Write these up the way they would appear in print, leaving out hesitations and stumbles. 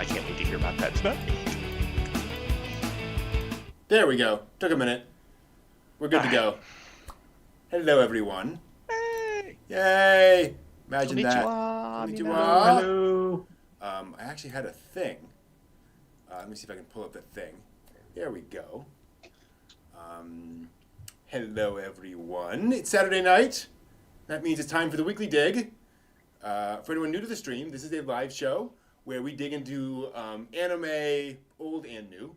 I can't wait to hear about that tonight. There we go. Took a minute. We're good to go. Hello, everyone. Hey! Yay! Imagine that. Konnichiwa. Hello. I actually had a thing. Let me see if I can pull up the thing. There we go. Hello, everyone. It's Saturday night. That means it's time for the Weekly Dig. For anyone new to the stream, this is a live show where we dig into anime, old and new.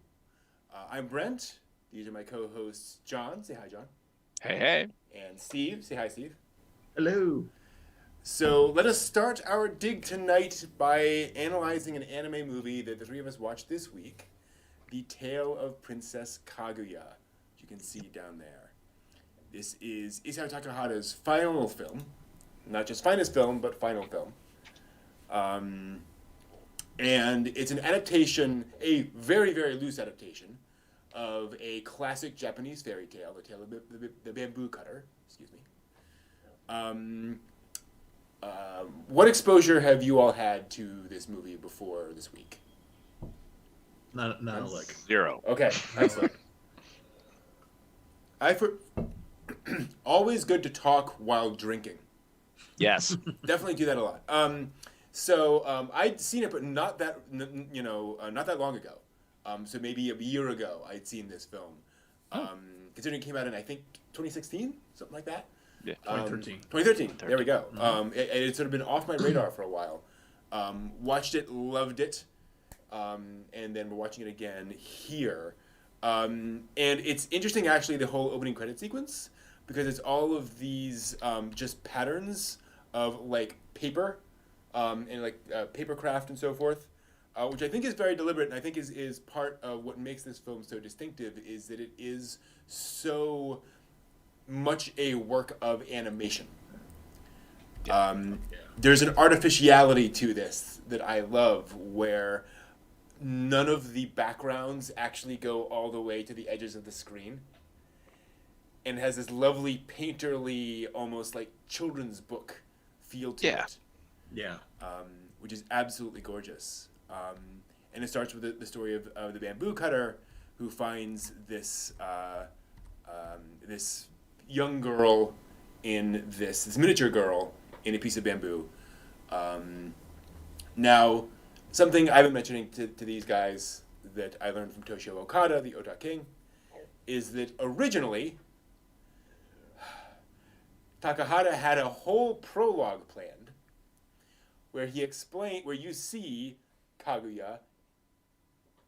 I'm Brent. These are my co-hosts, John. Say hi, John. Hey, hey. And Steve. Say hi, Steve. Hello. So let us start our dig tonight by analyzing an anime movie that the three of us watched this week, The Tale of Princess Kaguya, which you can see down there. This is Isao Takahata's final film. Not just finest film, but final film. And it's an adaptation, a very, very loose adaptation, of a classic Japanese fairy tale, The Tale of the Bamboo Cutter. Excuse me. What exposure have you all had to this movie before this week? Not a lick. 0. Okay, excellent. Always good to talk while drinking. Yes. Definitely do that a lot. So I'd seen it, but not that not that long ago. So maybe a year ago, I'd seen this film. Considering it came out in I think 2016, something like that. Yeah. 2013. 2013. There we go. Mm-hmm. It's sort of been off my radar for a while. Watched it, loved it, and then we're watching it again here. And it's interesting, actually, the whole opening credit sequence, because it's all of these just patterns of like paper and like paper craft and so forth, which I think is very deliberate, and I think is part of what makes this film so distinctive, is that it is so much a work of animation. There's an artificiality to this that I love, where none of the backgrounds actually go all the way to the edges of the screen, and has this lovely painterly, almost like children's book feel to it. Yeah. Which is absolutely gorgeous. And it starts with the story of the bamboo cutter, who finds this this young girl in this miniature girl in a piece of bamboo. Now, something I've been mentioning to these guys that I learned from Toshio Okada, the Ota King, is that originally Takahata had a whole prologue planned where you see Kaguya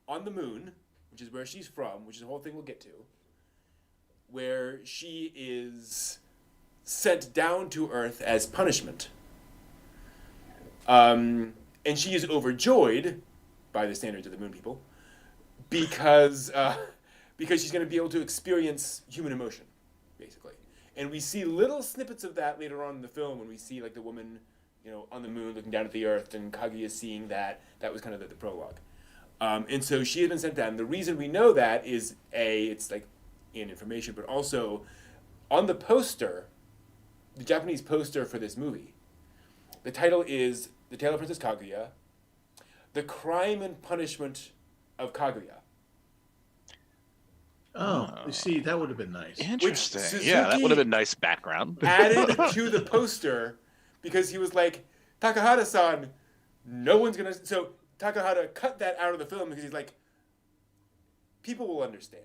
on the moon, which is where she's from, which is the whole thing we'll get to, where she is sent down to Earth as punishment. And she is overjoyed by the standards of the moon people because she's going to be able to experience human emotion, basically. And we see little snippets of that later on in the film when we see like the woman, on the moon looking down at the Earth, and Kaguya seeing that. That was kind of the prologue. And so she had been sent down. The reason we know that is it's like in information, but also on the poster, the Japanese poster for this movie, the title is The Tale of Princess Kaguya, The Crime and Punishment of Kaguya. Oh, you see, that would have been nice. Interesting. Suzuki Yeah, that would have been nice background. Added to the poster because he was like, Takahata-san, no one's going to... So Takahata cut that out of the film because he's like, people will understand.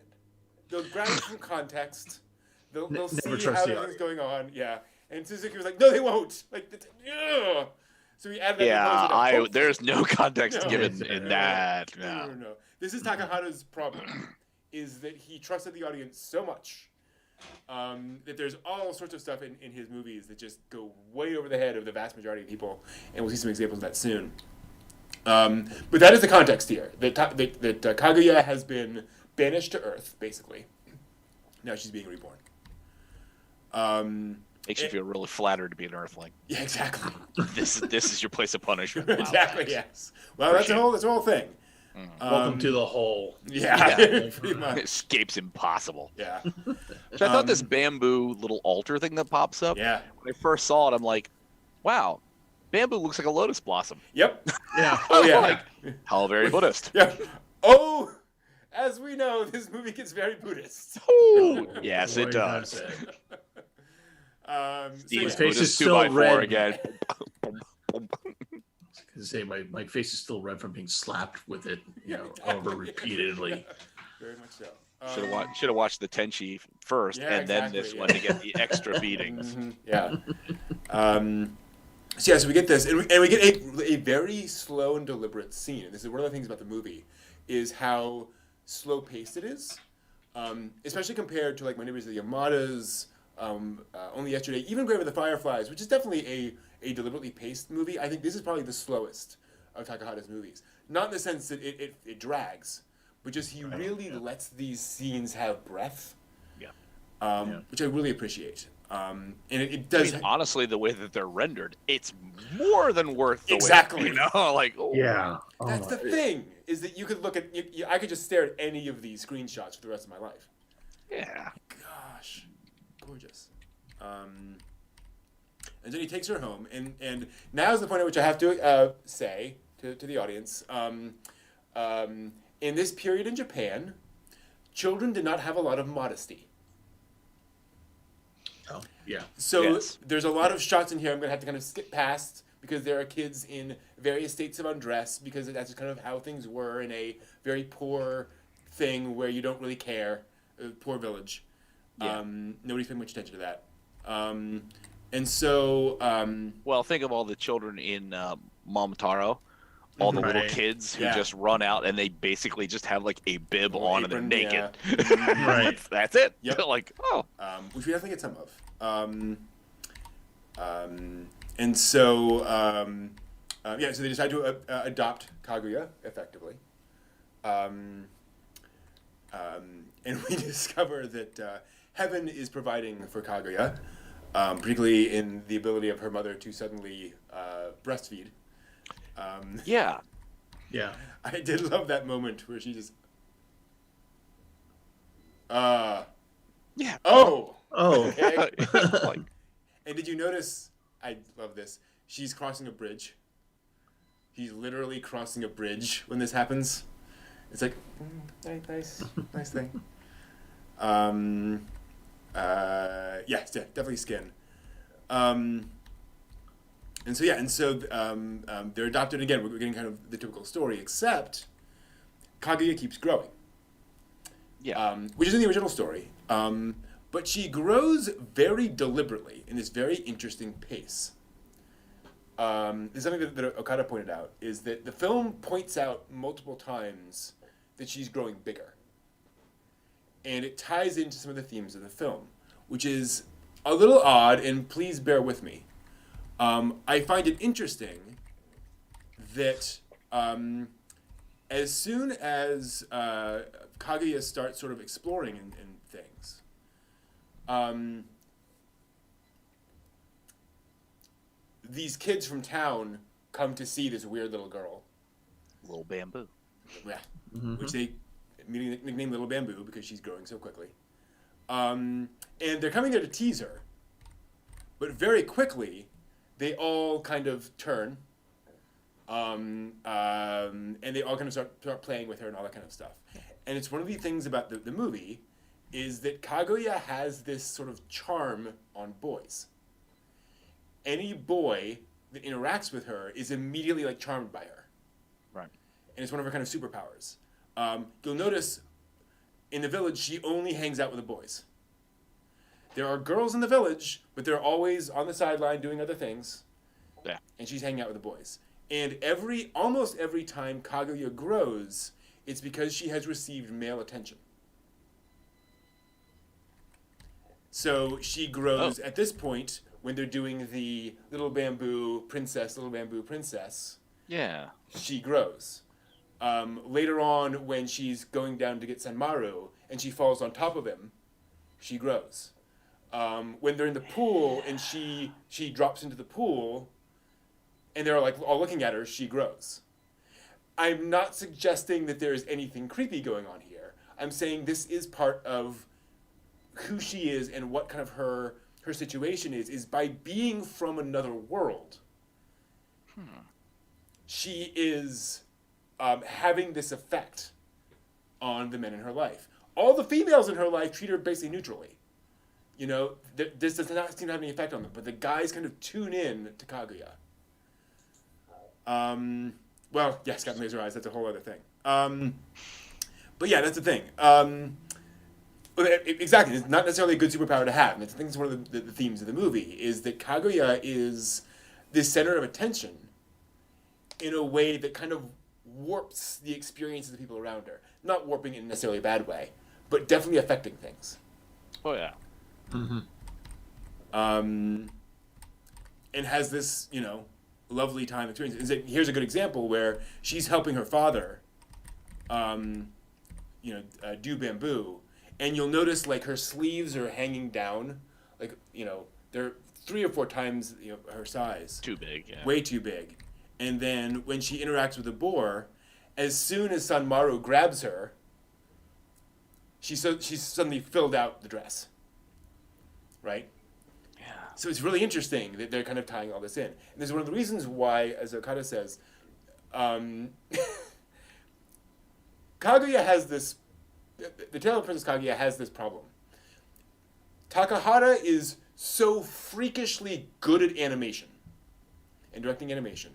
They'll grab it from context. They'll see how everything's going on. Yeah. And Suzuki was like, no, they won't. Like, ugh. So he added that. There's no context given in that. No. This is Takahata's problem, is that he trusted the audience so much that there's all sorts of stuff in his movies that just go way over the head of the vast majority of people, and we'll see some examples of that soon. But that is the context here, that Kaguya has been banished to Earth, basically. Now she's being reborn. Makes you feel really flattered to be an Earthling. Yeah, exactly. This is your place of punishment. Wow, exactly. thanks. Yes. Well, that's the whole thing. Welcome to the hole. Yeah. Pretty much. Escape's impossible. Yeah. So I thought this bamboo little altar thing that pops up. Yeah. When I first saw it, I'm like, wow, Bamboo looks like a lotus blossom. Yep. Yeah. Oh yeah. Like, how very Buddhist. Yeah. Oh, as we know, this movie gets very Buddhist. Ooh, yes, Boy, it does. it. Steve's face is Buddhist still 2x4 red. again. I was gonna say my face is still red from being slapped with it, over repeatedly. Very much so. Should have watched the Tenchi first, Yeah, and then exactly, this yeah. one to get the extra beatings. Mhm, yeah. So we get this, and we get a very slow and deliberate scene. And this is one of the things about the movie, is how slow paced it is, especially compared to like My Neighbors the Yamadas, Only Yesterday, even Grave of the Fireflies, which is definitely a deliberately paced movie. I think this is probably the slowest of Takahata's movies. Not in the sense that it drags, but just he really lets these scenes have breath. Yeah. Which I really appreciate. And it does. I mean, honestly, the way that they're rendered, it's more than worth the Exactly. wait. Like, oh. Yeah. That's the thing, is that you could look at. I could just stare at any of these screenshots for the rest of my life. Yeah. Gosh, gorgeous. And then he takes her home, and now's the point at which I have to say to the audience. In this period in Japan, children did not have a lot of modesty. Oh, yeah. So Yes. there's a lot of shots in here I'm going to have to kind of skip past because there are kids in various states of undress because that's just kind of how things were in a very poor thing where you don't really care, poor village. Yeah. Nobody's paying much attention to that. And so... Well, think of all the children in Momotaro. All the little Right. kids who Yeah. just run out and they basically just have like a bib Little on apron, and they're naked. yeah. Right. That's it. Yep. Like, oh. Which we definitely get some of. And so, so they decide to adopt Kaguya, effectively. And we discover that heaven is providing for Kaguya, particularly in the ability of her mother to suddenly breastfeed. Yeah. Yeah. I did love that moment where she just... oh! Oh. Okay. Like, And did you notice, I love this, she's crossing a bridge. He's literally crossing a bridge when this happens. It's like, nice thing. Definitely skin. They're adopted again. We're getting kind of the typical story, except Kaguya keeps growing. yeah. Which is in the original story. But she grows very deliberately in this very interesting pace. There's something that Okada pointed out, is that the film points out multiple times that she's growing bigger. And it ties into some of the themes of the film, which is a little odd, and please bear with me. I find it interesting that as soon as Kaguya starts sort of exploring and things, these kids from town come to see this weird little girl. Little bamboo. Yeah. Which they immediately nickname Little Bamboo because she's growing so quickly. And they're coming there to tease her. But very quickly, they all kind of turn. And they all kind of start playing with her and all that kind of stuff. And it's one of the things about the movie is that Kaguya has this sort of charm on boys. Any boy that interacts with her is immediately like charmed by her. Right. And it's one of her kind of superpowers. You'll notice in the village, she only hangs out with the boys. There are girls in the village, but they're always on the sideline doing other things. Yeah. And she's hanging out with the boys. And almost every time Kaguya grows, it's because she has received male attention. So she grows at this point when they're doing the Little Bamboo Princess, Yeah. she grows. Later on, when she's going down to get Senmaru and she falls on top of him, she grows. When they're in the pool and she drops into the pool and they're like all looking at her, she grows. I'm not suggesting that there is anything creepy going on here. I'm saying this is part of who she is and what kind of her situation is by being from another world. she is having this effect on the men in her life. All the females in her life treat her basically neutrally. You know, this does not seem to have any effect on them, but the guys kind of tune in to Kaguya. Well, yes, got laser eyes. That's a whole other thing. But yeah, that's the thing. Exactly, it's not necessarily a good superpower to have. And I think it's one of the themes of the movie, is that Kaguya is the center of attention in a way that kind of warps the experience of the people around her. Not warping in necessarily a bad way, but definitely affecting things. Oh yeah. Mm-hmm. And has this, you know, lovely time experience. Here's a good example where she's helping her father, do bamboo, and you'll notice like her sleeves are hanging down, like, you know, they're 3 or 4 times, you know, her size. Too big. Yeah. Way too big. And then when she interacts with the boar, as soon as Sanmaru grabs her, she's suddenly filled out the dress. Right? Yeah. So it's really interesting that they're kind of tying all this in. And this is one of the reasons why, as Okada says, Kaguya has this... The Tale of Princess Kaguya has this problem. Takahata is so freakishly good at animation and directing animation.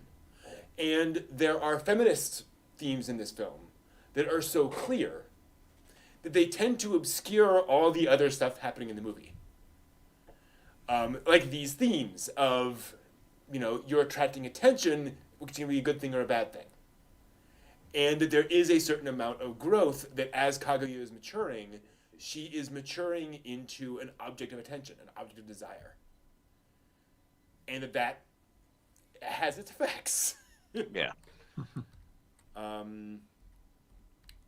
And there are feminist themes in this film that are so clear that they tend to obscure all the other stuff happening in the movie. Like these themes of, you know, you're attracting attention, which can be a good thing or a bad thing. And that there is a certain amount of growth that as Kaguya is maturing, she is maturing into an object of attention, an object of desire. And that has its effects. Yeah.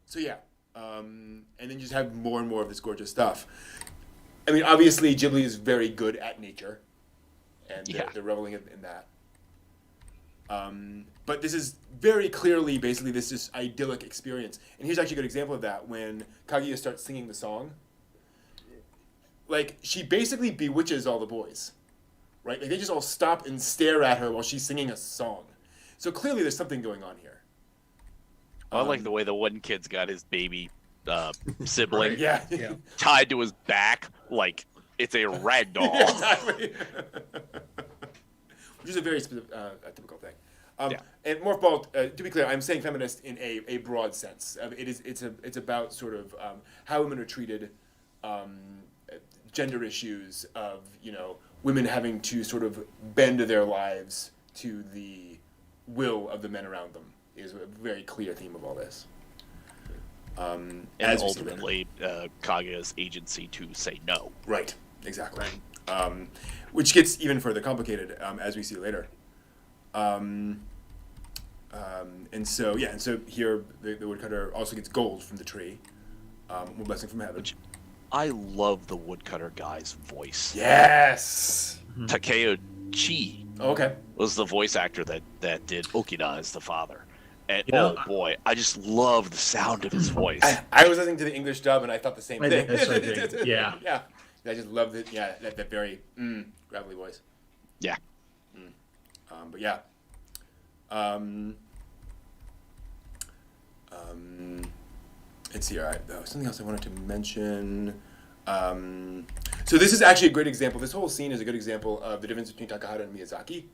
So yeah. And then you just have more and more of this gorgeous stuff. I mean, obviously, Ghibli is very good at nature, and they're reveling in that. But this is very clearly, basically, this idyllic experience. And here's actually a good example of that when Kaguya starts singing the song. Like, she basically bewitches all the boys, right? Like, they just all stop and stare at her while she's singing a song. So clearly, there's something going on here. I like the way the one kid's got his baby sibling Right, yeah. tied to his back like it's a rag doll. Yeah, exactly. Which is a very specific, a typical thing. And Morph Ball, to be clear, I'm saying feminist in a broad sense. It's about sort of how women are treated, gender issues of, you know, women having to sort of bend their lives to the will of the men around them is a very clear theme of all this. And ultimately, Kaguya's agency to say no. Right, exactly. Which gets even further complicated as we see later. And so here the woodcutter also gets gold from the tree, a blessing from heaven. I love the woodcutter guy's voice. Yes! Takeo Chi was the voice actor that did Okina as the father. And boy, I just love the sound of his voice. I was listening to the English dub and I thought the same thing. That's what I did. Yeah. Yeah. I just loved it. Yeah, that very gravelly voice. Yeah. But yeah. Let's see. All right. Something else I wanted to mention. So this is actually a great example. This whole scene is a good example of the difference between Takahata and Miyazaki.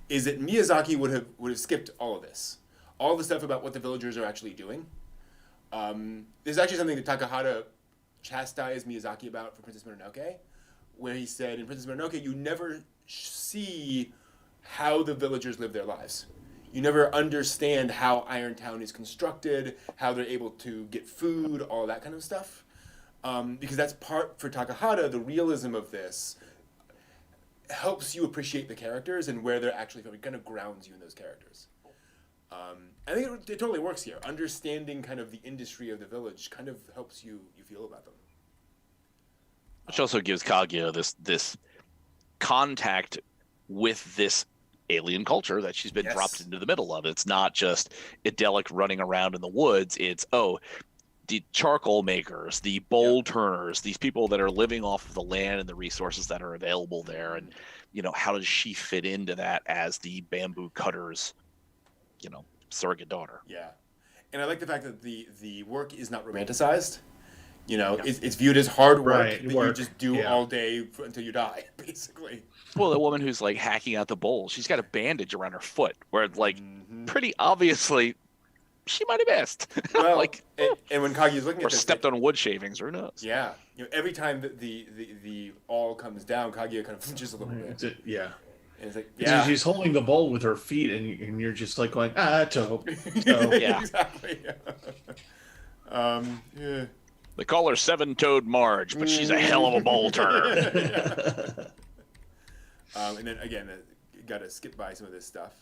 Is that Miyazaki would have skipped all of this, all the stuff about what the villagers are actually doing. There's actually something that Takahata chastised Miyazaki about for Princess Mononoke, where he said in Princess Mononoke, you never see how the villagers live their lives. You never understand how Irontown is constructed, how they're able to get food, all that kind of stuff. Because that's part, for Takahata, the realism of this helps you appreciate the characters and where they're actually from. It kind of grounds you in those characters. I think it totally works here. Understanding kind of the industry of the village kind of helps you feel about them. Which also gives Kaguya this contact with this alien culture that she's been dropped into the middle of. It's not just idyllic running around in the woods. It's, the charcoal makers, the bowl turners, these people that are living off of the land and the resources that are available there, and how does she fit into that as the bamboo cutters, surrogate daughter? Yeah, and I like the fact that the work is not romanticized. It's viewed as hard work that you just do all day until you die, basically. Well, the woman who's like hacking out the bowl, she's got a bandage around her foot, where pretty obviously she might have missed. Well, and when Kaguya's looking at this, stepped on wood shavings, or knows? Yeah, every time that the all comes down, Kaguya kind of flinches a little bit. Yeah. And it's like, she's holding the bowl with her feet, and you're just like going, toe. Yeah, exactly. Yeah. They call her Seven-Toed Marge, but she's a hell of a bowl turner. And then again, got to skip by some of this stuff,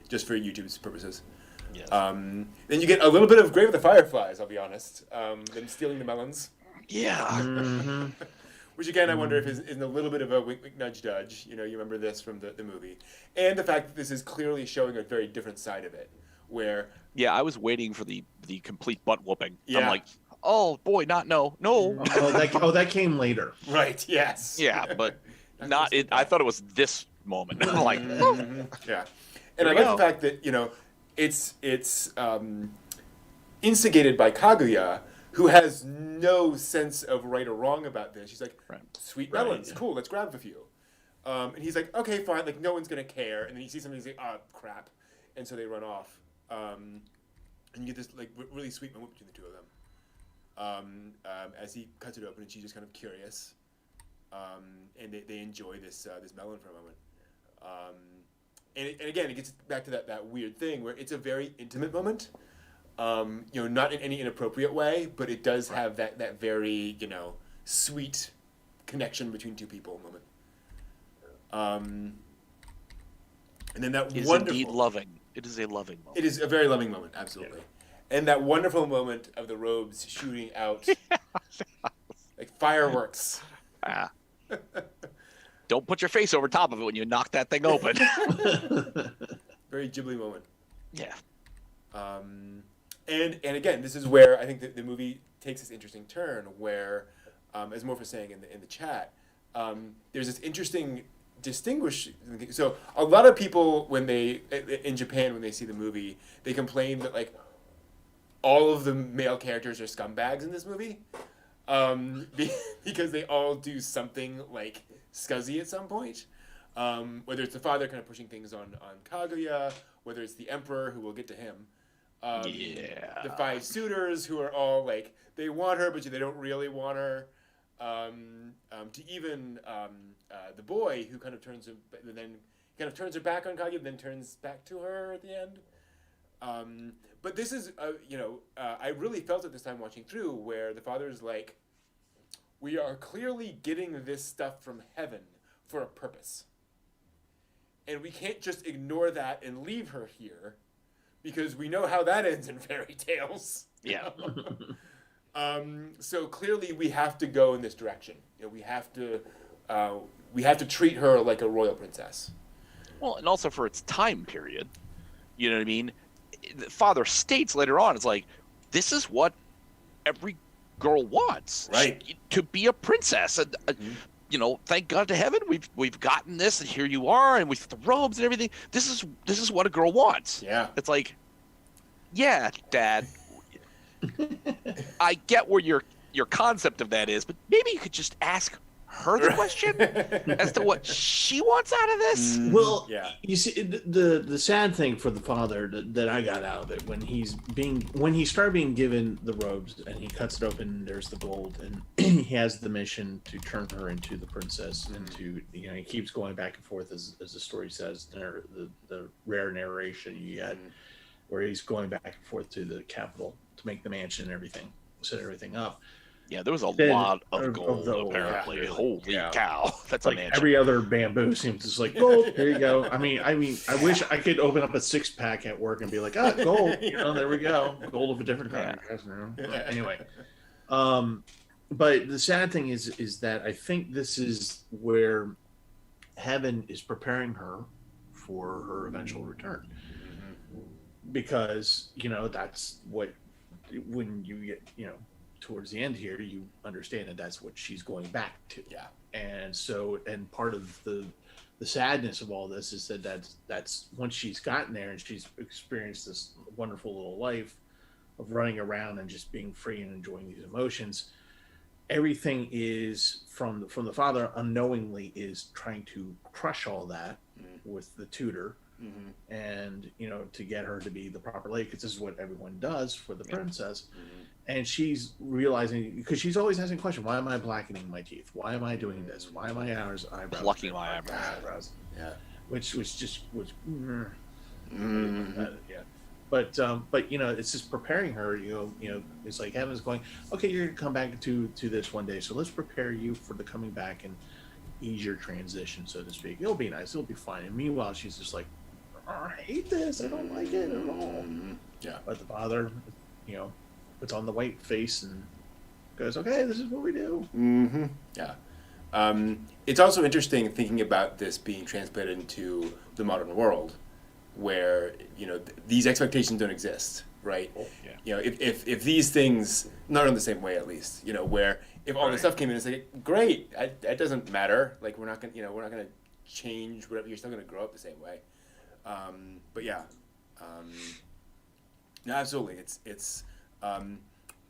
just for YouTube's purposes. Yes. Then you get a little bit of Grave of the Fireflies. I'll be honest. Them stealing the melons. Yeah. Mm-hmm. Which again, I wonder if isn't a little bit of a wink, wink, nudge, nudge. You remember this from the movie, and the fact that this is clearly showing a very different side of it, where. Yeah, I was waiting for the complete butt whooping. Yeah. I'm like, oh boy, no. That came later. Right. Yes. Yeah, but not. I thought it was this moment. I'm like, yeah, and I like the fact that it's instigated by Kaguya, who has no sense of right or wrong about this. She's like, sweet melons, cool, let's grab a few. And he's like, okay, fine, like no one's gonna care. And then you see somebody say, oh crap, and so they run off. And you get this like really sweet moment between the two of them. As he cuts it open, and she's just kind of curious. And they enjoy this melon for a moment. And again, it gets back to that weird thing where it's a very intimate moment. Not in any inappropriate way, but it does have that very, sweet connection between two people moment. And then that it is wonderful... indeed loving. It is a loving moment. It is a very loving moment, absolutely. Yeah. And that wonderful moment of the robes shooting out like fireworks. Don't put your face over top of it when you knock that thing open. Very Ghibli moment. Yeah. And again, this is where I think that the movie takes this interesting turn where, as Morph was saying in the chat, there's this interesting so a lot of people in Japan when they see the movie, they complain that like all of the male characters are scumbags in this movie, because they all do something like scuzzy at some point, whether it's the father kind of pushing things on Kaguya, whether it's the emperor, who we'll get to him, the five suitors who are all like they want her but they don't really want her, to even the boy who kind of turns her back on Kaguya, then turns back to her at the end. But this is I really felt it this time watching through, where the father is like, we are clearly getting this stuff from heaven for a purpose, and we can't just ignore that and leave her here, because we know how that ends in fairy tales. Yeah. So clearly we have to go in this direction. We have to treat her like a royal princess. Well, and also for its time period, you know what I mean? The father states later on, it's like, this is what every girl wants, right? To be a princess. And, thank God to heaven, we've gotten this, and here you are, and with the robes and everything. This is what a girl wants. Yeah. It's like, yeah, Dad. I get where your concept of that is, but maybe you could just ask her the question as to what she wants out of this. Well, you see, the sad thing for the father that I got out of it, when he started being given the robes and he cuts it open, and there's the gold, and he has the mission to turn her into the princess, and to he keeps going back and forth as the story says, the rare narration you get, where he's going back and forth to the capital to make the mansion and everything, set everything up. Yeah, there was a lot of gold, apparently. Really. Holy cow. That's like a mansion. Every other bamboo seems just like, gold, here you go. I mean, I wish I could open up a 6-pack at work and be like, gold. There we go. Gold of a different kind. Anyway. But the sad thing is that I think this is where heaven is preparing her for her eventual return. Because, that's what when you get, towards the end here, you understand that that's what she's going back to. Yeah. And so, and part of the sadness of all this is that that's once she's gotten there and she's experienced this wonderful little life of running around and just being free and enjoying these emotions, everything is from the father unknowingly is trying to crush all that with the tutor. And to get her to be the proper lady, because this is what everyone does for the princess. And she's realizing, because she's always asking questions, why am I blackening my teeth, why am I doing this, why am my eyebrows plucking my eyebrows? Yeah, which was yeah. But it's just preparing her. It's like heaven's going, okay, you're gonna come back to this one day, so let's prepare you for the coming back and ease your transition, so to speak. It'll be nice, it'll be fine. And meanwhile, she's just like, I hate this, I don't like it at all. Yeah. But the father, puts on the white face and goes, okay, this is what we do. Yeah. It's also interesting thinking about this being translated into the modern world, where these expectations don't exist, right? Oh, yeah. If these things, not in the same way at least, where if all this stuff came in, it's like, great, that doesn't matter. Like we're not gonna change whatever. You're still gonna grow up the same way. But yeah, no, absolutely. It's and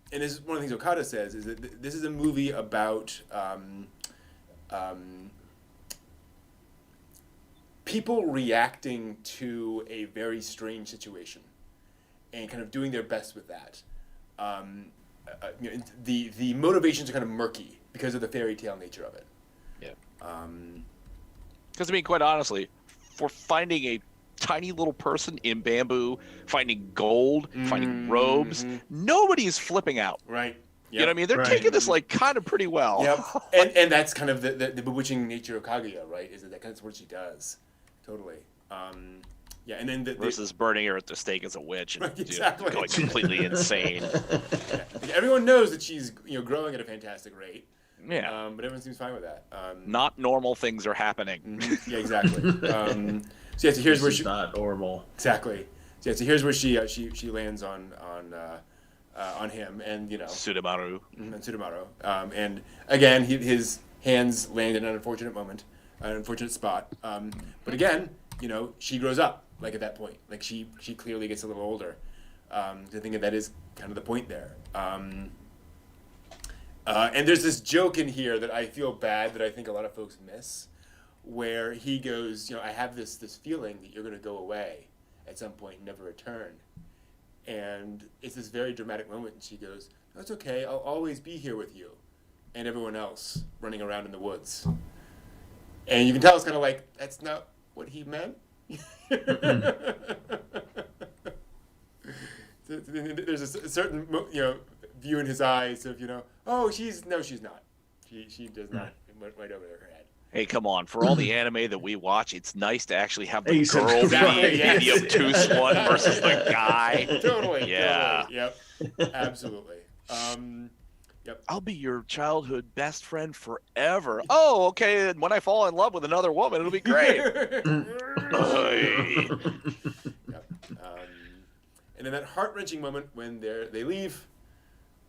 this is one of the things Okada says, is that this is a movie about people reacting to a very strange situation and kind of doing their best with that. The motivations are kind of murky because of the fairy tale nature of it. Yeah. Because quite honestly, for finding a tiny little person in bamboo, finding gold, finding robes, nobody's flipping out. Right. Yep. You know what I mean? They're taking this kind of pretty well. Yep. And that's kind of the bewitching nature of Kaguya, right? Is that kind of what she does. Totally. Yeah, and then versus burning her at the stake as a witch and exactly. Going completely insane. Yeah. Everyone knows that she's growing at a fantastic rate. Yeah. But everyone seems fine with that. Not normal things are happening. Yeah, exactly. So here's where she's not normal. Exactly. So here's where she lands on him, and Sudamaru. And Sudamaru. And again, his hands land in an unfortunate moment, an unfortunate spot. But again, she grows up. Like at that point, like she clearly gets a little older. I think that is kind of the point there. And there's this joke in here that I feel bad that I think a lot of folks miss, where he goes, I have this feeling that you're going to go away at some point and never return. And it's this very dramatic moment, and she goes, that's okay, I'll always be here with you. And everyone else running around in the woods. And you can tell it's kind of like, that's not what he meant. There's a certain view in his eyes of oh she's not, she does not, went right over her head. Hey, come on! For all the anime that we watch, it's nice to actually have the girl be the obtuse one versus the guy. Totally. Yeah. Totally. Yep. Absolutely. Yep. I'll be your childhood best friend forever. Oh, okay. And when I fall in love with another woman, it'll be great. Yep. And then that heart-wrenching moment when they leave,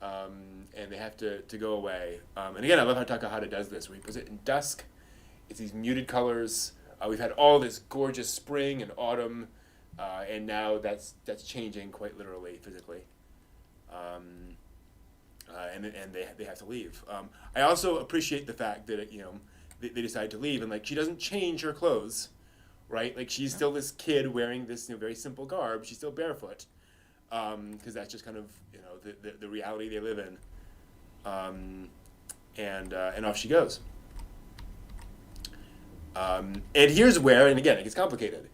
and they have to go away. And again, I love how Takahata does this, where he puts it in dusk. It's these muted colors. We've had all this gorgeous spring and autumn, and now that's changing quite literally, physically. And they have to leave. I also appreciate the fact that they decide to leave, and like she doesn't change her clothes, right? Like she's still this kid wearing this very simple garb. She's still barefoot, because that's just kind of the reality they live in. And off she goes. And here's where, and again, it gets complicated.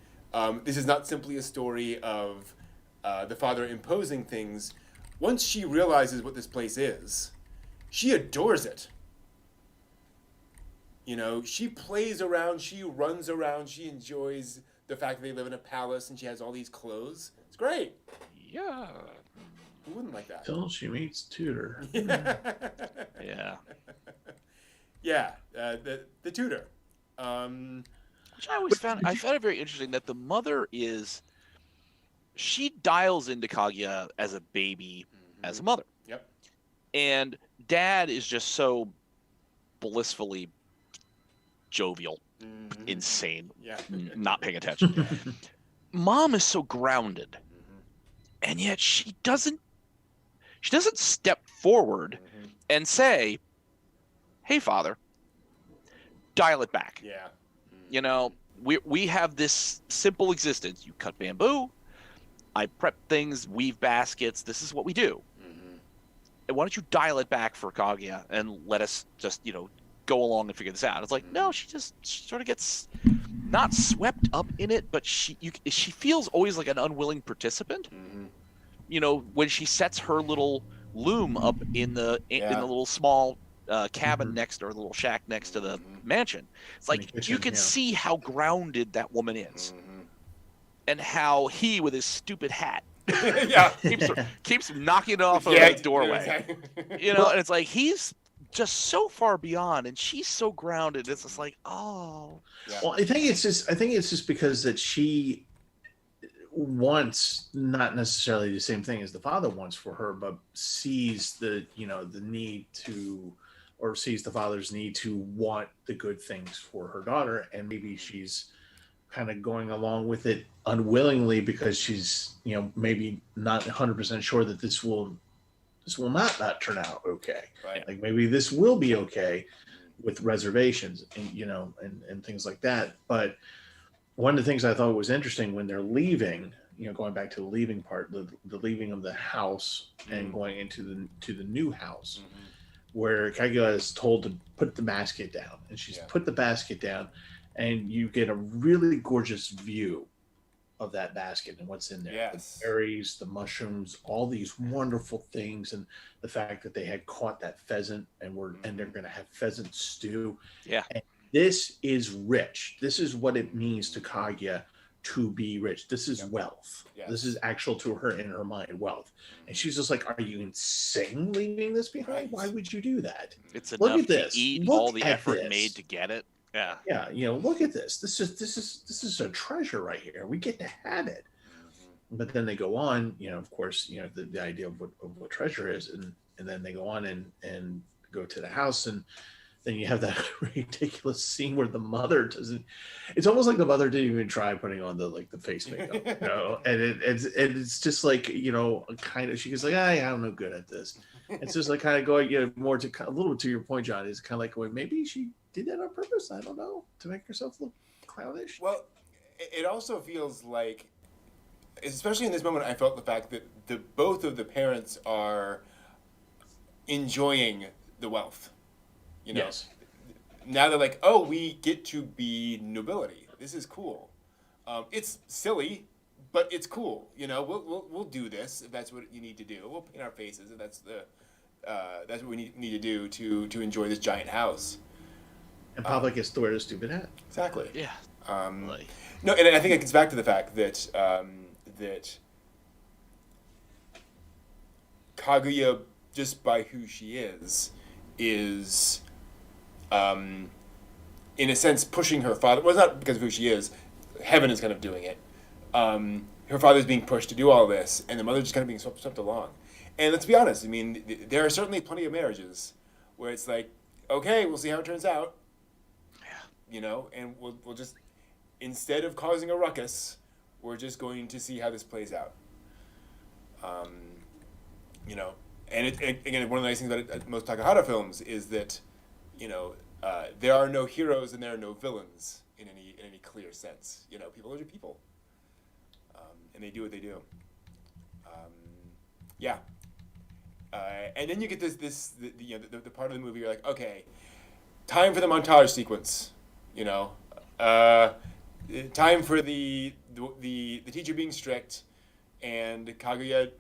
This is not simply a story of the father imposing things. Once she realizes what this place is, she adores it. She plays around, she runs around, she enjoys the fact that they live in a palace and she has all these clothes. It's great. Yeah. Who wouldn't like that? Till she meets Tutor. Yeah. Yeah. Yeah, the tutor. Which I found it very interesting that the mother she dials into Kaguya as a baby as a mother. Yep. And Dad is just so blissfully jovial, insane, Yeah. not paying attention. Mom is so grounded, and yet she doesn't step forward and say, "Hey, Father, dial it back." Yeah. You know, we have this simple existence. You cut bamboo, I prep things, weave baskets. This is what we do. And why don't you dial it back for Kaguya and let us just, go along and figure this out? It's like, no, she sort of gets not swept up in it, but she feels always like an unwilling participant. When she sets her little loom up in the little small cabin next, or little shack next to the mansion. It's like kitchen, you can see how grounded that woman is, and how he, with his stupid hat, keeps knocking it off of the doorway. And it's like he's just so far beyond, and she's so grounded. It's just like, oh. Yeah. Well, I think it's just because that she wants not necessarily the same thing as the father wants for her, but sees the need to, or sees the father's need to want the good things for her daughter, and maybe she's kind of going along with it unwillingly because she's maybe not 100% sure that this will not turn out okay. Right. Like maybe this will be okay with reservations and things like that. But one of the things I thought was interesting when they're leaving, going back to the leaving part, the leaving of the house and going into the new house, where Kaguya is told to put the basket down, and she's put the basket down, and you get a really gorgeous view of that basket and what's in there. Yes. The berries, the mushrooms, all these wonderful things, and the fact that they had caught that pheasant and they're going to have pheasant stew. Yeah. And this is rich. This is what it means to Kaguya to be rich. This is wealth. Yes. This is actual to her in her mind wealth. And she's just like, "Are you insane leaving this behind? Right. Why would you do that? It's Look enough at this. to eat Look all the at effort this. made to get it." Yeah. Yeah, look at this. This is a treasure right here. We get to have it. But then they go on, of course, the idea of what treasure is, and then they go on and go to the house, and then you have that ridiculous scene where the mother doesn't. It's almost like the mother didn't even try putting on the face makeup, and it's just like kind of, she goes like, I'm no good at this. It's just like kind of going more to a little bit to your point, John. Is kind of like going, maybe she did that on purpose. I don't know, to make herself look clownish. Well, it also feels like, especially in this moment, I felt the fact that both of the parents are enjoying the wealth. Yes. Now they're like, oh, we get to be nobility. This is cool. It's silly, but it's cool. We'll do this if that's what you need to do. We'll paint our faces if that's what we need to do to enjoy this giant house. And Papa gets to wear the stupid hat. Exactly. Yeah. No, and I think it gets back to the fact that that Kaguya, just by who she is in a sense pushing her father. Well, it's not because of who she is. Heaven is kind of doing it. Her father's being pushed to do all this, and the mother's just kind of being swept along. And let's be honest. I mean, there are certainly plenty of marriages where it's like, okay, we'll see how it turns out. Yeah. And we'll just, instead of causing a ruckus, we're just going to see how this plays out. And again, one of the nice things about most Takahata films is that, there are no heroes and there are no villains in any clear sense. People are just people, and they do what they do. And then you get the part of the movie you're like, okay, time for the montage sequence. Time for the teacher being strict, and Kaguya,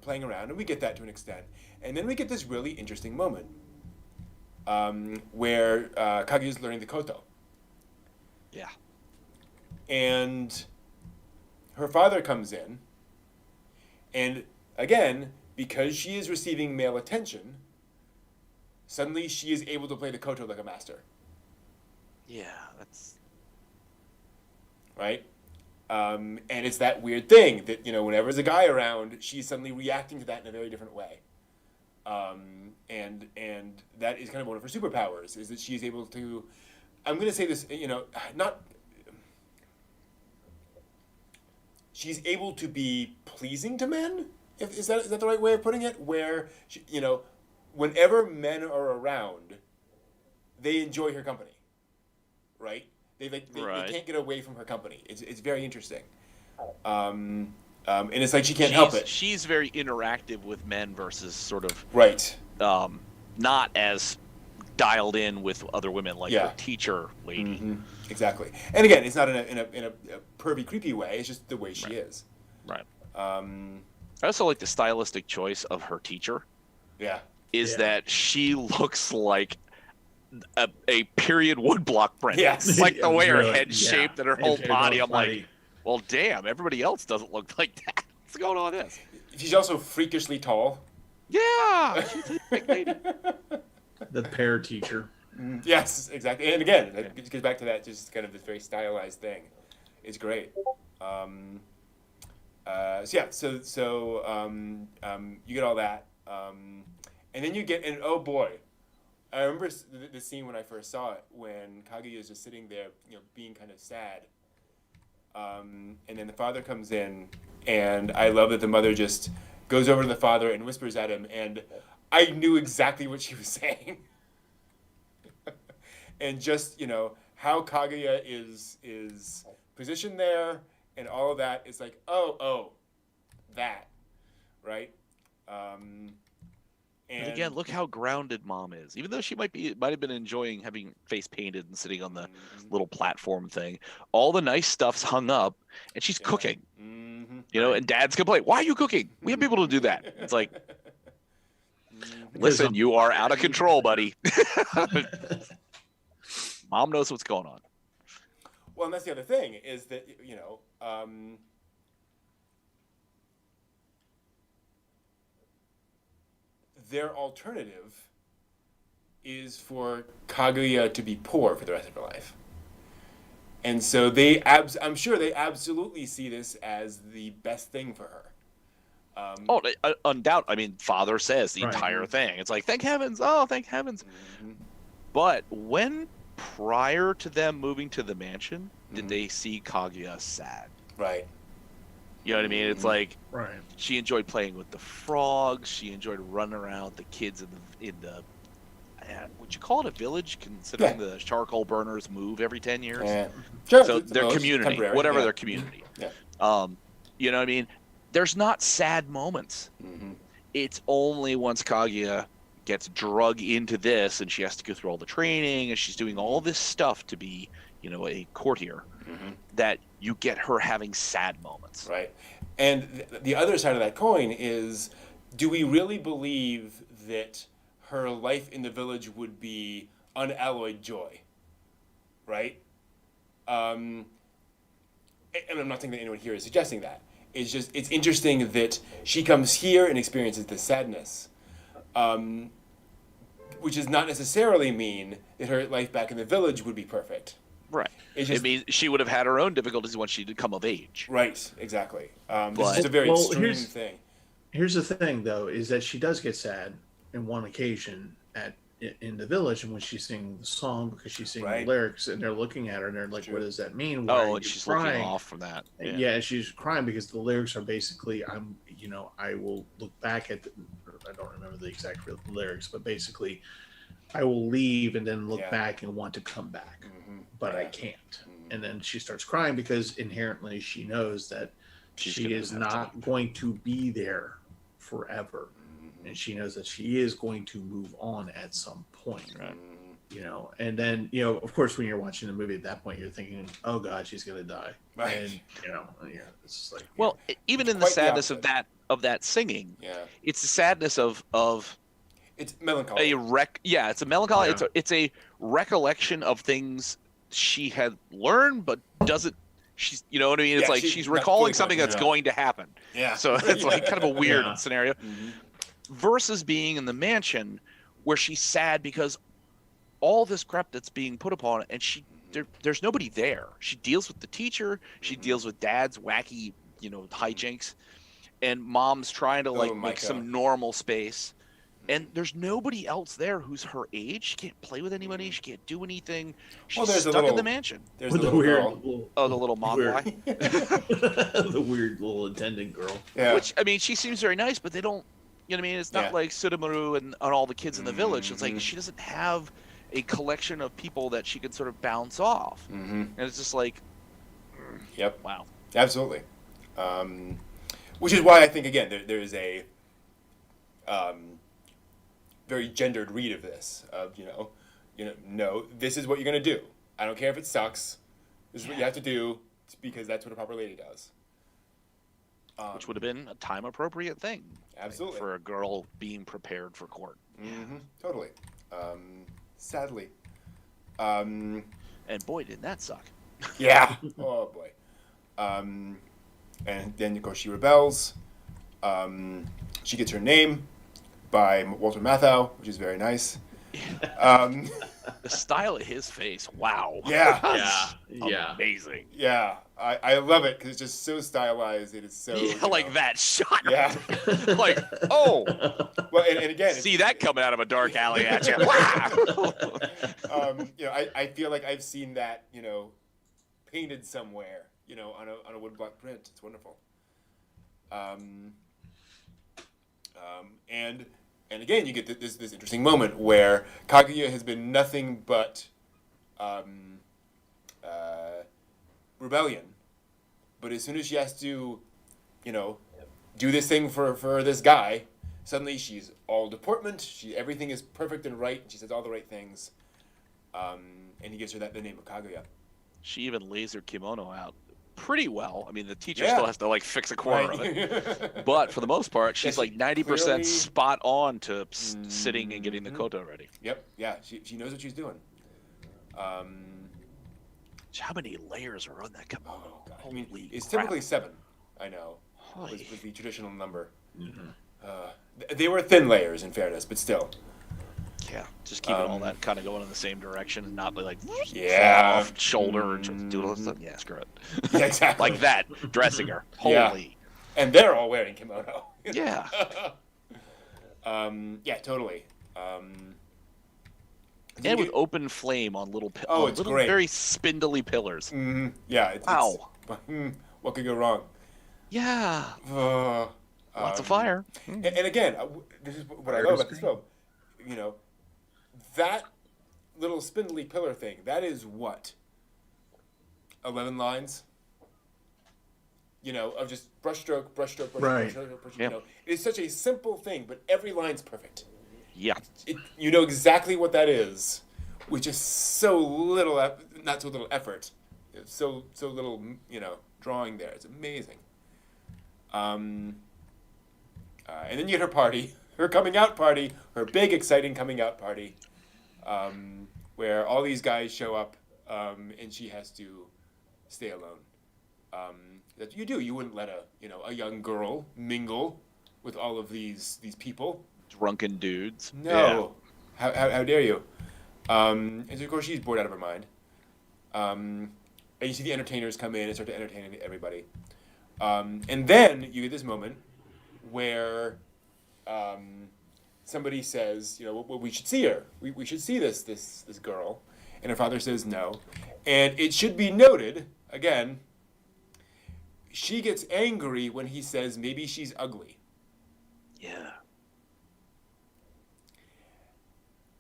playing around, and we get that to an extent. And then we get this really interesting moment where Kaguya's learning the koto. Yeah. And her father comes in, and again, because she is receiving male attention, suddenly she is able to play the koto like a master. Yeah, that's... Right? And it's that weird thing that, whenever there's a guy around, she's suddenly reacting to that in a very different way. And that is kind of one of her superpowers, is that she's able to, I'm going to say this, she's able to be pleasing to men. Is that the right way of putting it? Where, whenever men are around, they enjoy her company, right? They can't get away from her company. It's very interesting. And it's like she can't help it. She's very interactive with men versus sort of right. Not as dialed in with other women like her teacher lady. Mm-hmm. Exactly. And again, it's not in a pervy, creepy way. It's just the way she is. Right. I also like the stylistic choice of her teacher. Yeah. Is that she looks like a period woodblock print. Yes. Like the way her Really, head's shaped and her whole body. I'm body. like, well, damn, everybody else doesn't look like that. What's going on with this? She's also freakishly tall. Yeah. She's a big lady. The pear teacher. Yes, exactly. And again, it gets back to that, just kind of this very stylized thing. It's great. So you get all that. And then you get, and oh boy, I remember the scene when I first saw it, when Kaguya is just sitting there, being kind of sad. And then the father comes in, and I love that the mother just goes over to the father and whispers at him, and I knew exactly what she was saying. And just, how Kaguya is positioned there, and all of that is like, oh, that, right? And again, look how grounded mom is. Even though she might have been enjoying having face painted and sitting on the little platform thing, all the nice stuff's hung up, and she's cooking. Mm-hmm. And dad's complaining, "Why are you cooking? We have people to do that." It's like, listen, you are out of control, buddy. Mom knows what's going on. Well, and that's the other thing, is that, their alternative is for Kaguya to be poor for the rest of her life. And so I'm sure they absolutely see this as the best thing for her. Undoubtedly. I mean, father says the entire thing. It's like, thank heavens. Oh, thank heavens. Mm-hmm. But when prior to them moving to the mansion, did they see Kaguya sad? Right. You know what I mean? It's like, right. She enjoyed playing with the frogs. She enjoyed running around with the kids in the would you call it a village, considering the charcoal burners move every 10 years? Yeah. Sure. So their community, whatever their community. Yeah. You know what I mean? There's not sad moments. Mm-hmm. It's only once Kaguya gets drug into this and she has to go through all the training and she's doing all this stuff to be, a courtier, that you get her having sad moments. Right. And the other side of that coin is, do we really believe that her life in the village would be unalloyed joy? Right? And I'm not saying that anyone here is suggesting that. It's just, it's interesting that she comes here and experiences this sadness, which does not necessarily mean that her life back in the village would be perfect. Right. It means she would have had her own difficulties once she did come of age. Right, exactly. This is a very extreme thing. Here's the thing, though, is that she does get sad in one occasion in the village, and when she's singing the song, because she's singing the lyrics, and they're looking at her, and they're like, what does that mean? Why and she's looking off from that. Yeah, she's crying because the lyrics are basically, I will look back at, I don't remember the exact lyrics, but basically, I will leave and then look back and want to come back, but I can't. And then she starts crying because inherently she knows that she is not going to be there forever. And she knows that she is going to move on at some point. Right. And then, of course, when you're watching the movie at that point, you're thinking, oh God, she's going to die. Right. And, it's just like, well, even in the sadness of that singing, it's the sadness of it's melancholy. It's a melancholy. Yeah. It's a recollection of things she had learned, but doesn't. She's, you know what I mean? It's like she's recalling something that's going to happen. Yeah. So it's like kind of a weird scenario. Mm-hmm. Versus being in the mansion where she's sad because all this crap that's being put upon, and she there's nobody there. She deals with the teacher. She deals with Dad's wacky, hijinks, and Mom's trying to make Micah. some normal space. And there's nobody else there who's her age. She can't play with anybody. She can't do anything. She's stuck in the mansion. There's With the the little weird girl. The little mogwai. the weird little attendant girl. Yeah. Which, I mean, she seems very nice, but they don't, It's not like Sudamaru and all the kids in the village. It's like she doesn't have a collection of people that she can sort of bounce off. And it's just like, Yep. wow. Absolutely. Which is why I think, again, there is a very gendered read of this. Of, no, this is what you're going to do. I don't care if it sucks. This is what you have to do because that's what a proper lady does. Which would have been a time-appropriate thing. Absolutely. For a girl being prepared for court. Totally. Sadly. And boy, did that suck. Yeah. Oh, boy. And then, of course, she rebels. She gets her name by Walter Matthau, which is very nice. The style of his face, wow. Yeah. Yeah. Amazing. Yeah. I love it because it's just so stylized. It is so... like that shot. Yeah. Like, oh. Well, and again... See that coming out of a dark alley at you. I feel like I've seen that, painted somewhere, on a woodblock print. It's wonderful. And again, you get this interesting moment where Kaguya has been nothing but rebellion, but as soon as she has to, do this thing for this guy, suddenly she's all deportment. Everything is perfect and right. She says all the right things, and he gives her the name of Kaguya. She even lays her kimono out pretty well. I mean, the teacher still has to fix a corner of it, but for the most part, she's 90% spot on to sitting and getting the koto ready. Yep. Yeah. She knows what she's doing. How many layers are on that kimono? Oh God. I mean, it's crap. typically 7. I know. Holy. Was the traditional number. They were thin layers, in fairness, but still. Yeah, just keeping all that kind of going in the same direction and not fall off shoulder and just do all this stuff. Yeah, screw it. Yeah, exactly. Like that, dressing her. Holy. And they're all wearing kimono. Yeah. Yeah, totally. And with open flame on little it's great. very spindly pillars. Yeah. Wow. What could go wrong? Yeah. Lots of fire. And again, this is what I love about this film. That little spindly pillar thing, that is what? 11 lines? Of just brushstroke, Right. brushstroke. It's such a simple thing, but every line's perfect. Yeah. You know exactly what that is, which is so little, not so little effort, so little, drawing there. It's amazing. And then you get her party, her coming out party, her big exciting coming out party, where all these guys show up, and she has to stay alone. That you wouldn't let a young girl mingle with all of these people. Drunken dudes. No. Yeah. How dare you? And so of course she's bored out of her mind. And you see the entertainers come in and start to entertain everybody. And then you get this moment where somebody says, well, we should see her. We should see this girl. And her father says no. And it should be noted, again, she gets angry when he says maybe she's ugly. Yeah.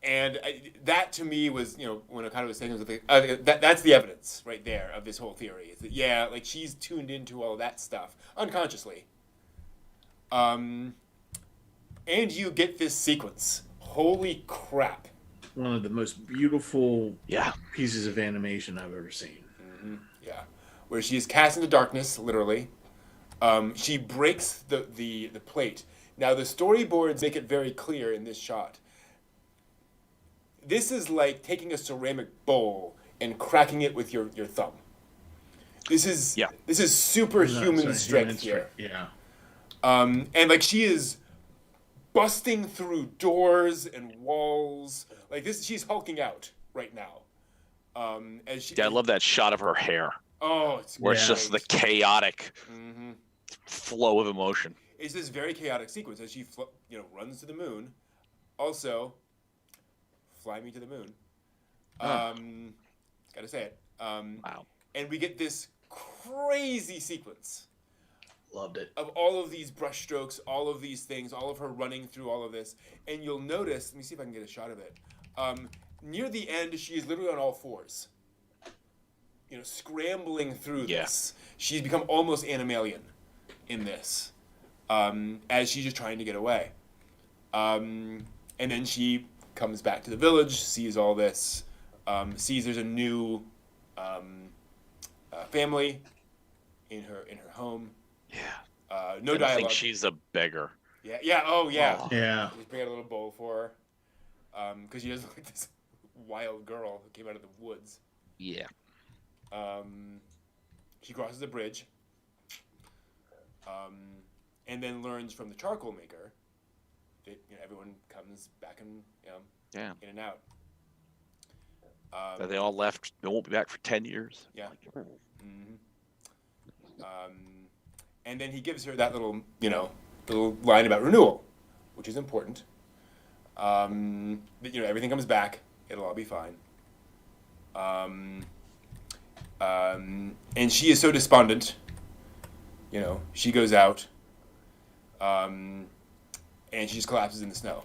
And that to me was, when Okada was saying it, that's the evidence right there of this whole theory. Is that, she's tuned into all that stuff unconsciously. And you get this sequence. Holy crap. One of the most beautiful Yeah. pieces of animation I've ever seen. Mm-hmm. Yeah. Where she is cast into darkness, literally. She breaks the plate. Now, the storyboards make it very clear in this shot. This is like taking a ceramic bowl and cracking it with your thumb. This is superhuman strength here. Yeah. And she is busting through doors and walls. She's hulking out right now. As she, Yeah, I love that shot of her hair, it's where it's just the chaotic flow of emotion. It's this very chaotic sequence as she runs to the moon. Also, fly me to the moon. Gotta say it. Wow. And we get this crazy sequence. Loved it. Of all of these brushstrokes, all of these things, all of her running through all of this. And you'll notice, let me see if I can get a shot of it. Near the end, she is literally on all fours. Scrambling through this. She's become almost Animalian in this. As she's just trying to get away. And then she comes back to the village, sees all this, sees there's a new family in her home. Yeah. No I dialogue. think she's a beggar. Yeah. Yeah. Oh, yeah. Oh. Yeah. Just bring out a little bowl for her, because she doesn't look like this wild girl who came out of the woods. Yeah. She crosses the bridge, and then learns from the charcoal maker that everyone comes back and in and out. They all left. They won't be back for 10 years. Yeah. And then he gives her that little line about renewal, which is important. That everything comes back. It'll all be fine. And she is so despondent. She goes out, and she just collapses in the snow.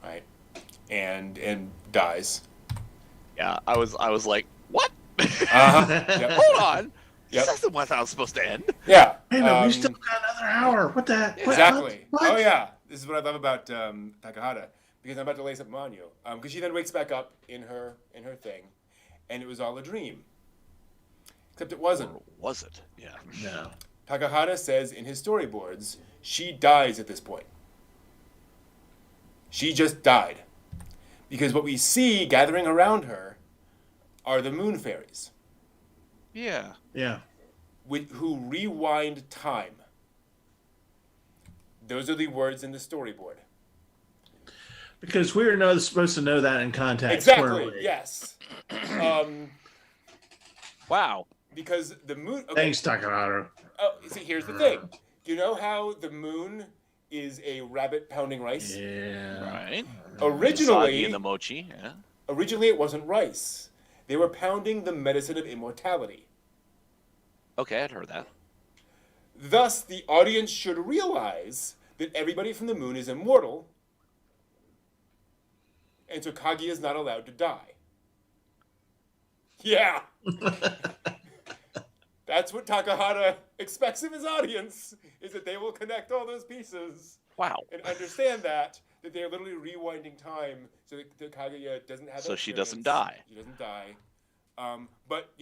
Right, and dies. Yeah, I was like, what? Yep. Hold on. Yep. This isn't how it's supposed to end. Yeah. Hey, man, we still got another hour. What the? Exactly. What? Oh yeah, this is what I love about Takahata, because I'm about to lay something on you. Because she then wakes back up in her thing, and it was all a dream. Except it wasn't. Or was it? Yeah. No. Takahata says in his storyboards, she dies at this point. She just died. Because what we see gathering around her are the moon fairies. Yeah. Yeah. Who rewind time. Those are the words in the storyboard. Because we were supposed to know that in context. Exactly. Yes. Wow. Because the moon. Okay. Thanks, Takahata. Oh, see, here's the thing. You know how the moon is a rabbit pounding rice? Yeah. Right. Originally, Sagi and the mochi. Yeah. Originally, it wasn't rice. They were pounding the medicine of immortality. Okay, I'd heard that. Thus, the audience should realize that everybody from the moon is immortal, and so Kaguya is not allowed to die. Yeah. That's what Takahata expects of his audience, is that they will connect all those pieces. Wow. And understand that they're literally rewinding time so that Kaguya doesn't have. So she experience. doesn't die. She doesn't die. But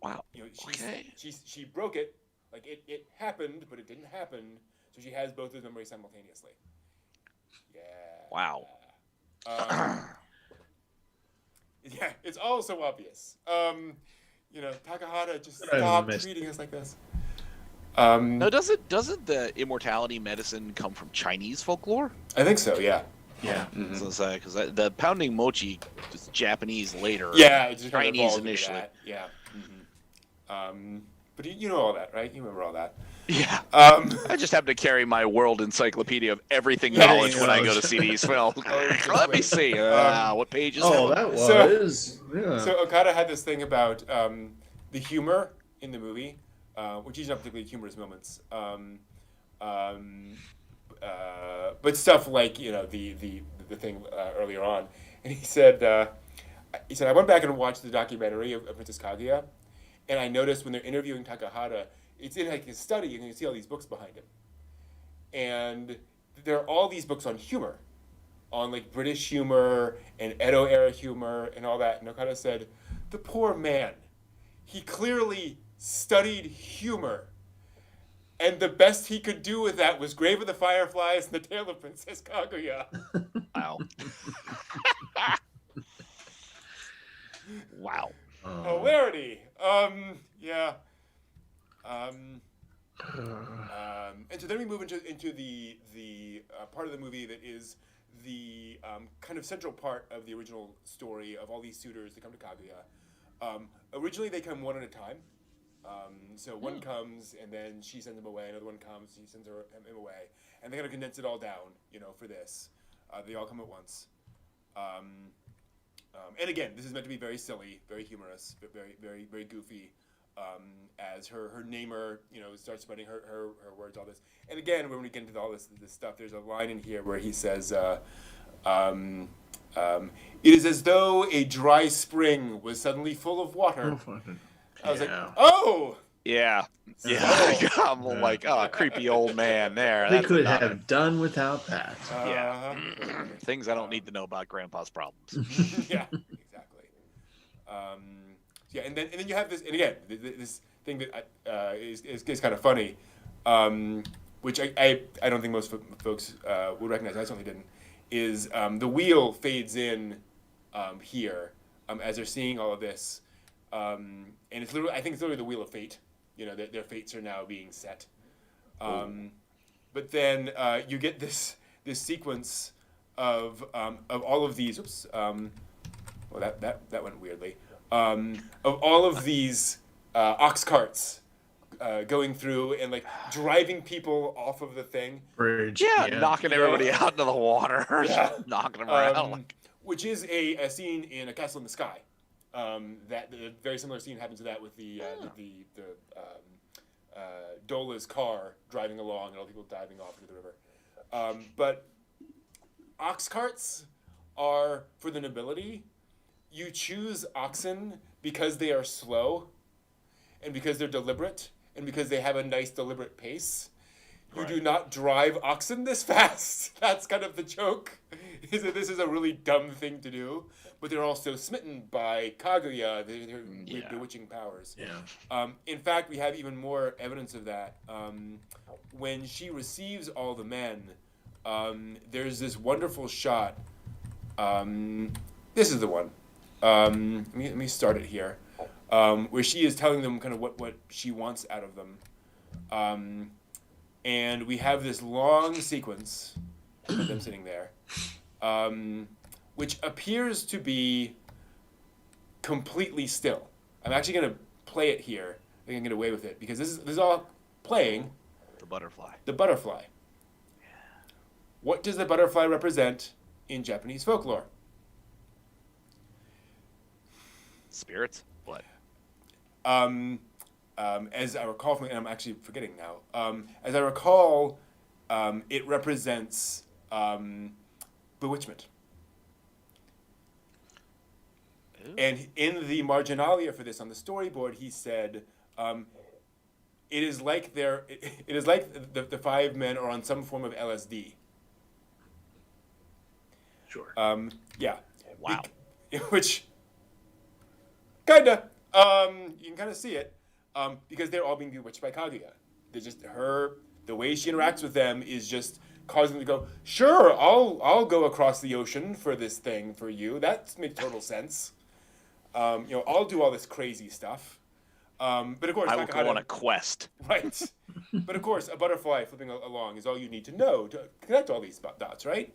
Wow. Okay. She broke it. Like it happened, but it didn't happen. So she has both those memories simultaneously. Yeah. Wow. Yeah, it's all so obvious. Takahata just stop treating us like this. No, doesn't the immortality medicine come from Chinese folklore? I think so. Yeah. Yeah. Mm-hmm. So because the pounding mochi is Japanese later. Yeah, it's just Chinese initially. Yeah. Mm-hmm. But you know all that, right? You remember all that. Yeah. I just happen to carry my world encyclopedia of everything Yeah, knowledge when I go to CD's film. Let me see. What page is that? That was. Yeah. So Okada had this thing about the humor in the movie, which is not particularly humorous moments. But stuff like the thing earlier on, and he said I went back and watched the documentary of Princess Kaguya, and I noticed when they're interviewing Takahata, it's in like his study, and you can see all these books behind him, and there are all these books on humor, on like British humor and Edo era humor and all that. And Okada said, the poor man, he clearly studied humor. And the best he could do with that was Grave of the Fireflies and the Tale of Princess Kaguya. Wow. Wow. Hilarity. Yeah. And so then we move into the part of the movie that is the kind of of central part of the original story of all these suitors that come to Kaguya. Originally, they come one at a time. So one comes, and then she sends him away. Another one comes, she sends him away, and they kind of condense it all down, for this. They all come at once. And again, this is meant to be very silly, very humorous, but very, very, very goofy. As her namer, starts spreading her words, all this. And again, when we get into all this stuff, there's a line in here where he says, "It is as though a dry spring was suddenly full of water." I was like, "Oh, yeah." Oh. I'm like, oh, creepy old man there. We That's could not- have done without that. Things I don't need to know about Grandpa's problems. Yeah, exactly. And then you have this, and again, this thing that is kind of funny, which I don't think most folks would recognize. I certainly didn't. Is the wheel fades in here as they're seeing all of this, and it's literally, I think it's literally the wheel of fate. Their fates are now being set. But then you get this sequence of all of these. Oops. Well, that went weirdly. Of all of these ox carts going through and like driving people off of the thing. Bridge. Knocking everybody out into the water. Just knocking them around. Which is a scene in A Castle in the Sky. That a very similar scene happens to that with the Dola's car driving along and all the people diving off into the river. But ox carts are for the nobility. You choose oxen because they are slow, and because they're deliberate, and because they have a nice deliberate pace. You do not drive oxen this fast. That's kind of the joke. Is that this is a really dumb thing to do, but they're also smitten by Kaguya, their bewitching powers. Yeah. In fact, we have even more evidence of that. When she receives all the men, there's this wonderful shot. This is the one. Let me start it here, where she is telling them kind of what she wants out of them. And we have this long sequence of them sitting there, which appears to be completely still. I'm actually going to play it here. I think I can get away with it, because this is all playing. The butterfly. The butterfly. What does the butterfly represent in Japanese folklore? Spirits? What? As I recall from, and I'm actually forgetting now. As I recall, it represents bewitchment. Ooh. And in the marginalia for this on the storyboard, he said, "It is like the five men are on some form of LSD." Sure. Yeah. Wow. Which, kinda, you can kind of see it, because they're all being bewitched by Kaguya. They're just the way she interacts with them is just causing them to go, "Sure, I'll go across the ocean for this thing for you. That makes total sense. I'll do all this crazy stuff." But of course, I will go on a quest. Right. But of course, a butterfly flipping along is all you need to know to connect all these dots, right?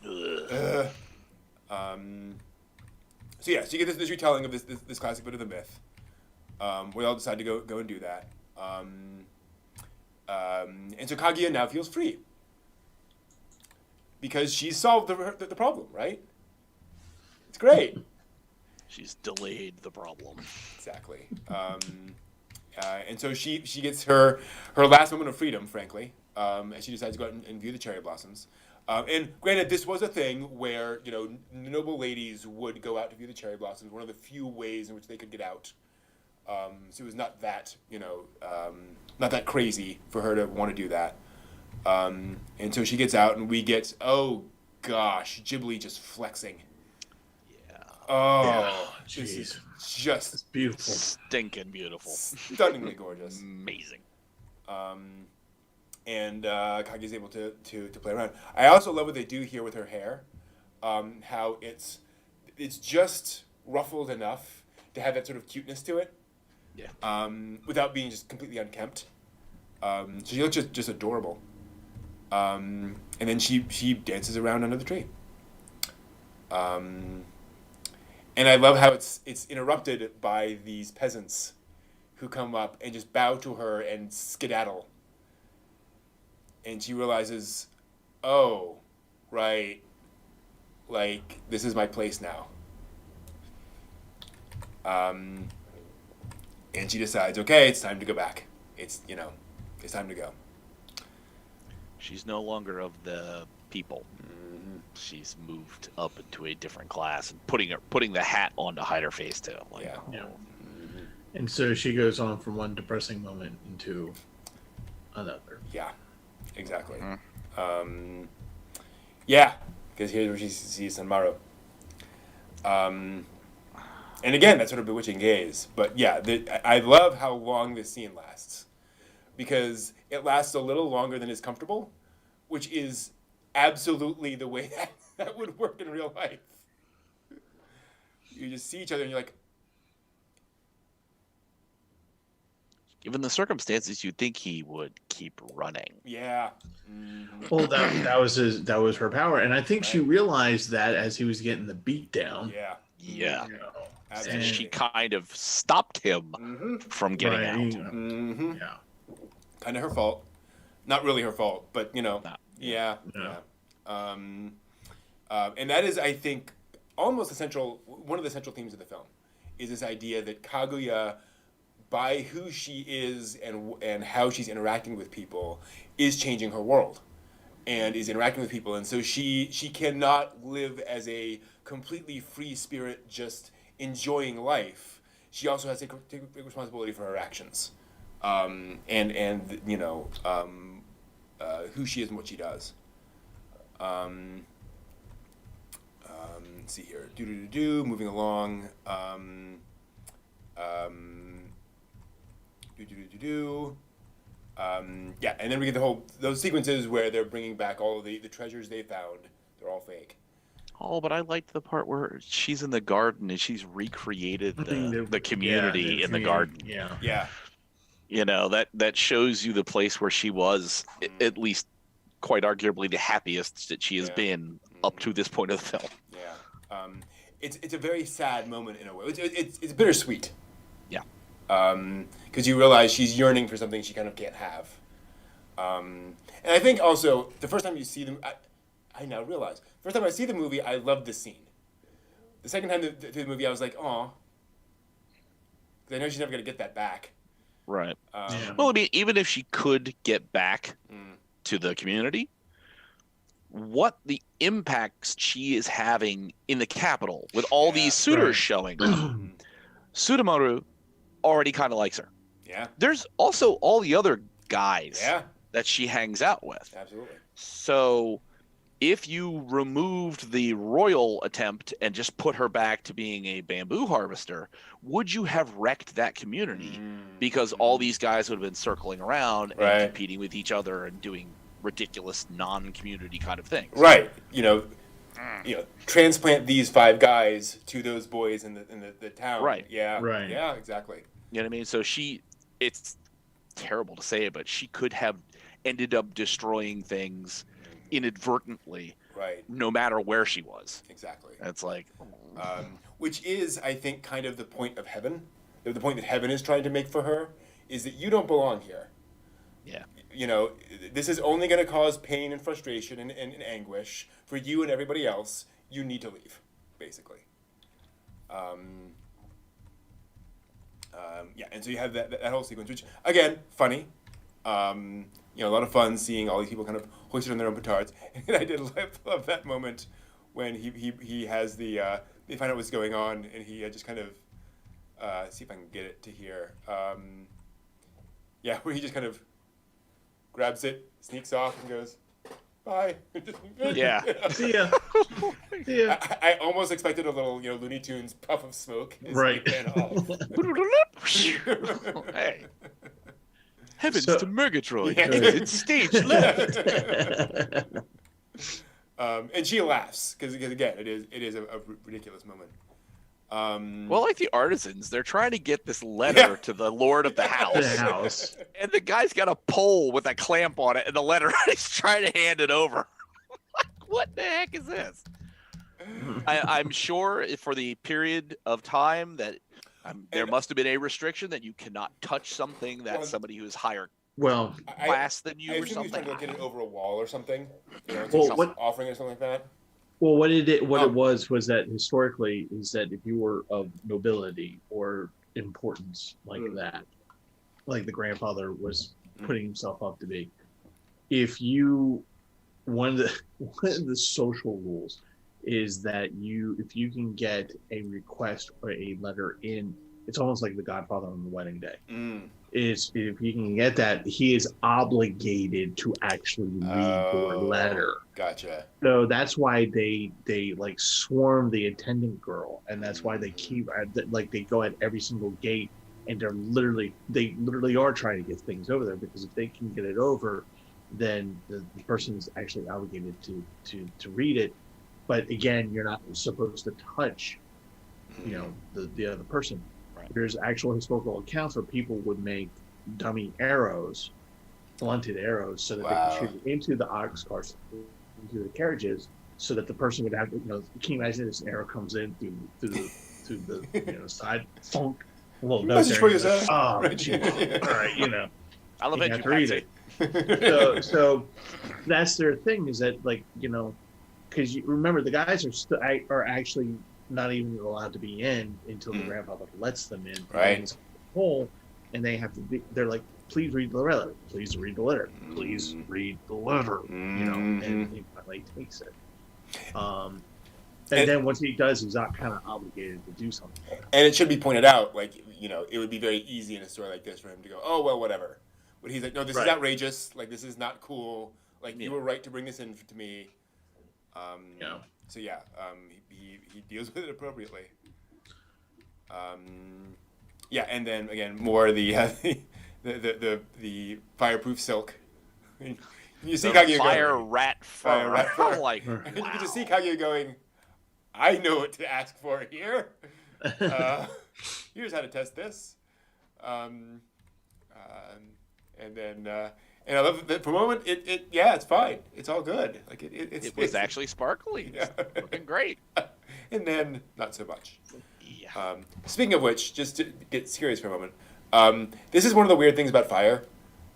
So you get this retelling of this classic bit of the myth. We all decide to go and do that. And so Kaguya now feels free, because she's solved the problem, right? It's great. She's delayed the problem. Exactly. And so she gets her last moment of freedom, frankly, as she decides to go out and view the cherry blossoms. And granted, this was a thing where noble ladies would go out to view the cherry blossoms. One of the few ways in which they could get out. So it was not that not that crazy for her to want to do that. And so she gets out, and we get, oh gosh, Ghibli just flexing. Yeah. Oh, jeez. This is just It's beautiful. Stinking beautiful. stunningly gorgeous. Amazing. And Kaguya's able to play around. I also love what they do here with her hair. How it's just ruffled enough to have that sort of cuteness to it. Yeah. Without being just completely unkempt. So she looks just adorable. And then she dances around under the tree. And I love how it's interrupted by these peasants who come up and just bow to her and skedaddle. And she realizes, oh, right, like, this is my place now. And she decides, okay, it's time to go back. It's time to go. She's no longer of the people. She's moved up into a different class and putting the hat on to hide her face too. Like, Yeah. Yeah. And so she goes on from one depressing moment into another. Yeah, exactly. Mhm. Yeah, because here's where she sees Sanmaru. And again, that sort of bewitching gaze. But yeah, I love how long this scene lasts. Because it lasts a little longer than is comfortable, which is absolutely the way that would work in real life. You just see each other and you're like, Given the circumstances, you'd think he would keep running. yeah. Well, that was her power, and I think she realized that as he was getting the beat down. Yeah. Yeah. You know, Absolutely. And she kind of stopped him Mm-hmm. from getting Right. out. Mm-hmm. Yeah. Kind of her fault. Not really her fault, but Nah. yeah. Yeah. And that is, I think, almost one of the central themes of the film, is this idea that Kaguya, by who she is and how she's interacting with people, is changing her world, and is interacting with people, and so she cannot live as a completely free spirit, just enjoying life. She also has to take responsibility for her actions, and who she is and what she does. Let's see here. Moving along. Yeah, and then we get those sequences where they're bringing back all of the treasures they found. They're all fake. Oh, but I liked the part where she's in the garden and she's recreated the community in the garden. Yeah. Yeah. You know, that shows you the place where she was, at least quite arguably the happiest that she has been up to this point of the film. Yeah. It's a very sad moment in a way. It's bittersweet. Yeah. Because you realize she's yearning for something she kind of can't have. And I think also, the first time you see them, I now realize, first time I see the movie, I love this scene. The second time through the movie, I was like, aw. Because I know she's never going to get that back. Right. Yeah. Well, I mean, even if she could get back to the community, what the impacts she is having in the capital with all these suitors showing up, Sudamaru already kind of likes her. Yeah. There's also all the other guys that she hangs out with. Absolutely. So if you removed the royal attempt and just put her back to being a bamboo harvester, would you have wrecked that community? Because all these guys would have been circling around and competing with each other and doing ridiculous non-community kind of things. Right. Transplant these 5 guys to those boys in the town. Right. Yeah. Right. Yeah, exactly. You know what I mean? So it's terrible to say it, but she could have ended up destroying things inadvertently, Right. no matter where she was. Exactly. It's like, Which is, I think, kind of the point of heaven. The point that heaven is trying to make for her is that you don't belong here. yeah. This is only going to cause pain and frustration and anguish for you and everybody else. You need to leave, basically. Yeah, and so you have that whole sequence, which, again, funny. A lot of fun seeing all these people kind of hoisted on their own petards. And I did love that moment when he has they find out what's going on, and he just kind of, see if I can get it to here. Where he just kind of grabs it, sneaks off, and goes, bye. Yeah. See ya. See ya. I almost expected a little, Looney Tunes puff of smoke. As Right. he ran off. Hey. Heavens So- to Murgatroyd. Yeah. Exit stage left. And she laughs because again, it is a ridiculous moment. Well, like the artisans, they're trying to get this letter to the lord of the The house. house. And the guy's got a pole with a clamp on it and the letter, he's trying to hand it over. Like, what the heck is this? I'm sure for the period of time that there must have been a restriction that you cannot touch something that somebody who's higher Well, class than you I or assume he was trying something. to get it over a wall or something. well, what Offering or something like that. Well, what Oh. it was that historically is that if you were of nobility or importance like that, like the grandfather was putting himself up to be, if you one of the one of the social rules is that if you can get a request or a letter in, it's almost like the Godfather on the wedding day. Is if you can get that, he is obligated to actually read your letter. Gotcha. So that's why they like swarm the attendant girl, and that's why they keep like they go at every single gate, and they literally are trying to get things over there, because if they can get it over, then the person is actually obligated to read it. But again, you're not supposed to touch, the other person. Right. There's actual historical accounts where people would make dummy arrows, blunted arrows, so that they could shoot into the ox carts, into the carriages, so that the person would have to, can you imagine this arrow comes in through the side, funk, a little note there. Oh, geez. All right, I love it. You have to read it. So that's their thing, is that because you remember the guys are actually not even allowed to be in until the grandfather lets them in. Right. Hole, and they have to be. They're like, please read the letter. Please read the letter. Please read the letter. And he finally takes it. And then once he does, he's not kind of obligated to do something. And it should be pointed out, it would be very easy in a story like this for him to go, oh well, whatever. But he's like, no, this is outrageous. Like, this is not cool. Like, you were right to bring this in to me. So yeah, he deals with it appropriately. And then again, more the fireproof silk. You see Kaguya fire rat fur. Fire rat fur. Like, wow. You can just see Kaguya going, I know what to ask for here. Here's how to test this. And I love that for a moment. It's fine. It's all good. Like it was actually sparkly. Yeah. Looking great. And then not so much. Yeah. Speaking of which, just to get serious for a moment, this is one of the weird things about fire.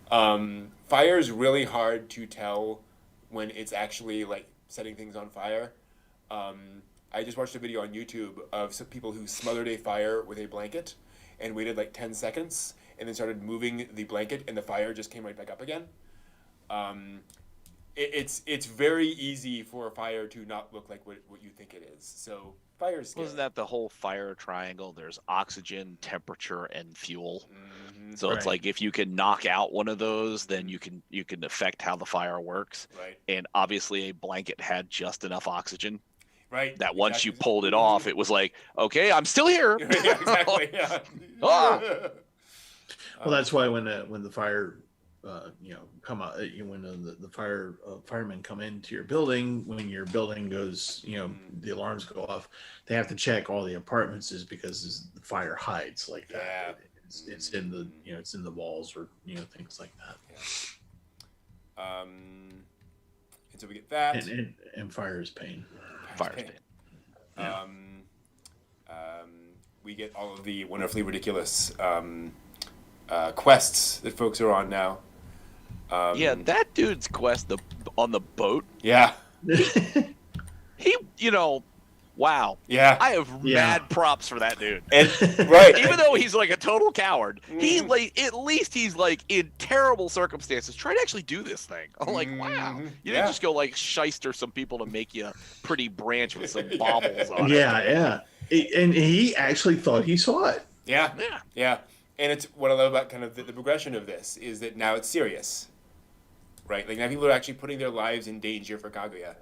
Fire is really hard to tell when it's actually like setting things on fire. I just watched a video on YouTube of some people who smothered a fire with a blanket and waited like 10 seconds and then started moving the blanket, and the fire just came right back up again. It's very easy for a fire to not look like what you think it is. So fire is scary. Wasn't that the whole fire triangle? There's oxygen, temperature, and fuel. Mm-hmm. So it's like if you can knock out one of those, then you can affect how the fire works. Right. And obviously a blanket had just enough oxygen. Right. That once you pulled it off, it was like, okay, I'm still here. Yeah, exactly. Yeah. Well, that's why when the fire, come out, when the firemen come into your building, when your building goes, the alarms go off, they have to check all the apartments, is because the fire hides like that. Yeah. It's in the it's in the walls, or things like that. Yeah. And so we get that. And fire is pain. Fire is pain. Yeah. We get all of the wonderfully ridiculous quests that folks are on now. That dude's quest on the boat. Yeah. He, wow. Yeah. I have mad props for that dude. And right. Even though he's like a total coward, he at least he's like in terrible circumstances trying to actually do this thing. I'm like, wow. You didn't just go like shyster some people to make you a pretty branch with some baubles on it. Yeah. And he actually thought he saw it. Yeah. And it's what I love about kind of the progression of this is that now it's serious, right? Like now people are actually putting their lives in danger for Kaguya.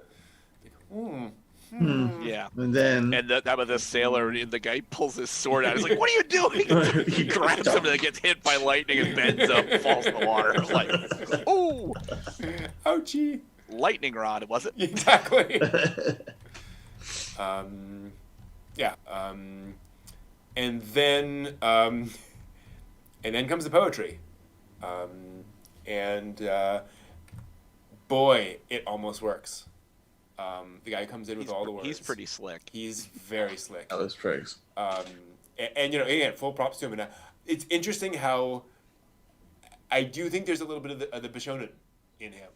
Yeah. And then that was the sailor, and the guy pulls his sword out. He's like, "What are you doing?" He grabs him and gets hit by lightning and bends up, and falls in the water. Like, ooh, ouchie! Lightning rod, was it? Exactly. And then comes the poetry, boy, it almost works. The guy who comes in with all the words. He's pretty slick. He's very slick. Oh, those prigs. And you know, again, full props to him. And it's interesting how I do think there's a little bit of the Bishonen in him.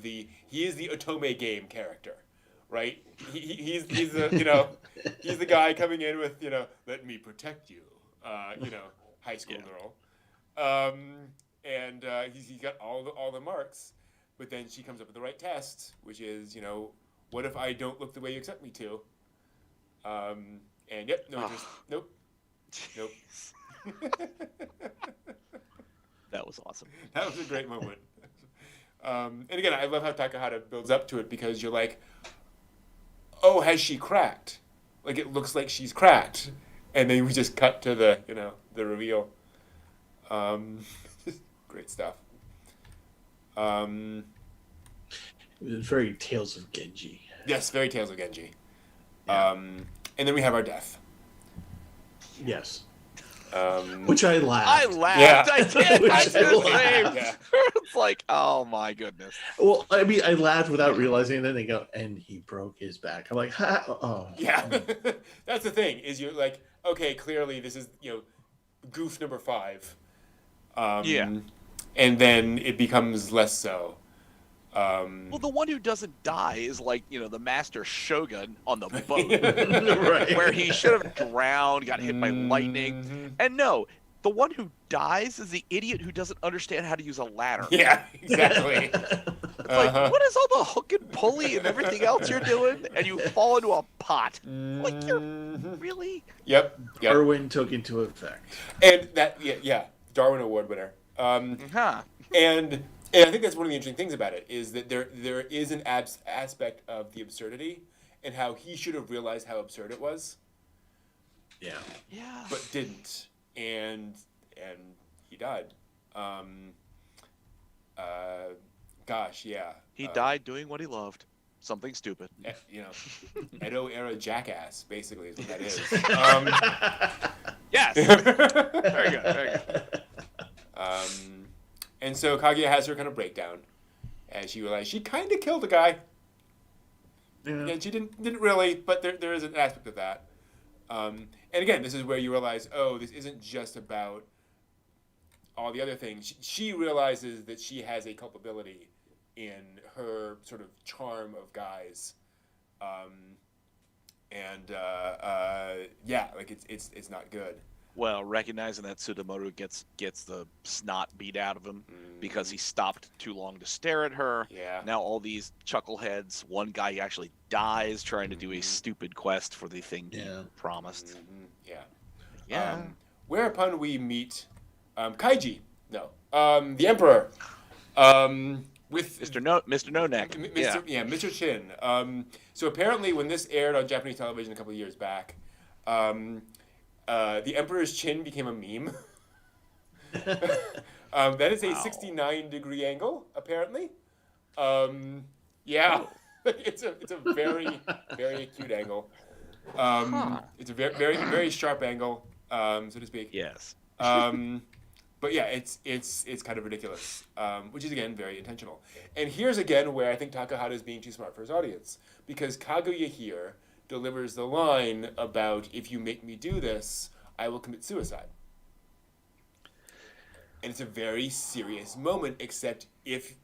He is the Otome game character, right? He's the you know he's the guy coming in with, you know, let me protect you, you know, high school girl, and he's got all the marks, but then she comes up with the right test, which is, you know, what if I don't look the way you expect me to? And yep, no interest. Nope. That was awesome. That was a great moment. And again, I love how Takahata builds up to it, because you're like, oh, has she cracked? Like, it looks like she's cracked. And then we just cut to the, you know, the reveal. Great stuff. It was very Tales of Genji. Yes, very Tales of Genji. Yeah. And then we have our death. Yes. Which I laughed. I laughed. Yeah. I did. I Which did I the laughed. same. Yeah. It's like, oh my goodness. Well, I mean, I laughed without realizing, and then they go, and he broke his back. I'm like, ha, oh. Yeah. That's the thing, is you're like, okay, clearly this is, you know, goof number 5. Yeah. And then it becomes less so. Well, the one who doesn't die is like, you know, the master shogun on the boat, Right. where he should have drowned, got hit by lightning. Mhm. And no, the one who dies is the idiot who doesn't understand how to use a ladder. Yeah, exactly. It's like, what is all the hook and pulley and everything else you're doing? And you fall into a pot. Like, you're really? Yep. Darwin took into effect. And that, yeah, Darwin Award winner. Huh. And I think that's one of the interesting things about it, is that there is an aspect of the absurdity, and how he should have realized how absurd it was, Yeah. Yeah. but didn't, and he died. Gosh, yeah. He died doing what he loved. Something stupid. You know, Edo era jackass, basically, is what that is. Yes. Very good. Very good. And so Kaguya has her kind of breakdown, as she realized she kind of killed a guy. Yeah. And she didn't really, but there is an aspect of that. And again, this is where you realize, oh, this isn't just about all the other things. She realizes that she has a culpability in her sort of charm of guys. Yeah, like it's not good. Well, recognizing that Tsutomoru gets the snot beat out of him because he stopped too long to stare at her. Yeah. Now all these chuckleheads, one guy actually dies trying to do a stupid quest for the thing he promised. Yeah. Yeah. Whereupon we meet Kaiji. No. The Emperor. With Mr. No Neck. Mr. Chin. So apparently when this aired on Japanese television a couple of years back, the Emperor's chin became a meme. That is a 69-degree angle, apparently. Yeah, it's a very, very acute angle. It's a very, very, very sharp angle, so to speak. Yes. But yeah, it's kind of ridiculous, which is again very intentional. And here's again where I think Takahata is being too smart for his audience, because Kaguya here delivers the line about, if you make me do this, I will commit suicide. And it's a very serious moment, except if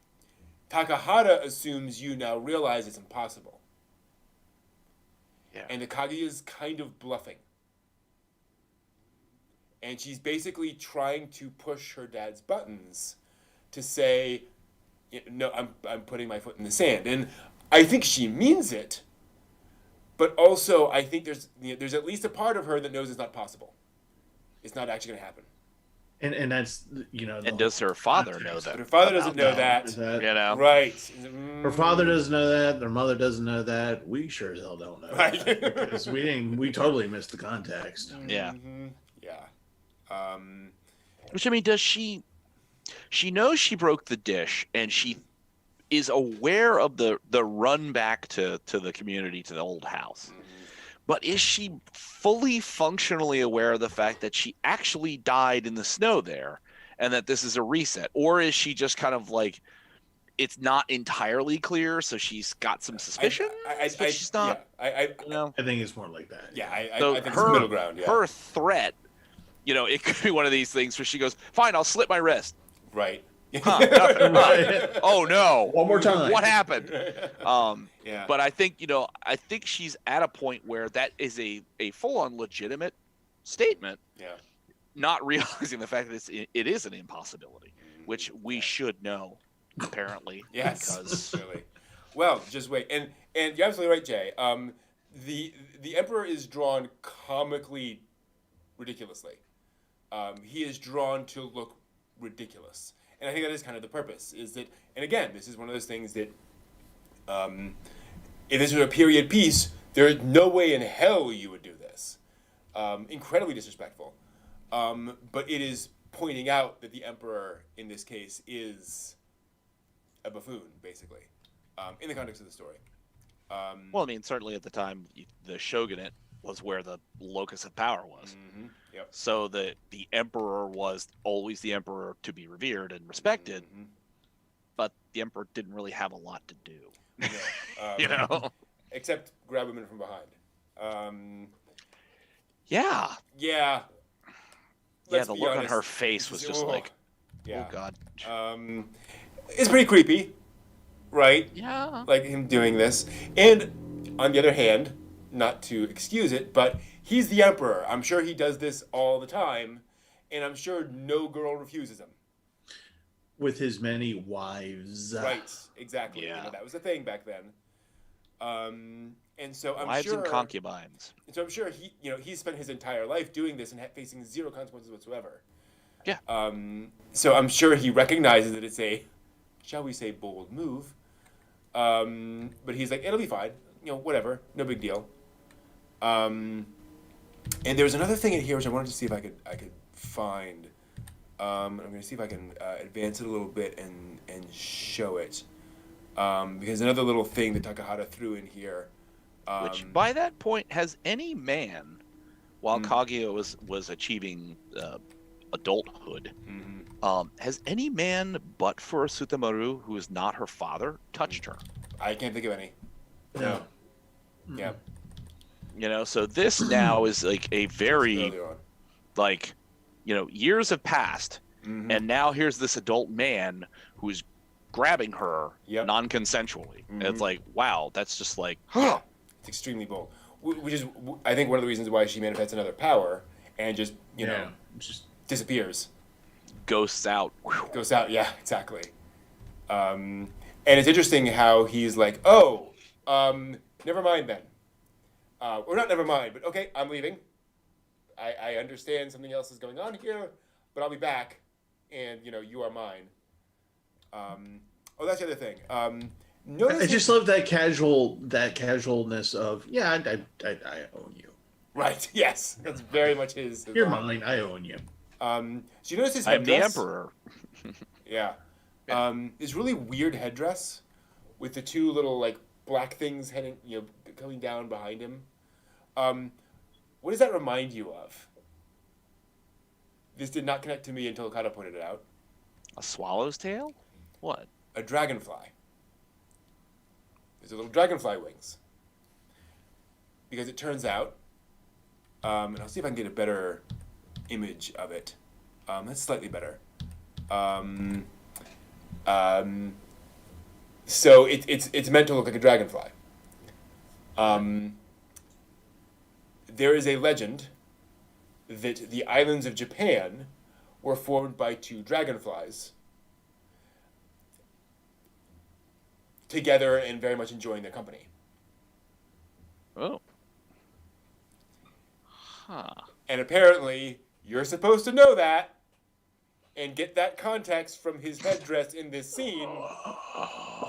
Takahata assumes you now realize it's impossible. Yeah. And the Kaguya is kind of bluffing. And she's basically trying to push her dad's buttons to say, no, I'm putting my foot in the sand. And I think she means it, but also I think there's at least a part of her that knows it's not possible. It's not actually going to happen. And that's, And does her father know that? But her father doesn't know that. You know? Right. Her father doesn't know that. Their mother doesn't know that. We sure as hell don't know Right. that, because we totally missed the context. Yeah. Yeah. Which, I mean, does she knows she broke the dish, and she is aware of the run back to the community, to the old house. But is she fully functionally aware of the fact that she actually died in the snow there, and that this is a reset? Or is she just kind of like it's not entirely clear, so she's got some suspicion, but she's not. I I think it's more like that. yeah, I So think it's the middle ground. Yeah, her threat, it could be one of these things where she goes, "Fine, I'll slit my wrist." right. Huh, nothing. Right. Oh no! One more time. What happened? Yeah. But I think I think she's at a point where that is a full-on legitimate statement, Yeah. not realizing the fact that it is an impossibility, which we should know, apparently. Yes. Because Really. Well, just wait, and you're absolutely right, Jay. The emperor is drawn comically ridiculously. He is drawn to look ridiculous, and I think that is kind of the purpose. Is that, and again, this is one of those things that, if this was a period piece, there is no way in hell you would do this. Incredibly disrespectful. But it is pointing out that the emperor in this case is a buffoon, basically, in the context of the story. well, I mean, certainly at the time, the shogunate was where the locus of power was. Mm-hmm. Yep. So the emperor was always the emperor to be revered and respected, Mm-hmm. but the emperor didn't really have a lot to do. No, except grab women from behind. Yeah. Yeah. Yeah, Let's the be look on honest. her face was just like, yeah. oh god. It's pretty creepy, right? Yeah. Like him doing this. And on the other hand, not to excuse it, but he's the emperor. I'm sure he does this all the time, and I'm sure no girl refuses him. With his many wives. Right, exactly. Yeah. That was a thing back then. And so I'm Wives sure and concubines. So I'm sure he spent his entire life doing this and facing zero consequences whatsoever. Yeah. So I'm sure he recognizes that it's a, shall we say, bold move. But he's like, it'll be fine. Whatever. No big deal. And there was another thing in here which I wanted to see if I could find. I'm going to see if I can advance it a little bit and show it. Because another little thing that Takahata threw in here. Which, by that point, has any man, while Kaguya was achieving adulthood, has any man but for Sutamaru, who is not her father, touched her? I can't think of any. No. Yeah. So this now is like a very, Earlier on. like, years have passed, and now here's this adult man who's grabbing her non-consensually. And it's like, wow, that's just like, Yeah. It's extremely bold. Which is, I think, one of the reasons why she manifests another power and just, just disappears. ghosts out. Goes out, yeah, exactly. And it's interesting how he's like, oh, never mind then. Or not never mind, but okay, I'm leaving. I understand something else is going on here, but I'll be back, and, you are mine. That's the other thing. I just love that casualness of, I own you. Right, yes. That's very much his You're line. mine, I own you. So you notice his I'm the headdress? emperor. Yeah. This really weird headdress with the two little, like, black things heading, coming down behind him. What does that remind you of? This did not connect to me until Kata pointed it out. A swallow's tail? What? A dragonfly. There's a little dragonfly wings. Because it turns out, and I'll see if I can get a better image of it. That's slightly better. So it's meant to look like a dragonfly. There is a legend that the islands of Japan were formed by two dragonflies together and very much enjoying their company. Oh. Huh. And apparently, you're supposed to know that and get that context from his headdress in this scene.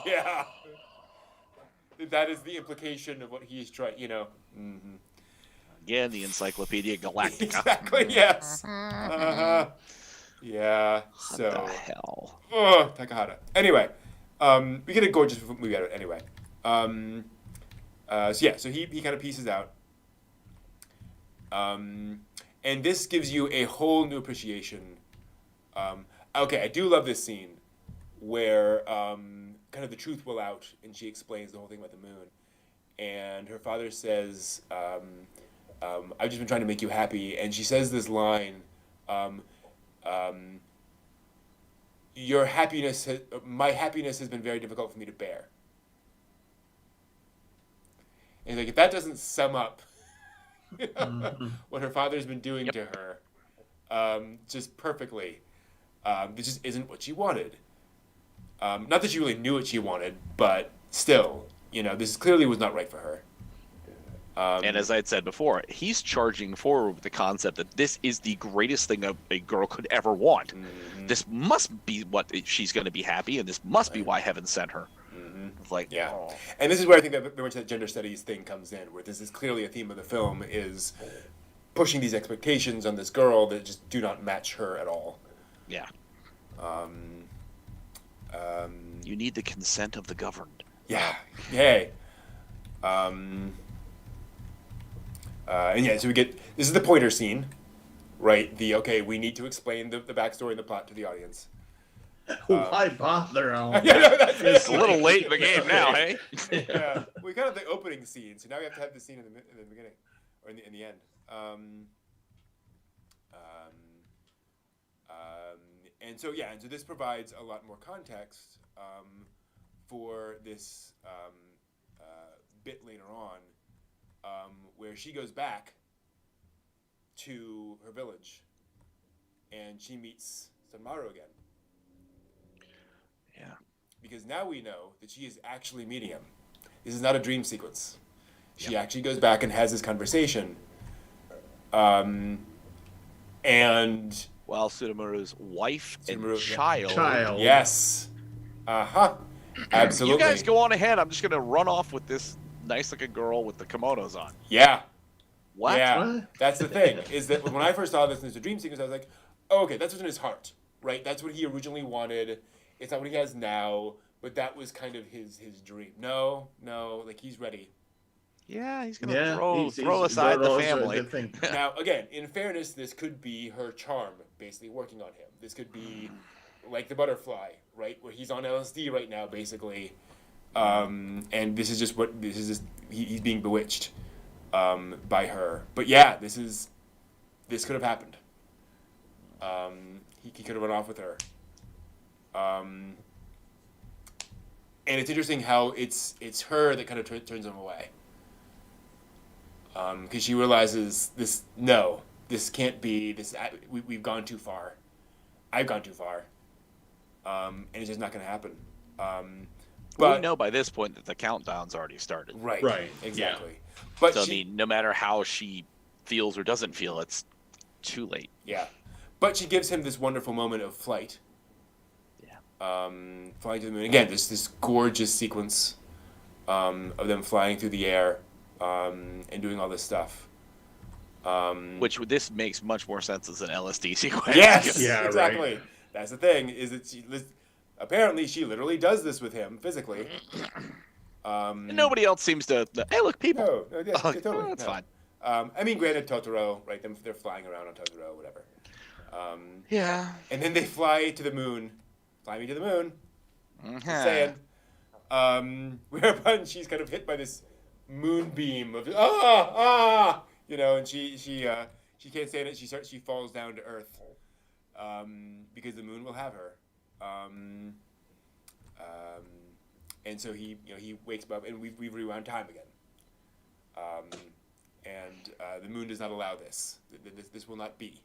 Yeah. That is the implication of what he's trying, Mm-hmm. Again, the Encyclopedia Galactica. Exactly, yes. Yeah, so. What the hell? Oh, Takahata. Anyway, we get a gorgeous movie out of it anyway. So he kind of pieces out. And this gives you a whole new appreciation. Okay, I do love this scene where kind of the truth will out, and she explains the whole thing about the moon. And her father says, I've just been trying to make you happy. And she says this line, your happiness, my happiness has been very difficult for me to bear. And like, if that doesn't sum up what her father's been doing to her, just perfectly, this just isn't what she wanted. Not that she really knew what she wanted, but still, this clearly was not right for her. And as I had said before, he's charging forward with the concept that this is the greatest thing a girl could ever want. Mm-hmm. This must be what she's going to be happy, and this must be why heaven sent her. Mm-hmm. It's like, yeah. Oh. And this is where I think that very much that gender studies thing comes in, where this is clearly a theme of the film, is pushing these expectations on this girl that just do not match her at all. Yeah. You need the consent of the governed. Yeah. Yay. And yeah, so we get, this is the pointer scene, right? We need to explain the backstory and the plot to the audience. Why bother? It's a little late in the game now, hey? Yeah, we got the opening scene, so now we have to have the scene in the beginning, or in the end. And so this provides a lot more context for this bit later on, where she goes back to her village, and she meets Sanmaru again. Yeah. Because now we know that she is actually meeting him. This is not a dream sequence. She actually goes back and has this conversation. And while Sudamaru's wife and child. Yes. Absolutely. You guys go on ahead. I'm just going to run off with this nice-looking girl with the kimonos on. Yeah. What? Yeah. That's the thing, is that when I first saw this as a dream sequence, I was like, oh, okay, that's what's in his heart, right? That's what he originally wanted. It's not what he has now, but that was kind of his dream. No, like, he's ready. Yeah, he's going to throw aside the family. Now, again, in fairness, this could be her charm basically working on him. This could be like the butterfly, right? Where he's on LSD right now, basically. And this is just he's being bewitched by her. But yeah, this could have happened. He could have run off with her. And it's interesting how it's her that kind of turns him away. Because she realizes this can't be, we've gone too far. I've gone too far. And it's just not going to happen. But we know by this point that the countdown's already started. Right. Exactly. Yeah. But so, no matter how she feels or doesn't feel, it's too late. Yeah. But she gives him this wonderful moment of flight. Yeah. Flying to the moon. Again, this gorgeous sequence of them flying through the air and doing all this stuff. Which this makes much more sense as an LSD sequence. Yes! Yeah, exactly. Right. That's the thing, is that apparently she literally does this with him physically. And nobody else seems to. Hey, look, people. No, yeah, totally. That's fine. I mean, granted, Totoro, right? They're flying around on Totoro, whatever. Yeah. And then they fly to the moon. Fly me to the moon. Mm-hmm. Just saying. Whereupon she's kind of hit by this moonbeam of and she can't stand it. She falls down to earth. Because the moon will have her. And so he wakes up, and we've rewound time again. And the moon does not allow this. This will not be.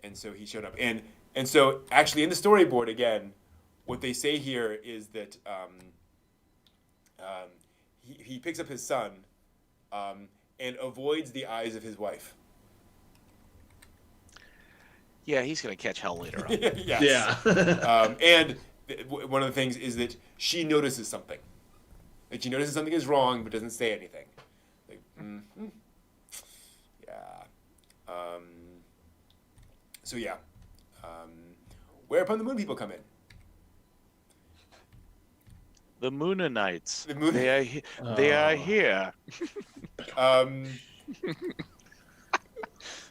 And so he showed up, and so actually in the storyboard again, what they say here is that he picks up his son, and avoids the eyes of his wife. Yeah, he's going to catch hell later on. Yes. Yeah. And one of the things is that she notices something. Like, she notices something is wrong, but doesn't say anything. Like, yeah. So, yeah. Whereupon the moon people come in. The Moonanites. They are here.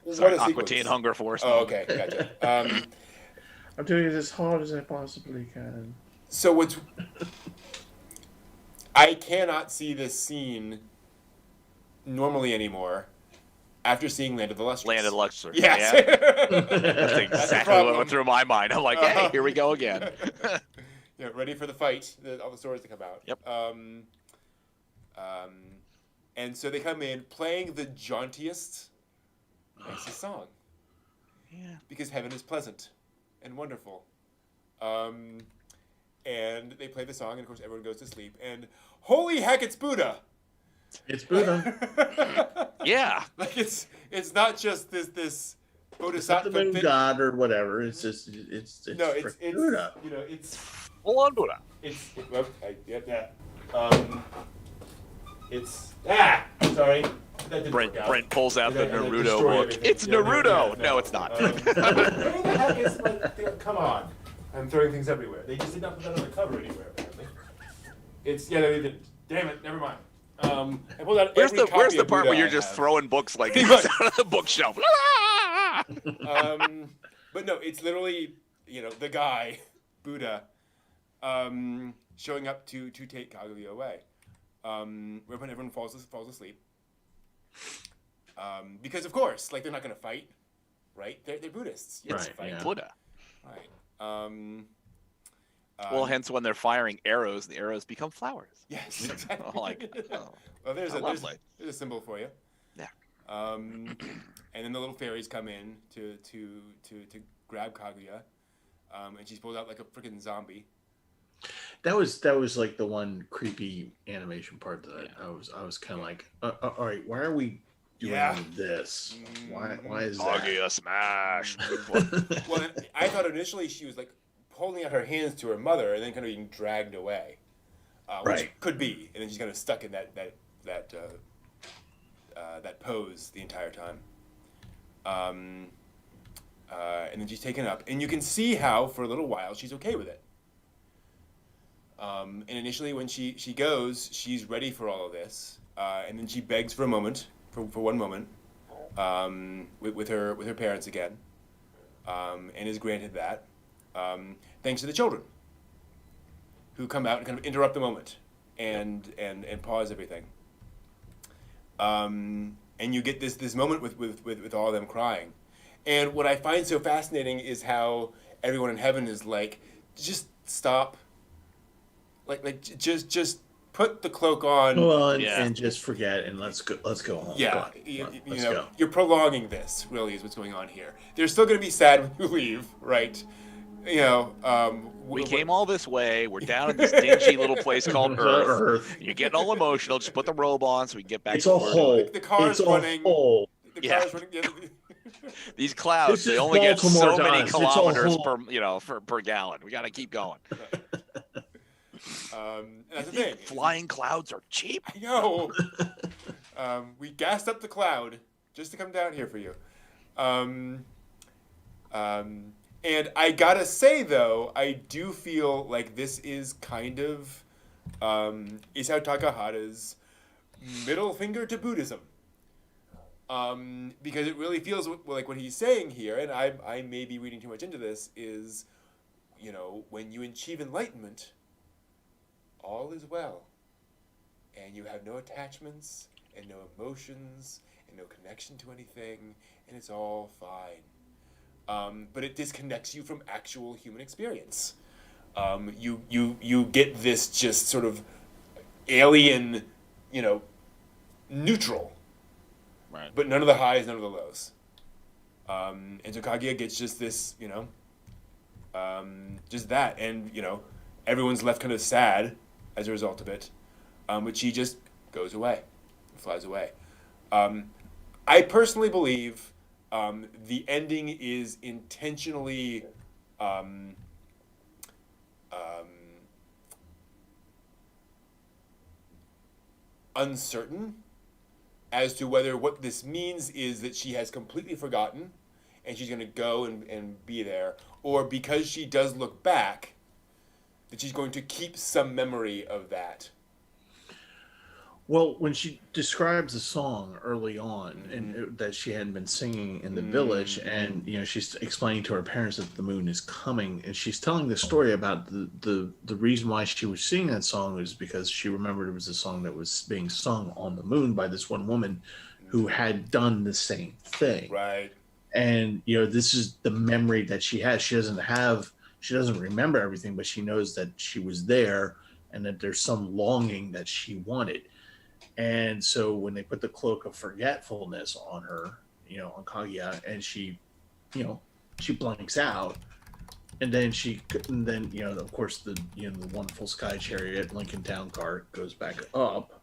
What Sorry, a Aqua sequence. Teen Hunger Force. Oh, okay, gotcha. I'm doing it as hard as I possibly can. So what's... I cannot see this scene normally anymore after seeing Land of the Lustrous. Land of the Lustrous. Yes. Yeah. That's That's the exactly what problem. went through my mind. I'm like, hey, here we go again. Yeah, ready for the fight. All the swords to come out. Yep. And so they come in playing the jauntiest, nicest song. Yeah. Because heaven is pleasant and wonderful. And they play the song, and of course everyone goes to sleep. And holy heck, it's Buddha! It's Buddha. Yeah. Like it's not just this It's not bodhisattva the moon thing. god or whatever. It's just it's No, it's Buddha. you know it's Full on Buddha. well, it's sorry. That didn't work out. Brent pulls out the And then Naruto destroy book. everything. It's Yeah, Naruto. yeah, No, it's not. Where the heck is come on. I'm throwing things everywhere. They just did not put that on the cover anywhere, apparently. It's they didn't. Damn it, never mind. I pulled out Where's every the Where's copy the of part Buddha where you're I just have. throwing books like Pretty this much. out of the bookshelf? But no, it's literally, the guy, Buddha, showing up to take Kaguya away. Right when everyone falls asleep. Because of course, like they're not gonna fight, right? They're Buddhists. You don't Right, fight. yeah. Buddha. Right. Well, hence when they're firing arrows, the arrows become flowers. Yes, exactly. Like, oh, well, there's how a lovely. there's a symbol for you. Yeah. And then the little fairies come in to grab Kaguya, and she's pulled out like a freaking zombie. That was like the one creepy animation part that I was kind of like, all right, why are we doing Yeah. all of this? Why is that? Kaguya smash. Well, I thought initially she was like holding out her hands to her mother and then kind of being dragged away, which Right. could be, and then she's kind of stuck in that pose the entire time. And then she's taken up, and you can see how for a little while she's okay with it. And initially, when she goes, she's ready for all of this, and then she begs for a moment, for one moment, with her parents again, and is granted that, thanks to the children, who come out and kind of interrupt the moment and pause everything. And you get this moment with all of them crying. And what I find so fascinating is how everyone in heaven is like, just stop. Just put the cloak on. And just forget and let's go home. Yeah, Let's go. you're prolonging this. Really, is what's going on here. They're still going to be sad when you leave, right? We came all this way. We're down at this dingy little place called Earth. You're getting all emotional. Just put the robe on so we can get back It's to a work. hole. The car's It's running. a hole. The Yeah. car's running. These clouds, This they is only get Baltimore so to many us. It's a kilometers whole- per gallon. We got to keep going. And that's the thing. Flying clouds are cheap. I know. We gassed up the cloud just to come down here for you. And I gotta say though, I do feel like this is kind of Isao Takahata's middle finger to Buddhism. Because it really feels like what he's saying here, and I may be reading too much into this, is, when you achieve enlightenment, all is well. And you have no attachments, and no emotions, and no connection to anything, and it's all fine. But it disconnects you from actual human experience. You get this just sort of alien, neutral. Right. But none of the highs, none of the lows. And so Kaguya gets just this, just that. And, everyone's left kind of sad as a result of it. But she just goes away, flies away. I personally believe the ending is intentionally uncertain as to whether what this means is that she has completely forgotten and she's going to go and be there, or because she does look back, that she's going to keep some memory of that. Well, when she describes the song early on, and that she hadn't been singing in the village, and she's explaining to her parents that the moon is coming, and she's telling the story about the reason why she was singing that song was because she remembered it was a song that was being sung on the moon by this one woman who had done the same thing. Right. And this is the memory that she has. She doesn't remember everything, but she knows that she was there and that there's some longing that she wanted. And so when they put the cloak of forgetfulness on her, on Kaguya, and she blanks out, and then of course the wonderful Sky Chariot Lincoln Town car goes back up,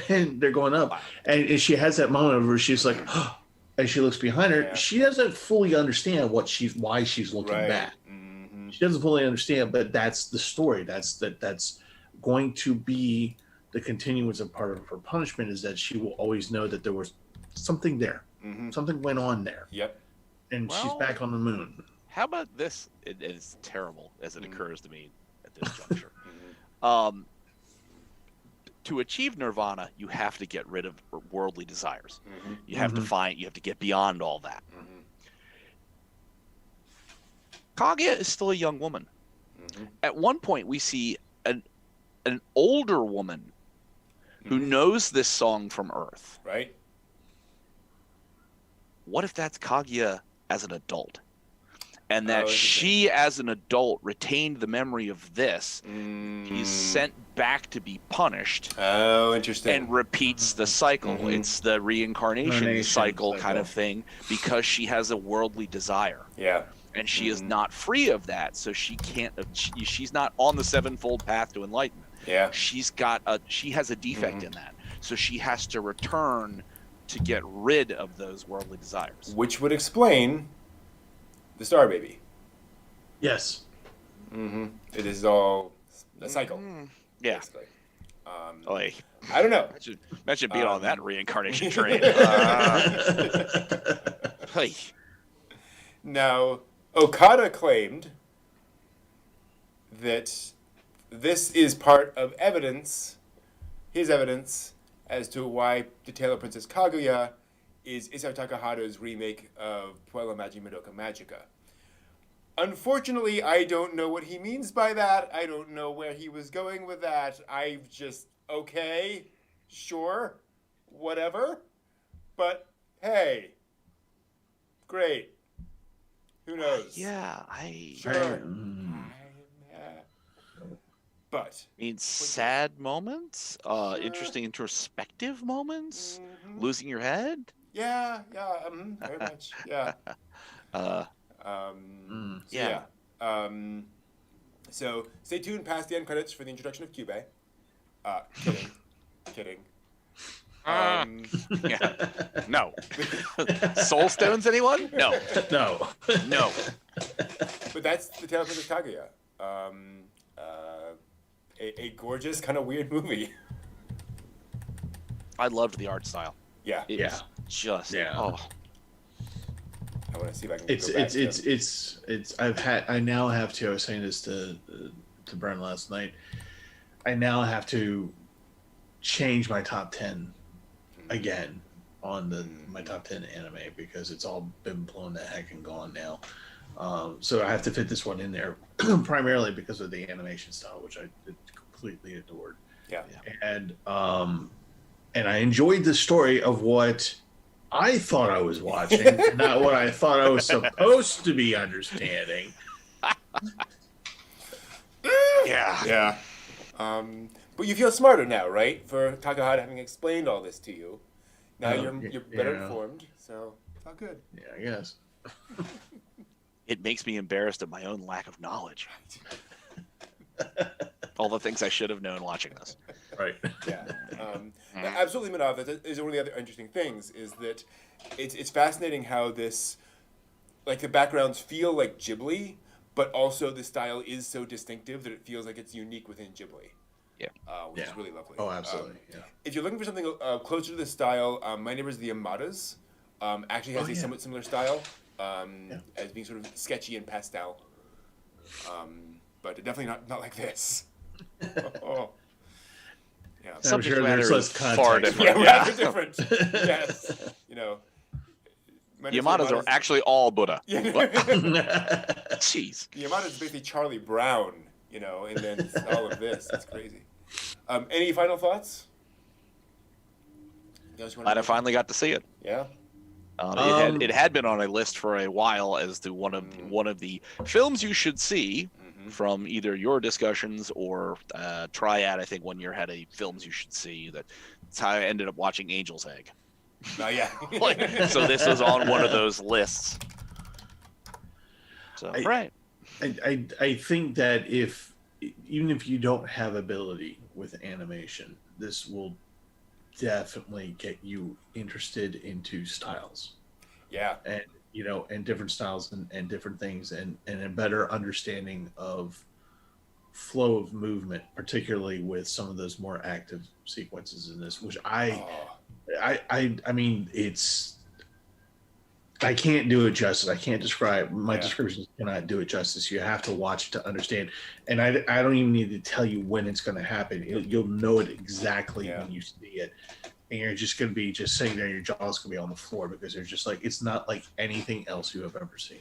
and they're going up, and she has that moment where she's like, oh, as she looks behind her, she doesn't fully understand why she's looking back. Mm-hmm. She doesn't fully understand, but that's the story. That's going to be the continuance of part of her punishment, is that she will always know that there was something there. Mm-hmm. Something went on there. Yep. And she's back on the moon. How about this? It is terrible as it occurs to me at this juncture. To achieve nirvana, you have to get rid of worldly desires. Mm-hmm. You have to get beyond all that. Mm-hmm. Kaguya is still a young woman. Mm-hmm. At one point, we see an older woman who knows this song from Earth. Right. What if that's Kaguya as an adult? And that she, as an adult, retained the memory of this. He's sent back to be punished. Oh, interesting. And repeats the cycle. Mm-hmm. It's the reincarnation cycle kind of thing, because she has a worldly desire. Yeah. And she is not free of that, so she can't. She's not on the sevenfold path to enlightenment. Yeah. She has a defect in that, so she has to return to get rid of those worldly desires. Which would explain the Star Baby. Yes. Mm-hmm. It is all a cycle. Yeah. Basically. I don't know. Imagine being on that reincarnation train. Now, Okada claimed that this is part of his evidence, as to why the Tale of Princess Kaguya is Isao Takahata's remake of Puella Magi Madoka Magica. Unfortunately, I don't know what he means by that. I don't know where he was going with that. I've just, okay, sure, whatever. But, hey, great. Who knows? Sure. But sad moments, interesting introspective moments, losing your head. Yeah, very much. Yeah. So stay tuned past the end credits for the introduction of Kyubey. Kidding. No. Soul stones, anyone? No. But that's the Tale of Princess Kaguya. A gorgeous, kind of weird movie. I loved the art style. Yeah. It's just. I want to see if I can. I now have to. I was saying this to Brent last night. I now have to change my top 10 again on my top 10 anime, because it's all been blown the heck and gone now. So I have to fit this one in there primarily because of the animation style, which I completely adored. Yeah. And I enjoyed the story of what I thought I was watching, not what I thought I was supposed to be understanding. Yeah. But you feel smarter now, right? For Takahata having explained all this to you. Now you're better informed, so it's all good. Yeah, I guess. It makes me embarrassed at my own lack of knowledge. All the things I should have known watching this. Right. Yeah. Absolutely, Manav. That is one of the other interesting things, is that it's fascinating how this, like, the backgrounds feel like Ghibli, but also the style is so distinctive that it feels like it's unique within Ghibli. Yeah. Which is really lovely. Oh, absolutely. If you're looking for something closer to this style, My Neighbors the Yamadas actually has a somewhat similar style, as being sort of sketchy and pastel. But definitely not like this. Yeah. Subject sure matter there's is less far context. different. Yeah, Yeah. rather different. Yes. You know. Yamadas are actually all Buddha. Yeah. Jeez. Yamada's basically Charlie Brown, you know, and then all of this. It's crazy. Any final thoughts? Glad I finally got to see it. Yeah. It had been on a list for a while as to one of the films you should see from either your discussions or Triad. I think one year had a films you should see. That's how I ended up watching Angel's Egg. Oh yeah. So this was on one of those lists. So right. I think that even if you don't have ability with animation, this will definitely get you interested into styles. Yeah. And and different styles and different things and a better understanding of flow of movement, particularly with some of those more active sequences in this, which I mean, I can't do it justice. I can't describe. My descriptions cannot do it justice. You have to watch it to understand. And I don't even need to tell you when it's going to happen. You'll know it exactly when you see it. And you're just going to be just sitting there. Your jaw's going to be on the floor because they're just like, it's not like anything else you have ever seen.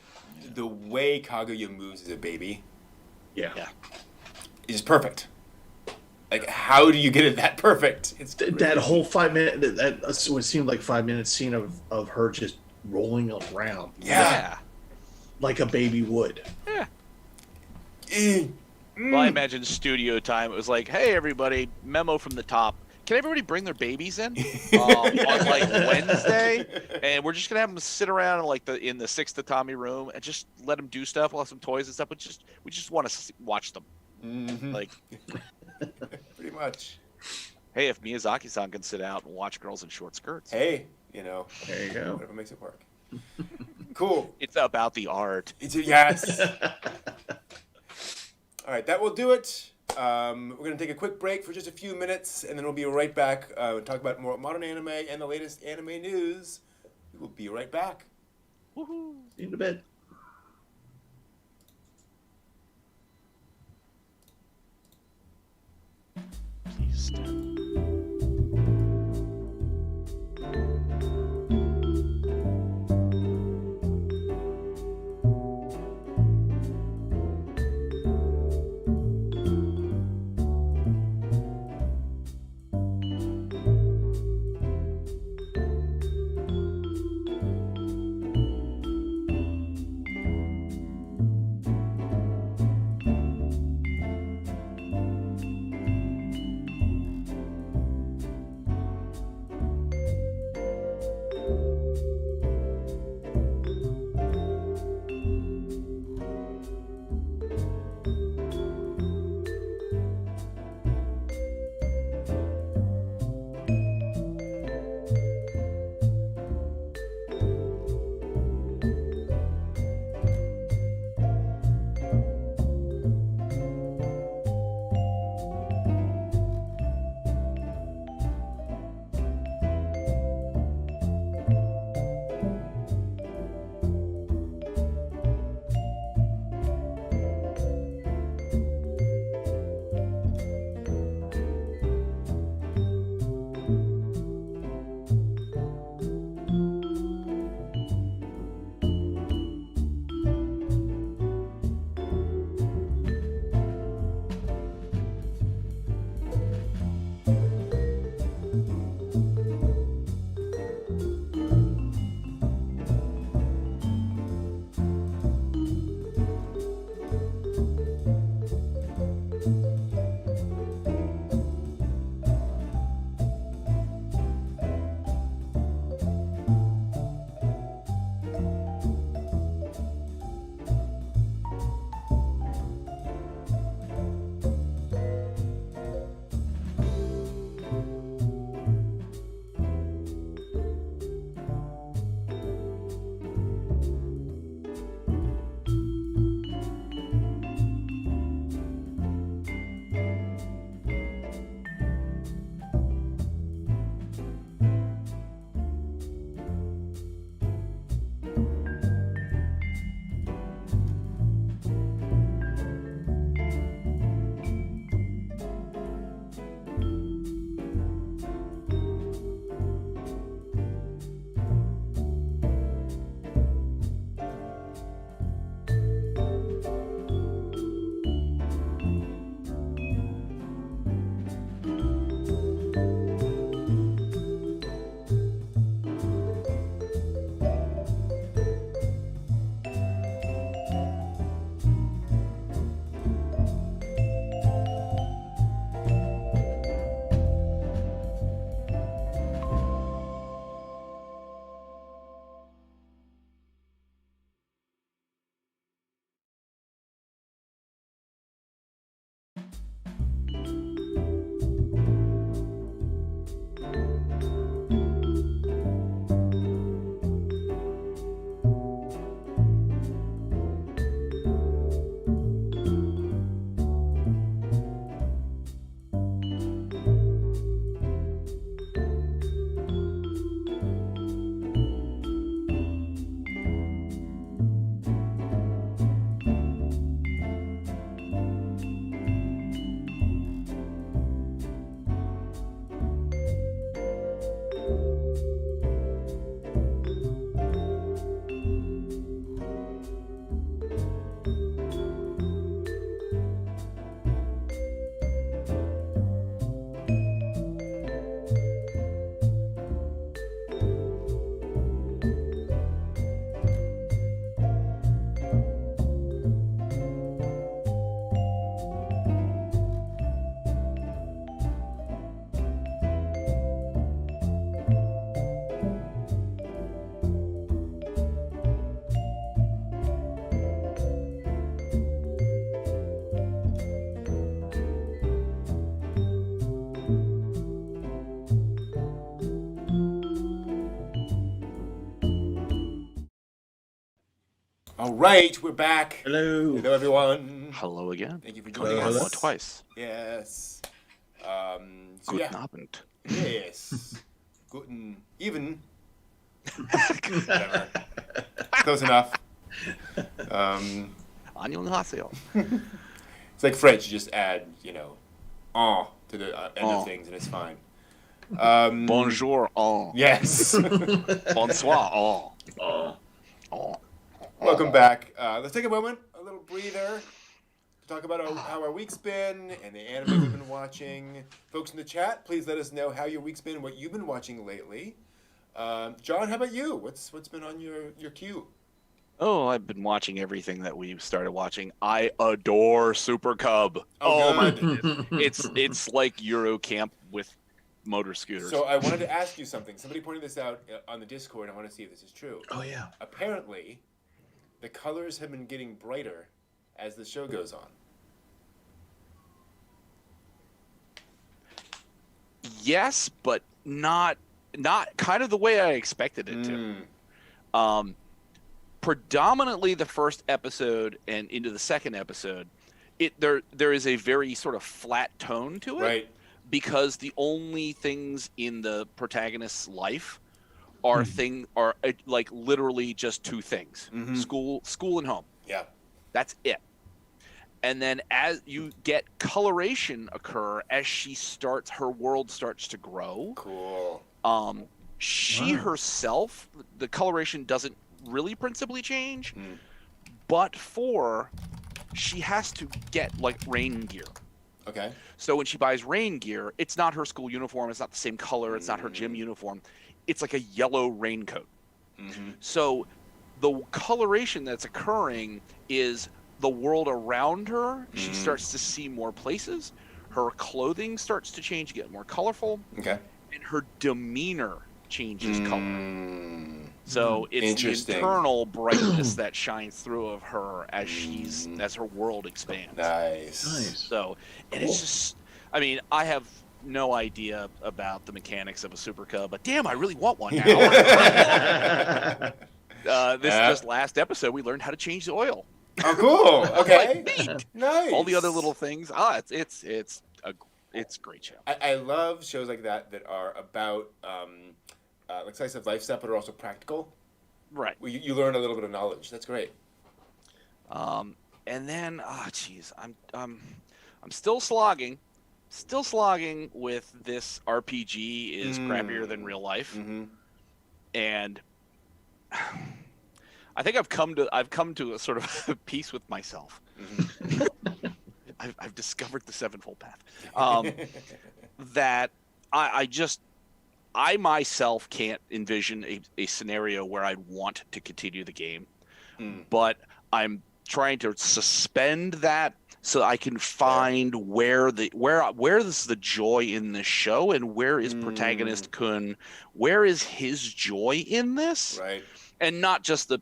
The way Kaguya moves as a baby, yeah, is perfect. Like, how do you get it that perfect? It's that whole 5 minute, that what seemed like 5 minute scene of her just rolling around. Yeah. Like a baby would. Yeah. Well, I imagine studio time. It was like, hey, everybody, memo from the top. Can everybody bring their babies in on like Wednesday? And we're just gonna have them sit around in the 6th tatami room and just let them do stuff. We'll have some toys and stuff, but we just want to watch them. Like, pretty much. Hey, if Miyazaki-san can sit out and watch girls in short skirts, hey, there you go. Whatever makes it work. Cool. It's about the art. Yes. All right, that will do it. We're going to take a quick break for just a few minutes, and then we'll be right back and talk about more modern anime and the latest anime news. We will be right back. Woohoo! See you in a bit. Please stop. All right, we're back. Hello. Hello, everyone. Hello again. Thank you for joining Hello. us. Twice. Yes. Guten Abend. Yes. Guten even. Whatever. Close enough. Annyeonghaseyo. It's like French. You just add, to the end of things, and it's fine. Bonjour. Yes. Bonsoir. Welcome back. Let's take a moment, a little breather, to talk about how our week's been and the anime we've been watching. Folks in the chat, please let us know how your week's been and what you've been watching lately. John, how about you? What's been on your queue? Oh, I've been watching everything that we've started watching. I adore Super Cub. Oh, my good. goodness. It's like Eurocamp with motor scooters. So I wanted to ask you something. Somebody pointed this out on the Discord. I want to see if this is true. Oh, yeah. Apparently, the colors have been getting brighter as the show goes on. Yes, but not kind of the way I expected it to. Predominantly the first episode and into the second episode, there is a very sort of flat tone to it. Right. Because the only things in the protagonist's life are like literally just two things: school and home. Yeah. That's it. And then as you get coloration occur as her world starts to grow. Cool. She herself, the coloration doesn't really principally change, but she has to get like rain gear. Okay. So when she buys rain gear, it's not her school uniform. It's not the same color. It's not her gym uniform. It's like a yellow raincoat. So the coloration that's occurring is the world around her. She starts to see more places. Her clothing starts to change, get more colorful. Okay. And her demeanor changes color. So it's the Interesting. internal brightness that shines through of her as her world expands. Nice. So, and it's just, I mean, I have no idea about the mechanics of a Super Cub, but damn, I really want one now. This last episode, we learned how to change the oil. Oh, cool. Okay. Neat. Nice. All the other little things. It's a great show. I love shows like that are about like slice of life stuff, but are also practical. Right. Where you learn a little bit of knowledge. That's great. And then, I'm still slogging with this RPG is crappier than real life, and I think I've come to a sort of peace with myself. I've discovered the sevenfold path. That I myself can't envision a scenario where I'd want to continue the game, but I'm trying to suspend that so I can find where is the joy in this show and where is protagonist Kun, where is his joy in this, Right. and not just the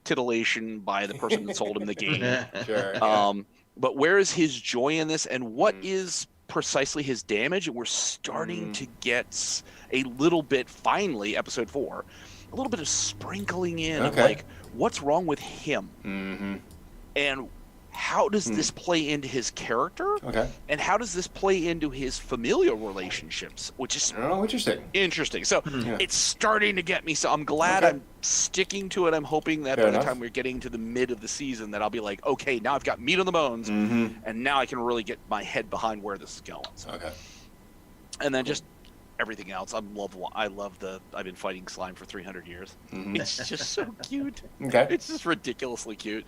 titillation by the person that sold him the game. Sure. But where is his joy in this, and what is precisely his damage? And we're starting to get a little bit, finally, episode 4, a little bit of sprinkling in of like what's wrong with him, and how does this play into his character, and how does this play into his familial relationships, which is interesting. So it's starting to get me. So I'm glad I'm sticking to it. I'm hoping that by the time we're getting to the mid of the season, that I'll be like, okay, now I've got meat on the bones, and now I can really get my head behind where this is going. So. And then just everything else. I've been fighting slime for 300 years. It's just so cute. It's just ridiculously cute.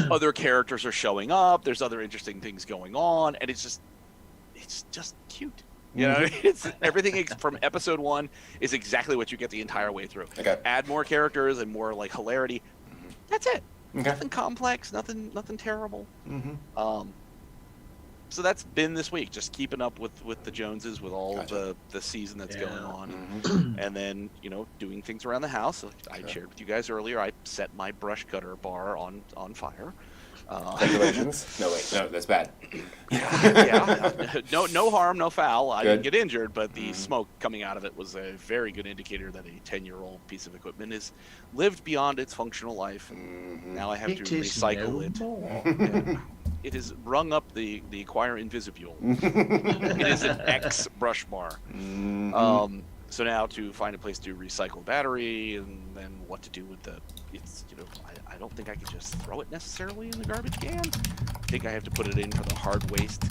Other characters are showing up. There's other interesting things going on, and it's just cute. You know, it's everything from episode 1 is exactly what you get the entire way through. Add more characters and more like hilarity. That's it. Nothing complex. Nothing terrible. So that's been this week, just keeping up with the Joneses, with all the season that's going on, and then doing things around the house. I shared with you guys earlier. I set my brush cutter bar on fire. Congratulations. No, wait, no, that's bad. Yeah. No harm, no foul. I didn't Good. get injured, but the smoke coming out of it was a very good indicator that a 10-year-old piece of equipment has lived beyond its functional life, and now I have to recycle it. Yeah. It has rung up the acquire invisibule. It is an X brush bar. So now to find a place to recycle battery, and then what to do with it's, I don't think I can just throw it necessarily in the garbage can. I think I have to put it in for the hard waste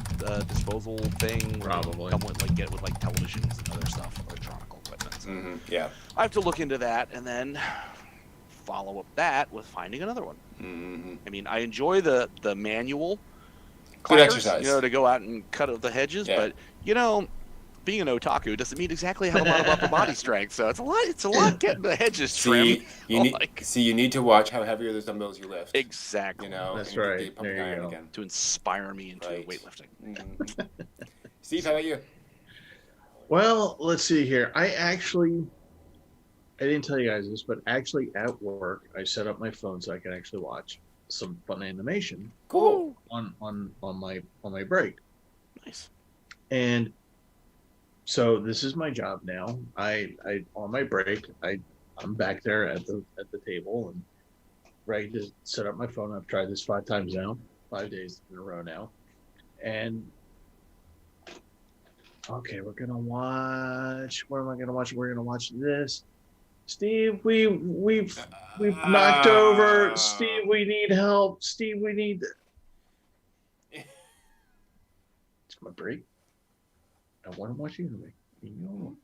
disposal thing. Probably. Come with get it with like televisions and other stuff, electronic equipment. So Yeah. I have to look into that and then follow up that with finding another one. I mean, I enjoy the manual Good clackers, exercise. to go out and cut the hedges, Yeah. but being an otaku doesn't mean exactly have a lot of upper body strength, so it's a lot getting the hedges trimmed. You need to watch how heavy are those dumbbells you lift. Exactly. That's and right. they pump There you iron go. again. To inspire me into Right. weightlifting. Steve, how about you? Well, let's see here. I didn't tell you guys this, but actually at work, I set up my phone so I can actually watch some fun animation Cool. on my break. Nice. And so this is my job now. I on my break, I'm back there at the table and ready to set up my phone. I've tried this 5 times now, 5 days in a row now. And okay, we're gonna watch. What am I gonna watch? We're gonna watch this. Steve, we've knocked over. Steve, we need help. Steve, we need. It's my break. I want to watch anime.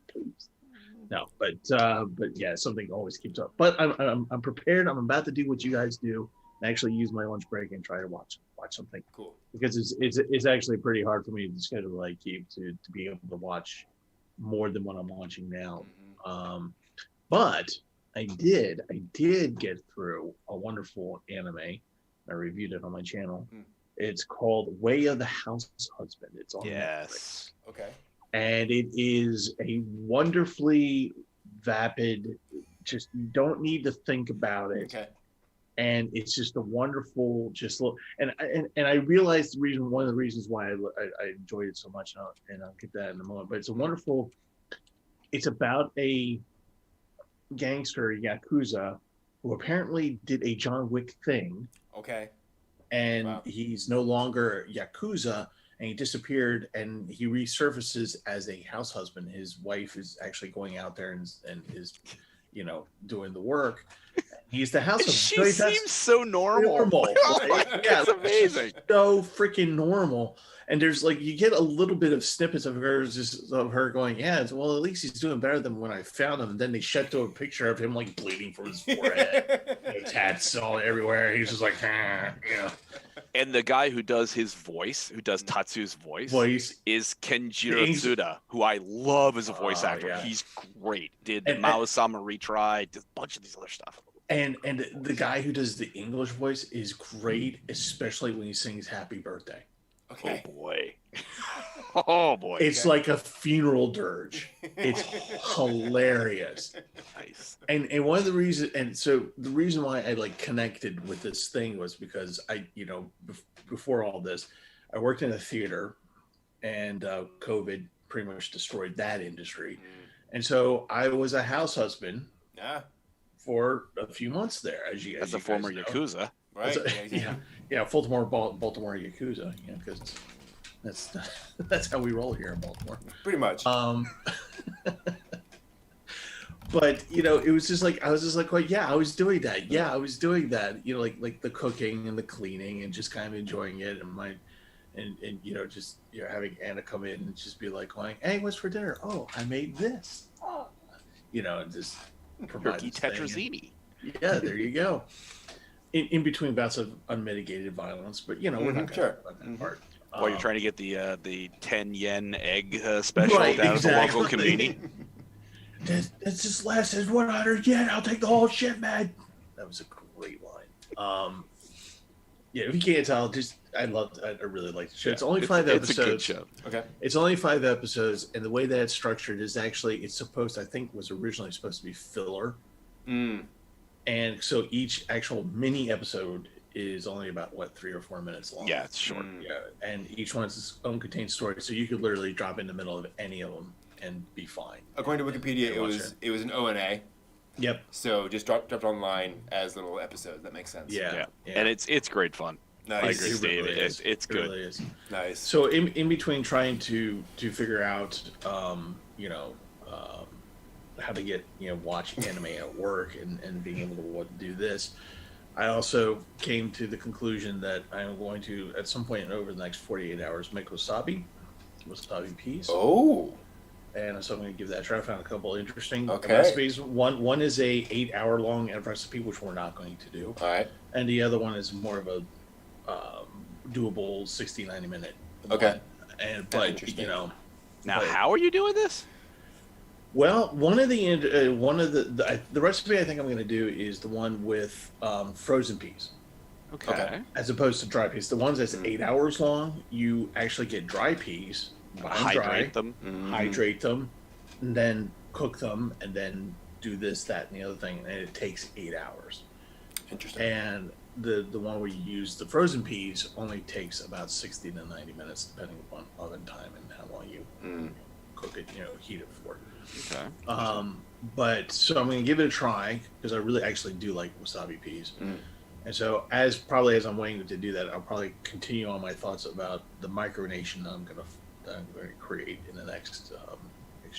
Please. No, but yeah, something always keeps up. But I'm prepared. I'm about to do what you guys do and actually use my lunch break and try to watch something. Cool. Because it's actually pretty hard for me to schedule like keep to be able to watch more than what I'm watching now. But I did get through a wonderful anime. I reviewed it on my channel. It's called Way of the House Husband. It's on Netflix. Yes. Okay. And it is a wonderfully vapid, just you don't need to think about it. Okay. And it's just a wonderful, just look. And I realized one of the reasons why I enjoyed it so much, and I'll get that in a moment. But it's a wonderful. It's about a gangster yakuza who apparently did a John Wick thing. Okay. And Wow. he's no longer yakuza, and he disappeared, and he resurfaces as a house husband. His wife is actually going out there and is, doing the work. He's the house husband. She seems so normal. Right? Yeah, It's amazing. so freaking normal. And there's like you get a little bit of snippets of her going, yeah, well, at least he's doing better than when I found him. And then they shut to a picture of him like bleeding from his forehead, tats all everywhere. He's just like, And the guy who does his voice, who does Tatsu's voice, is Kenjiro Tsuda, who I love as a voice actor. Yeah. He's great. Did the Mao-sama retry, did a bunch of these other stuff. And the guy who does the English voice is great, especially when he sings Happy Birthday. Okay. Oh boy. Oh boy. It's like a funeral dirge. It's hilarious. Nice. And one of the reasons, and so the reason why I like connected with this thing was because before all this, I worked in a theater, and COVID pretty much destroyed that industry. And so I was a house husband for a few months there, as a former Yakuza. Right. Baltimore Yakuza, because that's how we roll here in Baltimore. Pretty much. But it was just like I was just like, well, yeah, I was doing that. Yeah, I was doing that. Like the cooking and the cleaning and just kind of enjoying it, and just having Anna come in and just be like, going, hey, what's for dinner? Oh, I made this. And just provide Turkey this thing. Tetrazzini. Yeah, there you go. In between bouts of unmitigated violence, but we're not going to talk about that part. While you're trying to get the 10 yen egg special Right, down exactly. at the local convenience. This just lasted 100 yen. I'll take the whole shit, man. That was a great line. If you can't tell, I really like the show. It's only 5 episodes. It's a good show. Okay. It's only 5 episodes, and the way that it's structured is actually was originally supposed to be filler. And so each actual mini episode is only about 3 or 4 minutes long. Yeah, it's short. Yeah, and each one has its own contained story, so you could literally drop in the middle of any of them and be fine. According to Wikipedia, it was an ONA. Yep. So just dropped online as little episodes. That makes sense. Yeah. And it's great fun. Nice. I agree, It Steve. really is. It's It good. really is. Nice. So in between trying to figure out, how to get watch anime at work and being able to do this, I also came to the conclusion that I'm going to at some point over the next 48 hours make wasabi peas. Oh. And so I'm going to give that a try. I found a couple interesting Okay. recipes. One is a 8-hour long recipe, which we're not going to do. All right. And the other one is more of a doable 60-90 minute. Okay. But interesting. Now, but- how are you doing this? Well, one of the recipe I think I'm going to do is the one with frozen peas, Okay. as opposed to dry peas. The ones that's 8 hours long, you actually get dry peas, buy them dry, Hydrate them. hydrate them, and then cook them, and then do this, that, and the other thing, and it takes 8 hours. Interesting. And the one where you use the frozen peas only takes about 60 to 90 minutes, depending upon oven time and how long you cook it, heat it for. Okay. But so I'm going to give it a try because I really actually do like wasabi peas. And so as I'm waiting to do that, I'll probably continue on my thoughts about the micronation that I'm going to create in the next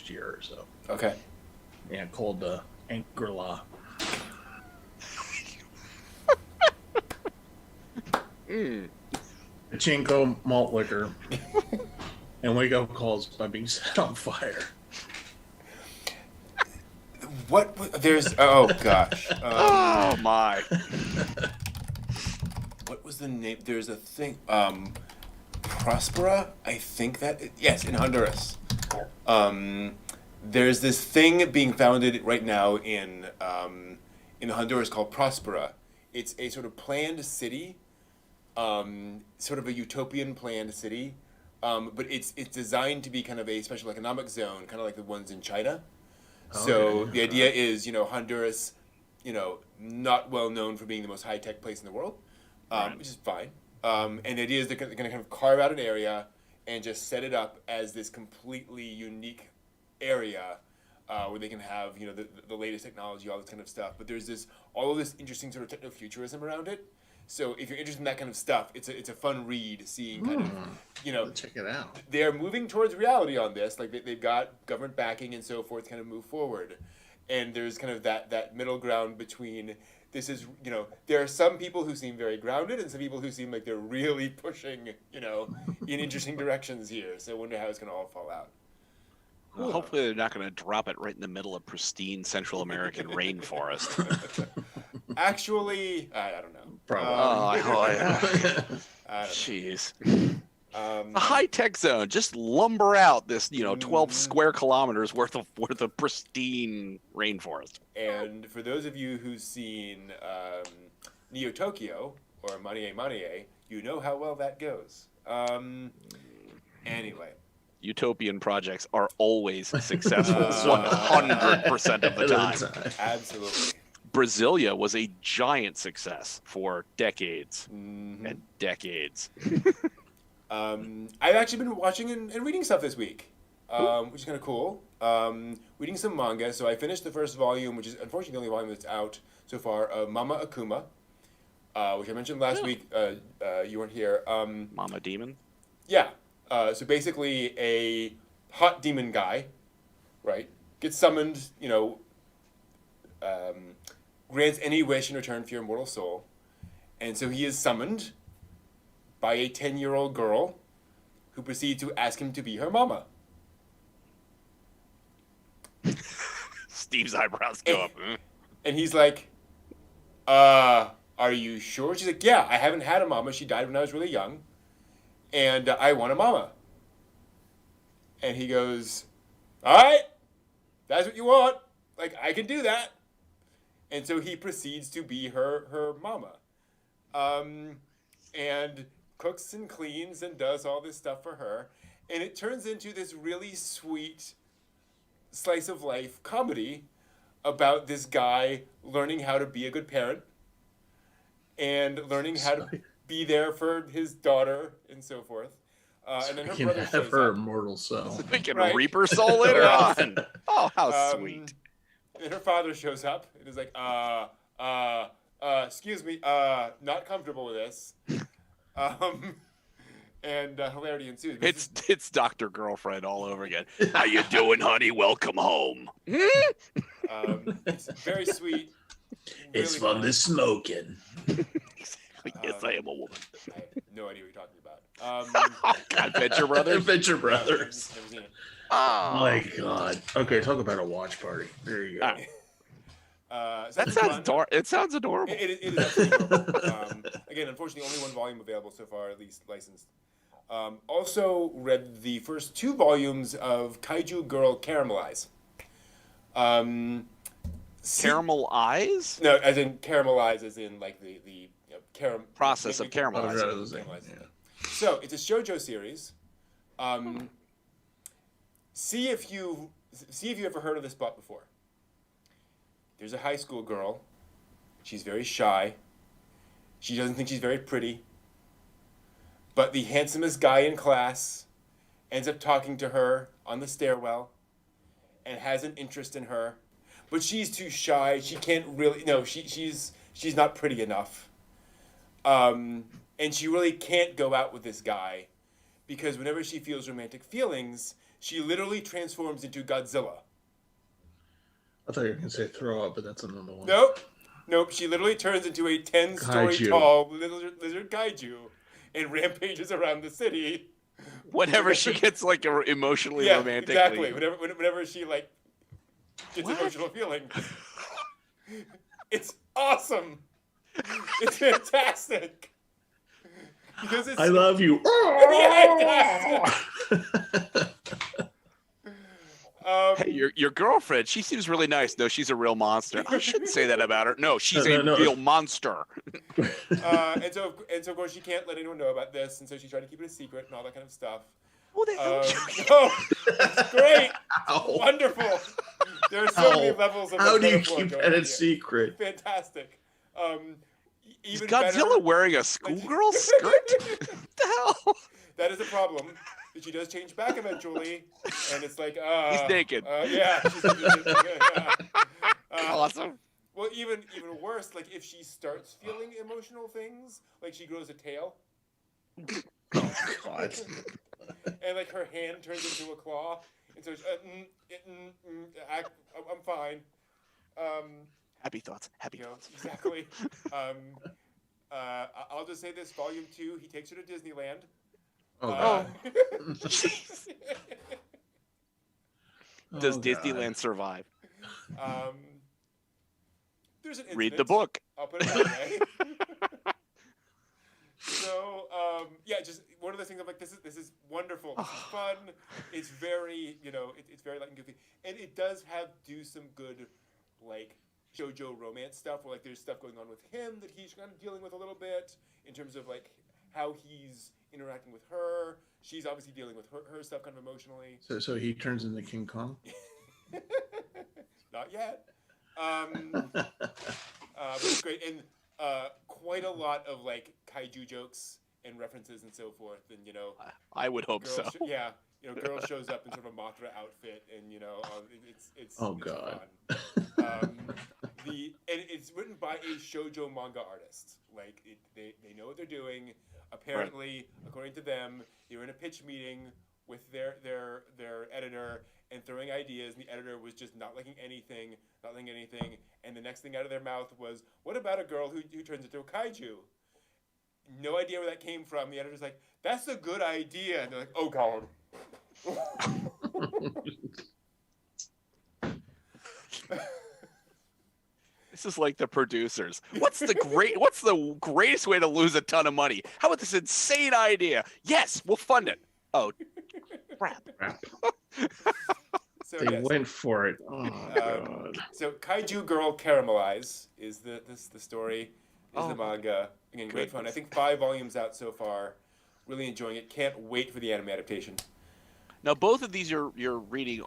year or so. Okay. Yeah, called Angela. Pachinko malt liquor and wake up calls by being set on fire. What? There's. Oh gosh. Oh my. What was the name? There's a thing. Prospera. I think that. Yes, in Honduras. There's this thing being founded right now in Honduras called Prospera. It's a sort of planned city. Sort of a utopian planned city, but it's designed to be kind of a special economic zone, kind of like the ones in China. So the idea is, Honduras, not well known for being the most high-tech place in the world, which is fine. And the idea is they're going to kind of carve out an area and just set it up as this completely unique area where they can have, the latest technology, all this kind of stuff. But there's all of this interesting sort of techno-futurism around it. So if you're interested in that kind of stuff, it's a fun read, seeing kind of, Check it out. they're moving towards reality on this. Like they've got government backing and so forth, kind of move forward. And there's kind of that middle ground between this is, there are some people who seem very grounded and some people who seem like they're really pushing, in interesting directions here. So I wonder how it's going to all fall out. Well, hopefully they're not going to drop it right in the middle of pristine Central American rainforest. Actually, I don't know. Probably. Jeez. A high-tech zone. Just lumber out this, 12 square kilometers worth of pristine rainforest. And for those of you who've seen Neo Tokyo or Manie, you know how well that goes. Anyway. Utopian projects are always successful 100% of the time. Absolutely. Brasilia was a giant success for decades and decades. I've actually been watching and reading stuff this week, which is kind of cool. Reading some manga. So I finished the first volume, which is unfortunately the only volume that's out so far, of Mama Akuma, which I mentioned last week. You weren't here. Mama Demon? Yeah. So basically a hot demon guy, right, gets summoned, grants any wish in return for your immortal soul. And so he is summoned by a 10-year-old girl who proceeds to ask him to be her mama. Steve's eyebrows go up. And he's like, are you sure? She's like, yeah, I haven't had a mama. She died when I was really young. And I want a mama. And he goes, all right, that's what you want. Like, I can do that. And so he proceeds to be her mama. And cooks and cleans and does all this stuff for her. And it turns into this really sweet slice of life comedy about this guy learning how to be a good parent and learning how to be there for his daughter and so forth. And then her Can brother have shows her up. immortal soul. We can Right. reap her soul later on. Oh, how sweet. And her father shows up and is like, excuse me, not comfortable with this. And hilarity ensues. It's Dr. Girlfriend all over again. How you doing, honey? Welcome home. It's very sweet. It's really from the smoking. Yes, I am a woman. I have no idea what you're talking about. Adventure Brothers? Adventure Never Brothers. seen it. Oh, My God. Okay, talk about a watch party. There you go. So that sounds it sounds adorable. It is absolutely adorable. Again, unfortunately, only one volume available so far, at least licensed. Also read the first 2 volumes of Kaiju Girl Caramelize. Caramel eyes? No, as in caramelize, as in like the Process of caramelizing. Yeah. So it's a shoujo series. See if you ever heard of this plot before. There's a high school girl. She's very shy. She doesn't think she's very pretty. But the handsomest guy in class ends up talking to her on the stairwell and has an interest in her. But she's too shy. She can't really. No, she's not pretty enough. And she really can't go out with this guy because whenever she feels romantic feelings, she literally transforms into Godzilla. I thought you were going to say throw up, but that's another one. Nope. She literally turns into a 10-story Kaiju. tall lizard kaiju and rampages around the city. Whenever she gets like emotionally romantic. Exactly. Whenever she like gets emotional feelings. It's awesome. It's fantastic. Because it's I love you. Hey, your girlfriend, she seems really nice. No, she's a real monster. I shouldn't say that about her. No, she's a real monster. And so of course she can't let anyone know about this, and so she's trying to keep it a secret and all that kind of stuff. What the hell? It's great. Ow. Wonderful. There are so many levels of How do you metaphor keep going that a here. secret? Fantastic. Is Even Godzilla better, wearing a schoolgirl skirt? What the hell? that is a problem. But she does change back eventually, and it's like, He's naked. Yeah. Awesome. Well, even worse, like if she starts feeling emotional things, like she grows a tail, Oh, God. and like her hand turns into a claw, and so I'm fine. Happy thoughts. Happy thoughts. Exactly. I'll just say this: Volume 2, he takes her to Disneyland. Oh, Does Oh, Disneyland survive? There's an incident. Read the book. I'll put it that way. So, just one of the things I'm like, this is wonderful. This is fun. It's very, it's very light and goofy, and it does do some good, like shoujo romance stuff. Where like there's stuff going on with him that he's kind of dealing with a little bit in terms of like how he's interacting with her. She's obviously dealing with her stuff kind of emotionally. So he turns into King Kong? Not yet. But it's great. And quite a lot of like kaiju jokes and references and so forth. And, I would hope so. Girl shows up in sort of a Mothra outfit and, it's Oh, it's God. fun. And it's written by a shoujo manga artist. Like, they know what they're doing. Apparently, according to them, they were in a pitch meeting with their editor and throwing ideas, and the editor was just not liking anything, and the next thing out of their mouth was, what about a girl who turns into a kaiju? No idea where that came from. The editor's like, that's a good idea. And they're like, oh, God. This is like the producers. What's the greatest way to lose a ton of money? How about this insane idea? Yes, we'll fund it. Oh, crap. So, They went for it. Oh, God. So Kaiju Girl Caramelize is the story, is the manga. Again, great fun. I think 5 volumes out so far. Really enjoying it. Can't wait for the anime adaptation. Now, both of these you're reading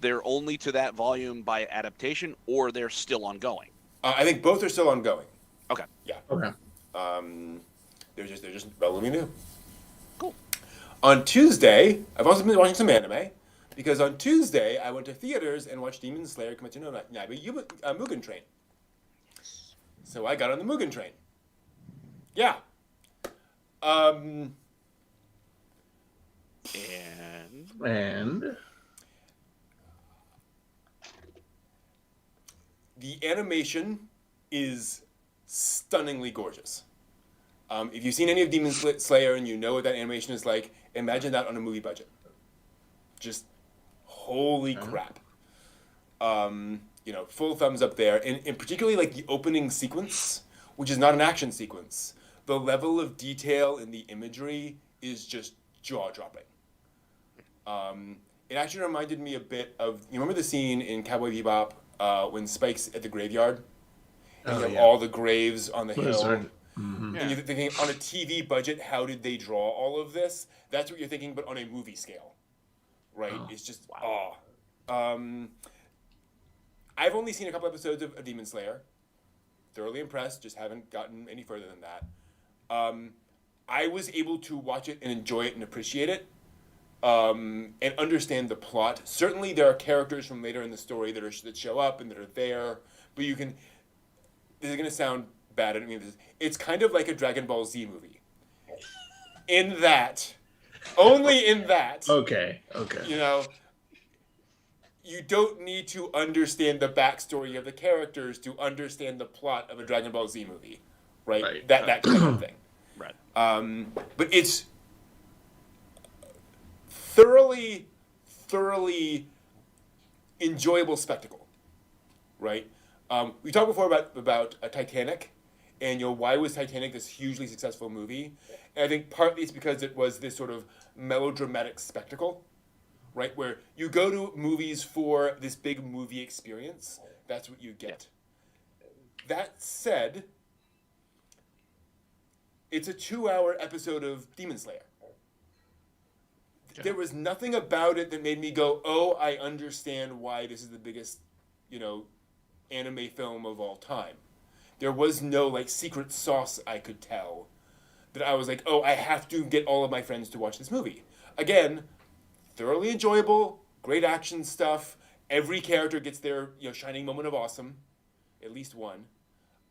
they're only to that volume by adaptation, or they're still ongoing? I think both are still ongoing. Okay. Yeah. Okay. They're just relatively new. Cool. On Tuesday, I've also been watching some anime, because on Tuesday I went to theaters and watched Demon Slayer Kimetsu no Yaiba Mugen Train. So I got on the Mugen Train. Yeah. And the animation is stunningly gorgeous. If you've seen any of Demon Slayer and you know what that animation is like, imagine that on a movie budget. Just holy crap. Full thumbs up there. And particularly like the opening sequence, which is not an action sequence. The level of detail in the imagery is just jaw-dropping. It actually reminded me a bit of, you remember the scene in Cowboy Bebop when Spike's at the graveyard? And you have all the graves on the hill. Mm-hmm. And you're thinking, on a TV budget, how did they draw all of this? That's what you're thinking, but on a movie scale. Right? Oh. It's just, I've only seen a couple episodes of Demon Slayer. Thoroughly impressed, just haven't gotten any further than that. I was able to watch it and enjoy it and appreciate it. And understand the plot. Certainly there are characters from later in the story that show up and that are there, but you can... This is going to sound bad, I don't mean this. It's kind of like a Dragon Ball Z movie. In that, only in that... Okay. You don't need to understand the backstory of the characters to understand the plot of a Dragon Ball Z movie. Right? That kind of thing. Right. But it's... thoroughly enjoyable spectacle, right? We talked before about Titanic, and why was Titanic this hugely successful movie? And I think partly it's because it was this sort of melodramatic spectacle, right? Where you go to movies for this big movie experience. That's what you get. That said, it's a 2-hour episode of Demon Slayer. There was nothing about it that made me go, oh, I understand why this is the biggest, anime film of all time. There was no, secret sauce I could tell that I was like, oh, I have to get all of my friends to watch this movie. Again, thoroughly enjoyable, great action stuff. Every character gets their, shining moment of awesome. At least one.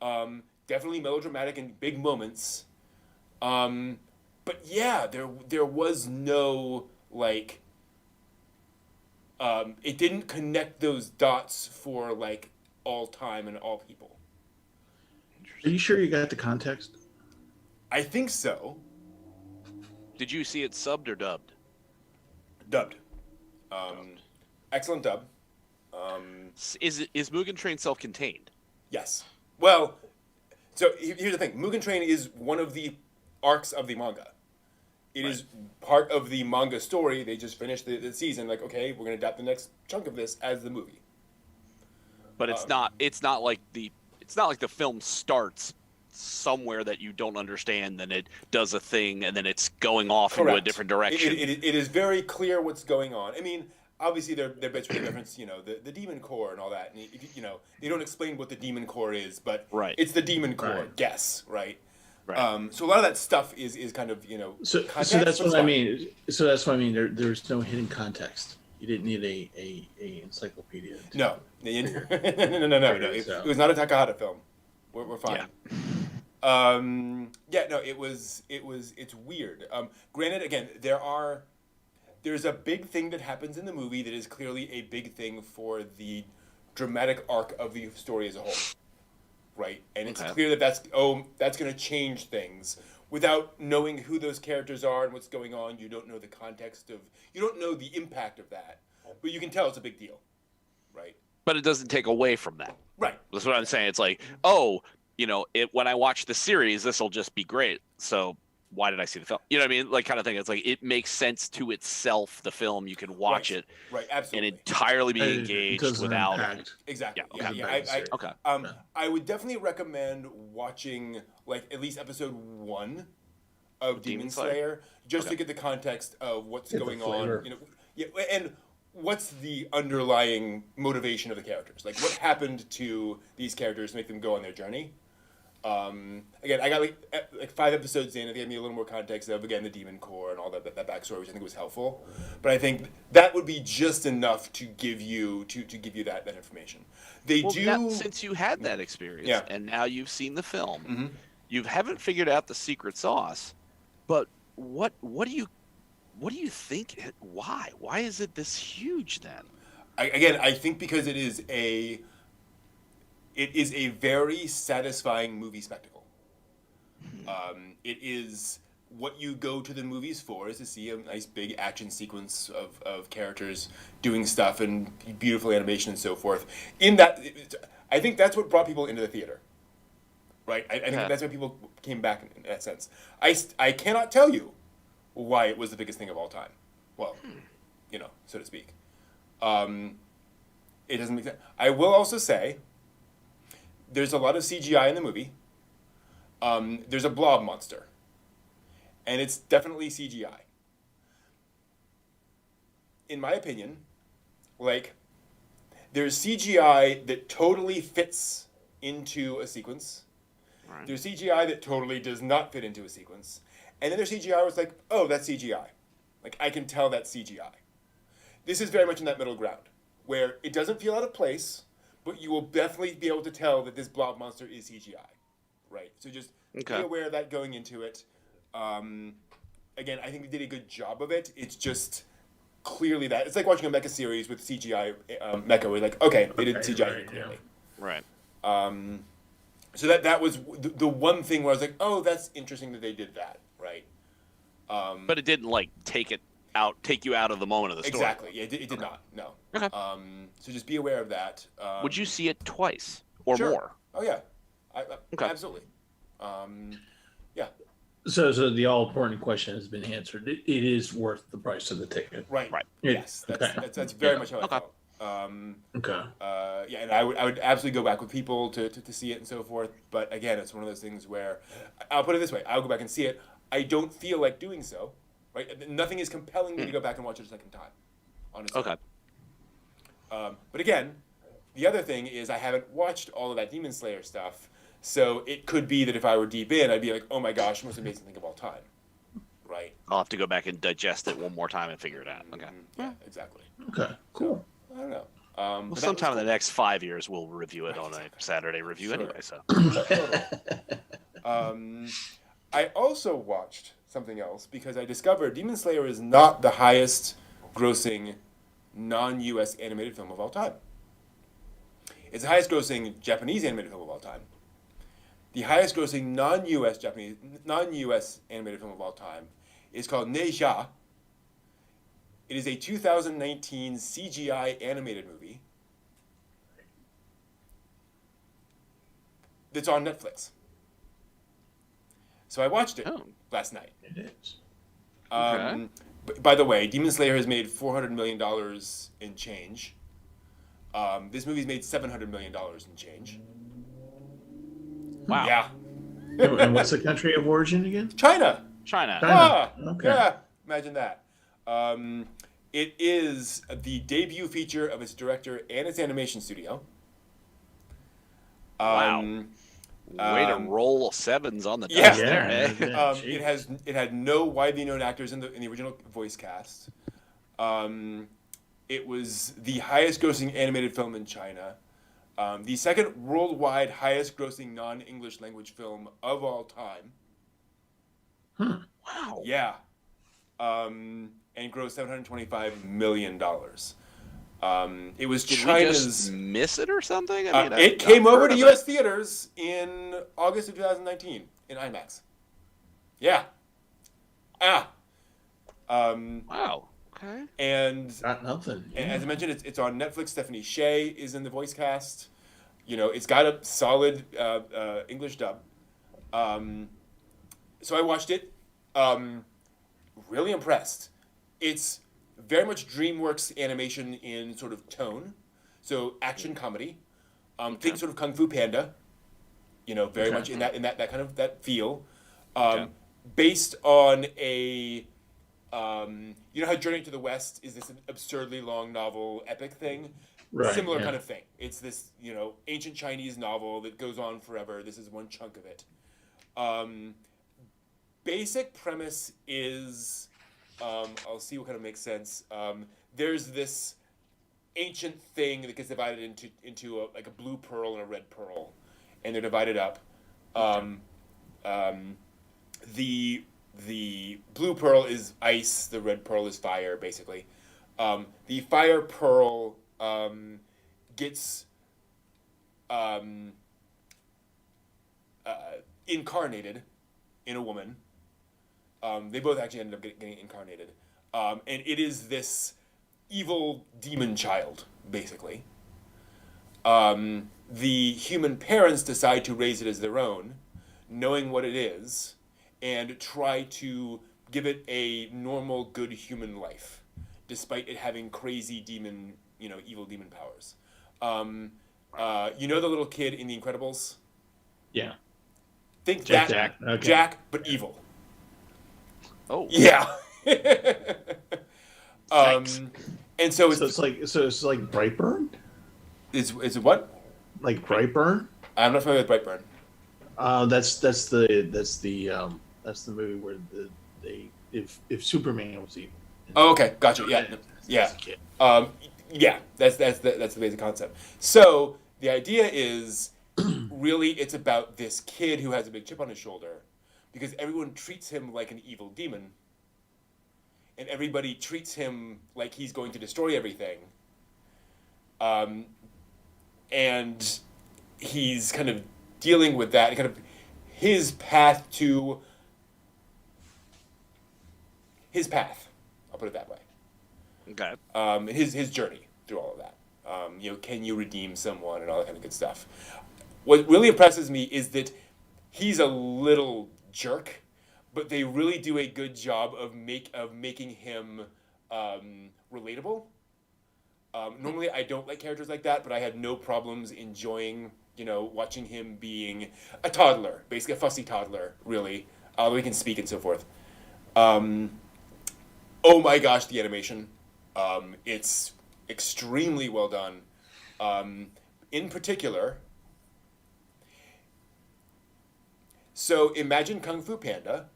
Definitely melodramatic and big moments. But yeah, there was no... it didn't connect those dots for all time and all people. Are you sure you got the context? I think so. Did you see it subbed or dubbed? Dubbed. Excellent dub. Is Mugen Train self-contained? Yes. Well, so here's the thing. Mugen Train is one of the arcs of the manga. It is part of the manga story. They just finished the season. Okay, we're gonna adapt the next chunk of this as the movie. But it's not like the film starts somewhere that you don't understand, then it does a thing, and then it's going off into a different direction. It is very clear what's going on. I mean, obviously there are bits where they reference, the demon core and all that. And they don't explain what the demon core is, but it's the demon core. Guess right. Right. So a lot of that stuff is kind of So that's what I mean. So that's what I mean. There's no hidden context. You didn't need a encyclopedia. No. No. It was not a Takahata film. We're fine. Yeah. It's weird. Granted, again, there's a big thing that happens in the movie that is clearly a big thing for the dramatic arc of the story as a whole. Right, and it's clear that that's going to change things. Without knowing who those characters are and what's going on, you don't know the context you don't know the impact of that, but you can tell it's a big deal, right? But it doesn't take away from that. Right. That's what I'm saying. It's like, when I watch the series, this will just be great. So why did I see the film? You know what I mean? Kind of thing. It's like it makes sense to itself. The film, you can watch it, absolutely, and entirely be engaged without impact. Exactly. Okay. I would definitely recommend watching at least episode 1 of Demon Slayer just to get the context of what's going on. And what's the underlying motivation of the characters? What happened to these characters to make them go on their journey? Again, I got like 5 episodes in. I think I need a little more context of, again, the demon core and all that backstory, which I think was helpful. But I think that would be just enough to give you that information. Since you had that experience, Yeah. and now you've seen the film, Mm-hmm. you haven't figured out the secret sauce. But what do you think? Why is it this huge then? I think because it is a very satisfying movie spectacle. It is what you go to the movies for, is to see a nice big action sequence of characters doing stuff and beautiful animation and so forth. I think that's what brought people into the theater. Right? I think that's why people came back in that sense. I cannot tell you why it was the biggest thing of all time. Well, so to speak. It doesn't make sense. I will also say, there's a lot of CGI in the movie. There's a blob monster. And it's definitely CGI. In my opinion, there's CGI that totally fits into a sequence. Right. There's CGI that totally does not fit into a sequence. And then there's CGI where it's like, oh, that's CGI. I can tell that's CGI. This is very much in that middle ground, where it doesn't feel out of place, but you will definitely be able to tell that this blob monster is CGI. Right? So just be aware of that going into it. Again, I think they did a good job of it. It's just clearly that. It's like watching a mecha series with CGI mecha, where you're like, okay, they did CGI here clearly. Right. So that was the one thing where I was like, oh, that's interesting that they did that, right? But it didn't take you out of the moment of the story. Exactly. Yeah, it did not. No. Okay. So just be aware of that. Would you see it twice or more? Oh yeah. Okay. Absolutely. Yeah. So the all important question has been answered. It is worth the price of the ticket. Right. Right. Yes. That's very much how I felt. Okay. Yeah, and I would absolutely go back with people to see it and so forth. But again, it's one of those things where I'll put it this way: I'll go back and see it. I don't feel like doing so. Right? Nothing is compelling me to go back and watch it a second time. Honestly. Okay. But again, the other thing is I haven't watched all of that Demon Slayer stuff, so it could be that if I were deep in, I'd be like, oh my gosh, most amazing thing of all time. Right? I'll have to go back and digest it one more time and figure it out. Okay. Yeah, exactly. Okay. Cool. I don't know. Well, sometime in the next 5 years, we'll review it on a Saturday review anyway. So. I also watched something else because I discovered Demon Slayer is not the highest grossing non-US animated film of all time. It's the highest grossing Japanese animated film of all time. The highest grossing non-US animated film of all time is called Neja. It is a 2019 CGI animated movie that's on Netflix. So I watched it last night. It is. By the way, Demon Slayer has made $400 million in change. This movie's made $700 million in change. Wow. Yeah. And what's the country of origin again? China. China. Okay. Yeah, imagine that. It is the debut feature of its director and its animation studio. Wow. Way to roll sevens on the Yeah. dice there, eh? It had no widely known actors in the original voice cast. It was the highest grossing animated film in China. The second worldwide highest grossing non-English language film of all time. Wow. Yeah. And grossed $725 million. It was Did China's. we just miss it or something? It came over to U.S. theaters in August of 2019 in IMAX. Yeah. Wow. Okay. And Got nothing. And as I mentioned, it's on Netflix. Stephanie Sheh is in the voice cast. It's got a solid English dub. So I watched it. Really impressed. It's very much DreamWorks animation in sort of tone. So action comedy. Think sort of Kung Fu Panda. Very much in that kind of that feel. Based on a You know how Journey to the West is this absurdly long novel epic thing? Right. Similar yeah. kind of thing. It's this, ancient Chinese novel that goes on forever. This is one chunk of it. Basic premise is, I'll see what kind of makes sense. There's this ancient thing that gets divided into a blue pearl and a red pearl, and they're divided up. The blue pearl is ice. The red pearl is fire, basically. The fire pearl gets incarnated in a woman. They both actually ended up getting incarnated, and it is this evil demon child, basically. The human parents decide to raise it as their own, knowing what it is, and try to give it a normal, good human life, despite it having crazy demon, evil demon powers. The little kid in The Incredibles? Yeah. Think Jack. Okay. Jack, but evil. Oh. Yeah. Yikes. And so it's like Brightburn? It's what? Like Brightburn? I'm not familiar with Brightburn. That's the movie where if Superman was evil. Oh, okay, gotcha. Yeah. That's the basic concept. So the idea is really it's about this kid who has a big chip on his shoulder because everyone treats him like an evil demon, and everybody treats him like he's going to destroy everything. And he's kind of dealing with that, kind of his path. I'll put it that way. Okay. His journey through all of that. Can you redeem someone and all that kind of good stuff. What really impresses me is that he's a little jerk, but they really do a good job of making him relatable. Normally, I don't like characters like that, but I had no problems enjoying, watching him being a toddler, basically a fussy toddler, really. He can speak and so forth. Oh my gosh, the animation. It's extremely well done. In particular, so imagine Kung Fu Panda,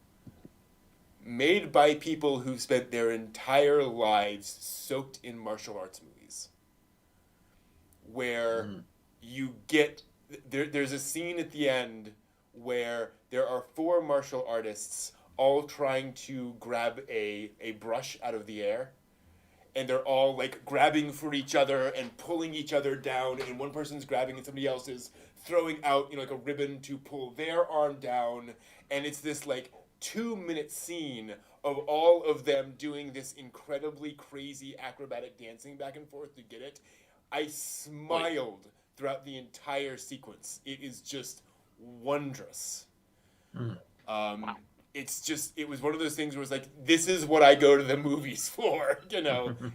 made by people who spent their entire lives soaked in martial arts movies, where you get there's a scene at the end where there are 4 martial artists all trying to grab a brush out of the air, and they're all like grabbing for each other and pulling each other down, and one person's grabbing and somebody else is throwing out like a ribbon to pull their arm down, and it's this like 2-minute scene of all of them doing this incredibly crazy acrobatic dancing back and forth to get it. I smiled throughout the entire sequence. It is just wondrous. Wow. It was one of those things where it's like, this is what I go to the movies for,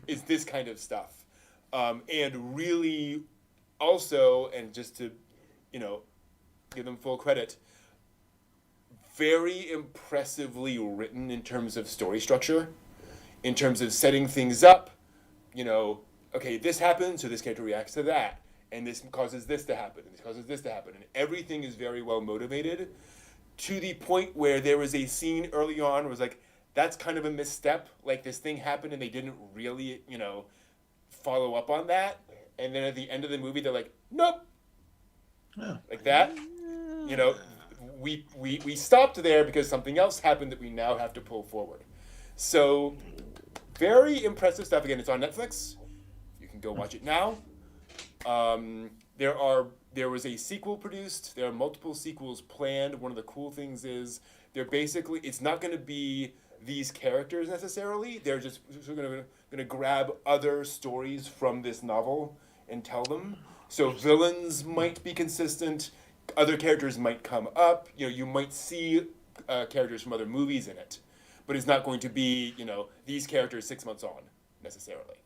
is this kind of stuff. And really also, and just to, give them full credit, very impressively written in terms of story structure, in terms of setting things up, okay, this happens, so this character reacts to that, and this causes this to happen, and this causes this to happen, and everything is very well motivated, to the point where there was a scene early on where it was like, that's kind of a misstep, like this thing happened and they didn't really, follow up on that, and then at the end of the movie they're like, nope, like that, we stopped there because something else happened that we now have to pull forward. So, very impressive stuff. Again, it's on Netflix. You can go watch it now. There was a sequel produced. There are multiple sequels planned. One of the cool things is it's not going to be these characters necessarily. They're just going to grab other stories from this novel and tell them. So villains might be consistent. Other characters might come up. You might see characters from other movies in it, but it's not going to be these characters 6 months on necessarily.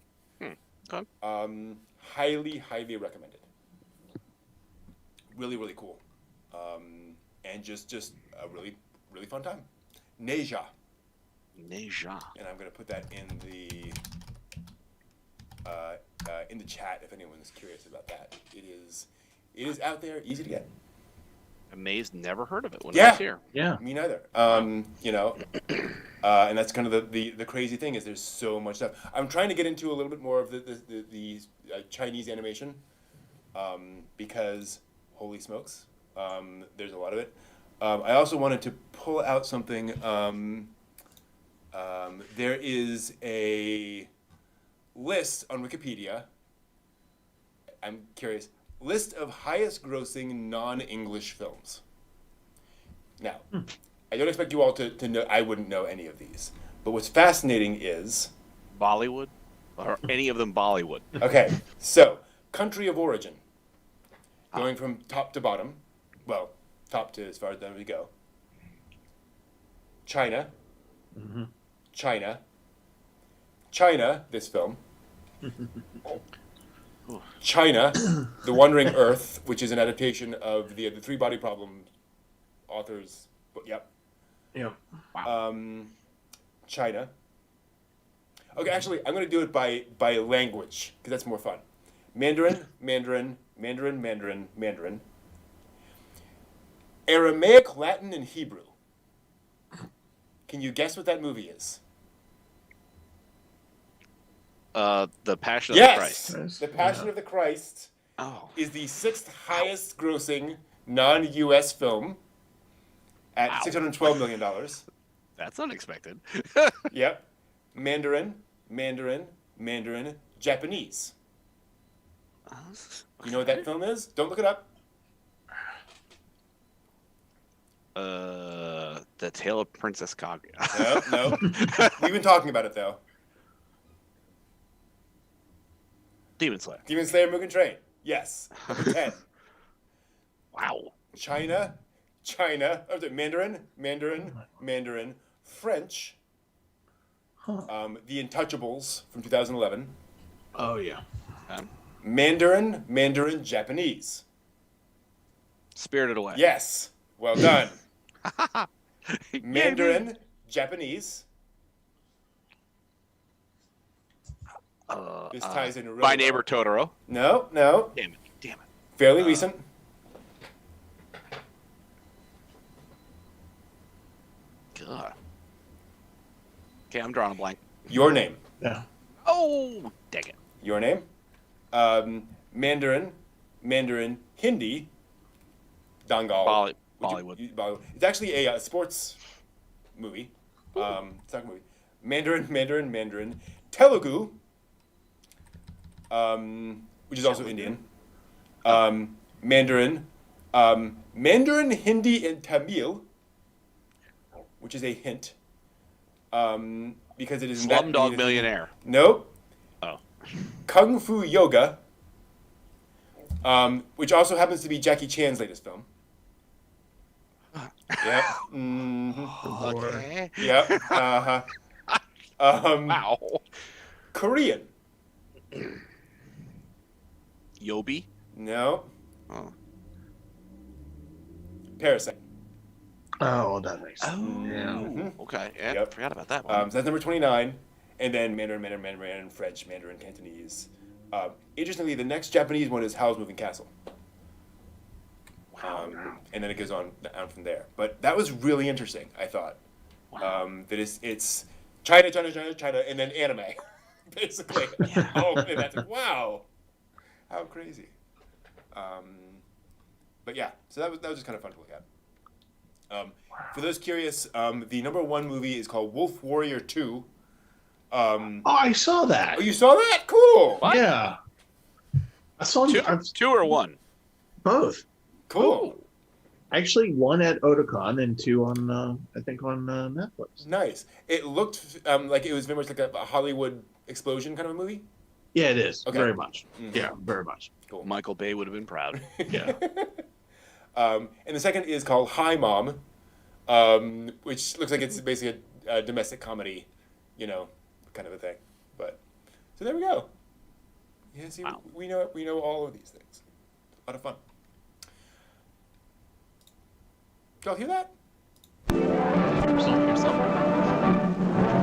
Okay. Highly, highly recommended. Really, really cool, and just a really, really fun time. Neja. Neja. And I'm going to put that in the chat if anyone's curious about that. It is out there, easy to get. Amazed, never heard of it when I Yeah. was here. Yeah. Me neither. You know, and that's kind of the crazy thing is there's so much stuff. I'm trying to get into a little bit more of the Chinese animation because holy smokes, there's a lot of it. I also wanted to pull out something. There is a list on Wikipedia. I'm curious. List of highest grossing non-English films. Now, I don't expect you all to know, I wouldn't know any of these. But what's fascinating is... Bollywood? Or any of them Bollywood? Okay, so, country of origin. Going from top to bottom. Well, top to as far as down we go. China. Mm-hmm. China. China, this film. China, The Wandering Earth, which is an adaptation of the Three Body Problem authors. Yep. Yep. China. Okay, actually, I'm going to do it by language because that's more fun. Mandarin, Mandarin, Mandarin, Mandarin, Mandarin. Aramaic, Latin, and Hebrew. Can you guess what that movie is? The Passion of the Christ. Yes, The Passion of the Christ Oh. is the 6th highest grossing non-U.S. film at $612 million. That's unexpected. Yep. Mandarin, Mandarin, Mandarin, Japanese. You know what that film is? Don't look it up. The Tale of Princess Kaguya. No. We've been talking about it, though. Demon Slayer. Demon Slayer Mugen Train. Yes. Number 10. Wow. China, Mandarin, Mandarin, Mandarin, French, The Untouchables from 2011, Oh yeah. Mandarin, Mandarin, Japanese. Spirited Away. Yes. Well done. Mandarin, Japanese. This ties in really My Neighbor Totoro. No. Damn it. Fairly recent. God. Okay, I'm drawing a blank. Your Name. Yeah. Oh, dang it. Your Name. Mandarin, Hindi, Dangal. Bollywood. It's actually a sports movie. Soccer movie. Mandarin, Telugu, which is also Indian. Mandarin, Hindi, and Tamil, which is a hint. Because it is Slumdog Millionaire. Nope. Oh. Kung Fu Yoga, which also happens to be Jackie Chan's latest film. Yep. Mm-hmm. Okay. Yep. Uh-huh. Wow. Korean. Yobi? No. Oh. Parasite. Oh, well, that makes sense. Oh. Yeah. Okay. Yeah, Yep. forgot about that one. So that's number 29. And then Mandarin, French, Mandarin, Cantonese. Interestingly, the next Japanese one is Howl's Moving Castle. And then it goes on from there. But that was really interesting, I thought. That it's China, and then anime, basically. Yeah. Oh, and that's wow, how crazy. But yeah, so that was just kind of fun to look at. For those curious, the number 1 movie is called Wolf Warrior 2. Oh, I saw that. Oh, you saw that? Cool. What? Yeah. I saw Two or one? both. Cool. Actually, one at Otakon and 2 on, I think, on Netflix. Nice. It looked like it was very much like a Hollywood explosion kind of a movie. Yeah, it is. Okay. Very much. Mhm. Yeah, very much. Cool. Michael Bay would have been proud. Yeah. And the second is called Hi Mom, which looks like it's basically a domestic comedy, kind of a thing. But so there we go. Yeah, see, Wow. we know all of these things. A lot of fun. Did y'all hear that? Here's some.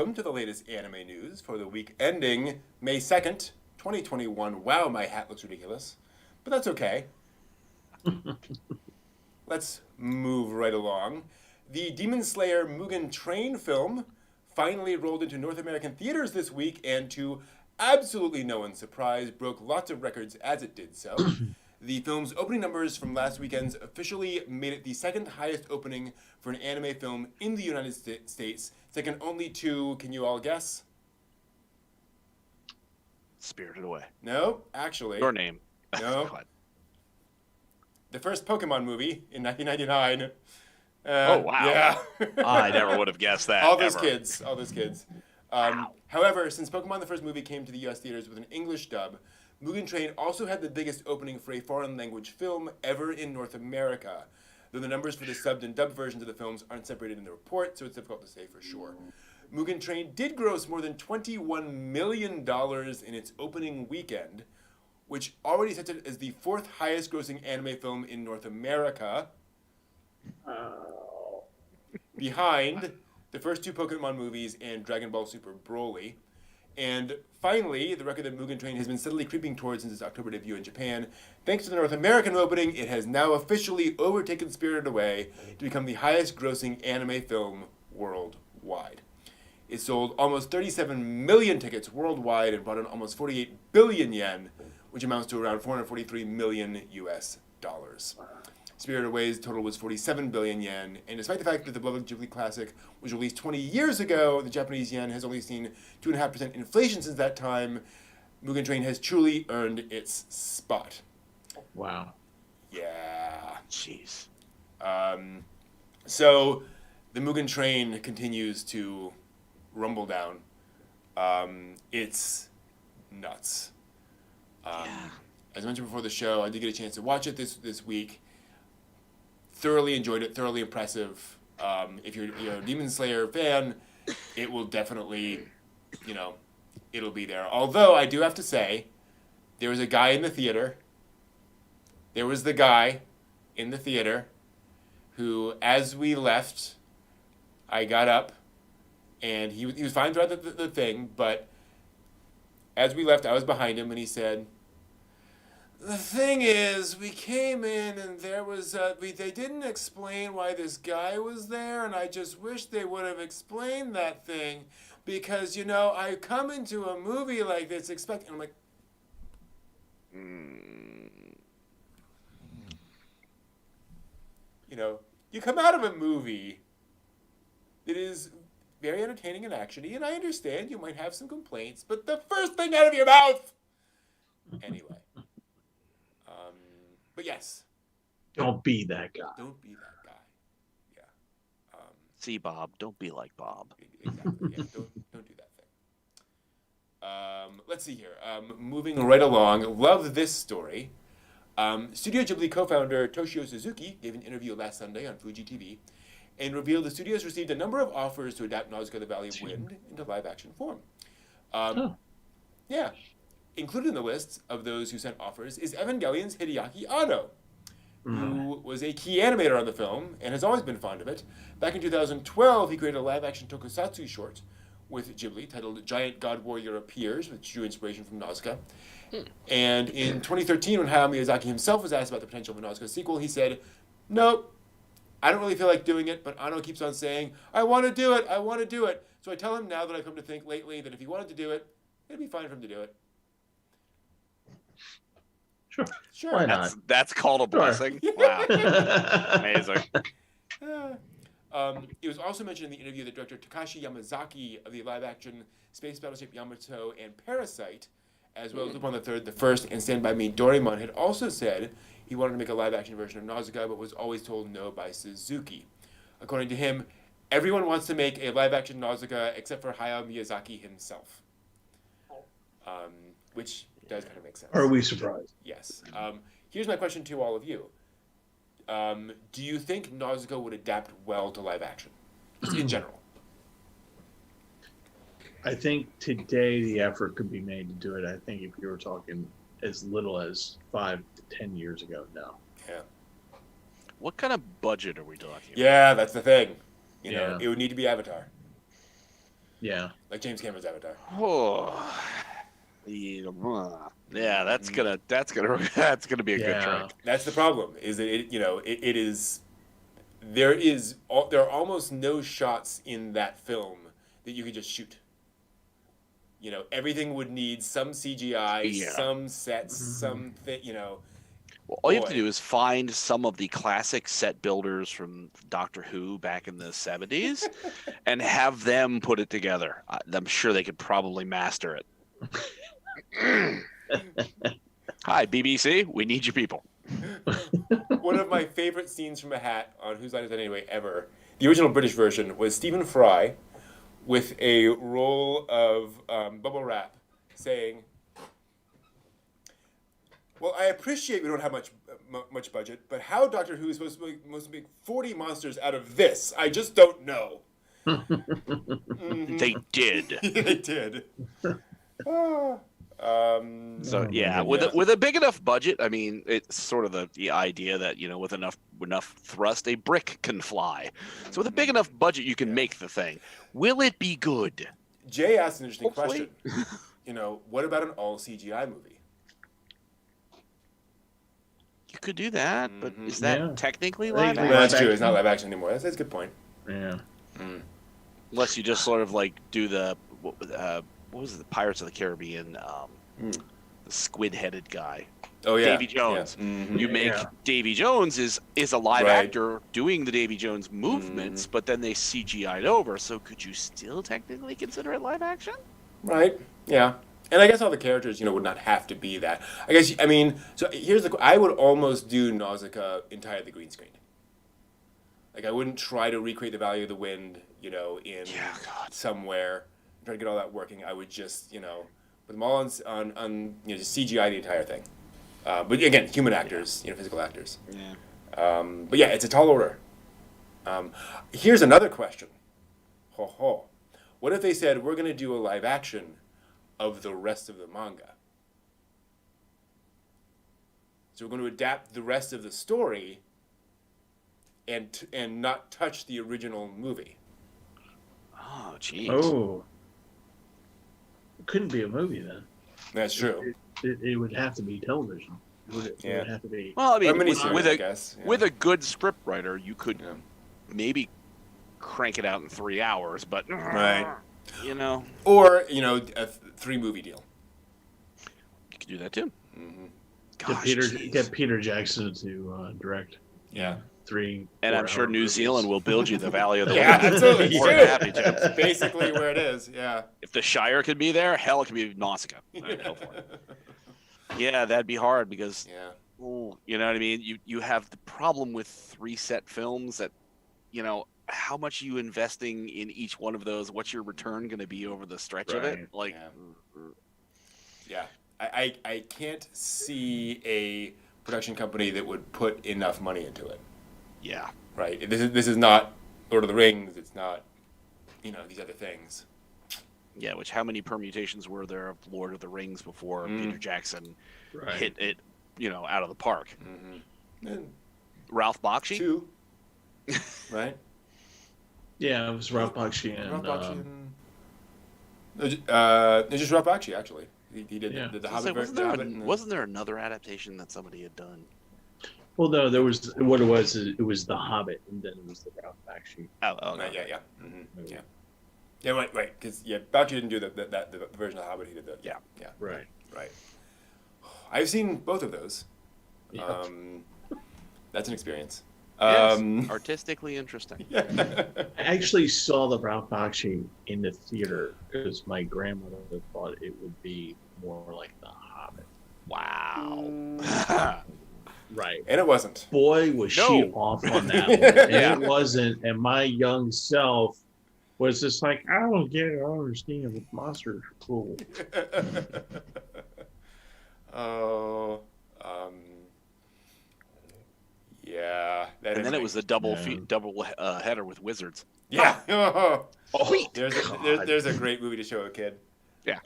welcome to the latest anime news for the week ending May 2nd, 2021. Wow, my hat looks ridiculous, but that's okay. Let's move right along. The Demon Slayer Mugen Train film finally rolled into North American theaters this week, and to absolutely no one's surprise, broke lots of records as it did so. The film's opening numbers from last weekend's officially made it the second highest opening for an anime film in the United States, second only to, can you all guess? Spirited Away. No, actually. Your Name. No. Go ahead. The first Pokemon movie in 1999. Oh, wow. Yeah. I never would have guessed that. All those ever. kids. Wow. However, since Pokemon the first movie came to the US theaters with an English dub, Mugen Train also had the biggest opening for a foreign language film ever in North America. Though the numbers for the subbed and dubbed versions of the films aren't separated in the report, so it's difficult to say for sure. Mugen Train did gross more than $21 million in its opening weekend, which already sets it as the fourth highest grossing anime film in North America. Behind the first two Pokemon movies and Dragon Ball Super Broly. And finally, the record that Mugen Train has been steadily creeping towards since its October debut in Japan. Thanks to the North American opening, it has now officially overtaken Spirited Away to become the highest grossing anime film worldwide. It sold almost 37 million tickets worldwide and brought in almost 48 billion yen, which amounts to around 443 million US dollars. Spirited Away's total was 47 billion yen, and despite the fact that the beloved Ghibli classic was released 20 years ago, the Japanese yen has only seen 2.5% inflation since that time. Mugen Train has truly earned its spot. Wow. Yeah. Jeez. So the Mugen Train continues to rumble down. It's nuts. Yeah. As I mentioned before the show, I did get a chance to watch it this week. Thoroughly enjoyed it. Thoroughly impressive. If you're a Demon Slayer fan, it will definitely, it'll be there. Although I do have to say, there was a guy in the theater. There was the guy in the theater who, as we left, I got up, and he was fine throughout the thing, but as we left, I was behind him, and he said, "The thing is, we came in and there was, they didn't explain why this guy was there, and I just wish they would have explained that thing, because, I come into a movie like this expecting," and I'm like, you come out of a movie that is very entertaining and actiony, and I understand you might have some complaints, but the first thing out of your mouth! Anyway. But yes. Don't be that guy. Don't be that guy. Yeah. See, Bob, don't be like Bob. Exactly. Yeah. Don't do that thing. Let's see here. Moving right along. Love this story. Studio Ghibli co-founder Toshio Suzuki gave an interview last Sunday on Fuji TV and revealed the studio has received a number of offers to adapt Nausicaa the Valley of Wind into live-action form. Yeah. Included in the list of those who sent offers is Evangelion's Hideaki Anno, who was a key animator on the film and has always been fond of it. Back in 2012, he created a live-action tokusatsu short with Ghibli titled Giant God Warrior Appears, which drew inspiration from Nausicaa. And in 2013, when Hayao Miyazaki himself was asked about the potential of a Nausicaa sequel, he said, "Nope, I don't really feel like doing it, but Anno keeps on saying, I want to do it. So I tell him now that I've come to think lately that if he wanted to do it, it'd be fine for him to do it." Sure. Why not? That's called a blessing. Wow. Amazing. It was also mentioned in the interview that director Takashi Yamazaki of the live-action Space Battleship Yamato and Parasite, as well as Lupin III, The First, and Stand By Me, Doraemon, had also said he wanted to make a live-action version of Nausicaa, but was always told no by Suzuki. According to him, everyone wants to make a live-action Nausicaa except for Hayao Miyazaki himself. Which does kind of make sense. Are we surprised? Yes. Here's my question to all of you. Do you think Nausicaa would adapt well to live action, just in general? I think today the effort could be made to do it. I think if you were talking as little as 5 to 10 years ago, no. Yeah. What kind of budget are we talking about? Yeah, that's the thing. You know, Yeah. it would need to be Avatar. Yeah. like James Cameron's Avatar. Oh, yeah, that's gonna be a good trick. That's the problem. Is that it is there are almost no shots in that film that you could just shoot. Everything would need some CGI, Yeah. some sets, something. Well, all you have to do is find some of the classic set builders from Doctor Who back in the 70s and have them put it together. I'm sure they could probably master it. Hi, BBC. We need you people. One of my favorite scenes from a hat on Whose Line Is It Anyway ever, the original British version, was Stephen Fry with a roll of bubble wrap saying, well, I appreciate we don't have much budget, but how Doctor Who is supposed to make 40 monsters out of this? I just don't know. They did. They did. So yeah, with a big enough budget, I mean, it's sort of the idea that with enough thrust, a brick can fly. So with a big enough budget, you can make the thing. Will it be good? Jay asked an interesting Hopefully. question. What about an all CGI movie? You could do that, but is that technically live Well, action? That's true. It's not live action anymore. That's a good point. Yeah. Unless you just sort of like do the what was it, the Pirates of the Caribbean, the squid-headed guy, Oh yeah, Davy Jones. Yeah. Mm-hmm. You make Davy Jones is a live actor doing the Davy Jones movements, but then they CGI'd over. So could you still technically consider it live action? Right. Yeah. And I guess all the characters, would not have to be that. So here's I would almost do Nausicaa entirely green screened. Like I wouldn't try to recreate the Valley of the Wind, in somewhere, try to get all that working. I would just, put them all on just CGI the entire thing. But again, human actors, physical actors. Yeah. But yeah, it's a tall order. Here's another question. What if they said we're going to do a live action of the rest of the manga? So we're going to adapt the rest of the story and not touch the original movie. Oh, jeez. Oh. It couldn't be a movie then. That's true. It would have to be television. It would have to be. Well, I mean, miniseries, I guess. Yeah. with a good scriptwriter, you could maybe crank it out in 3 hours, but Right. Or, a 3-movie deal. You could do that too. Mm-hmm. Gosh, Get Peter Jackson to direct. Yeah. 3. And I'm sure New Zealand will build you the Valley of the Yeah, Wind. absolutely. More than happy to. That's basically where it is. Yeah. If the Shire could be there, hell, it could be Nausicaa. Right, go for it. Yeah, that'd be hard because, you know what I mean? You have the problem with 3 set films that, how much are you investing in each one of those? What's your return going to be over the stretch of it? Like, yeah. I can't see a production company that would put enough money into it. Yeah. Right. This is not Lord of the Rings. It's not, these other things. Yeah, which how many permutations were there of Lord of the Rings before Peter Jackson hit it, out of the park? And Ralph Bakshi? 2. Right? Yeah, it was Ralph Bakshi and... just Ralph Bakshi, actually. He did the Hobbit version. Wasn't there another adaptation that somebody had done? Well, no, there was... What it was The Hobbit, and then it was the Ralph Bakshi. Oh, right, yeah. Mm-hmm. Yeah. Yeah, right. Because Bakshi didn't do the version of the Hobbit. He did yeah. Right. I've seen both of those. Yeah. That's an experience. Yes, artistically interesting. Yeah. I actually saw the Ralph Bakshi in the theater because my grandmother thought it would be more like The Hobbit. Wow. Right. And it wasn't. Boy, was she off on that one. And it wasn't. And my young self was just like, I don't get it. I don't understand. The monsters are cool. Yeah. And then it was the double header with wizards. Yeah. Sweet. There's a great movie to show a kid. Yeah.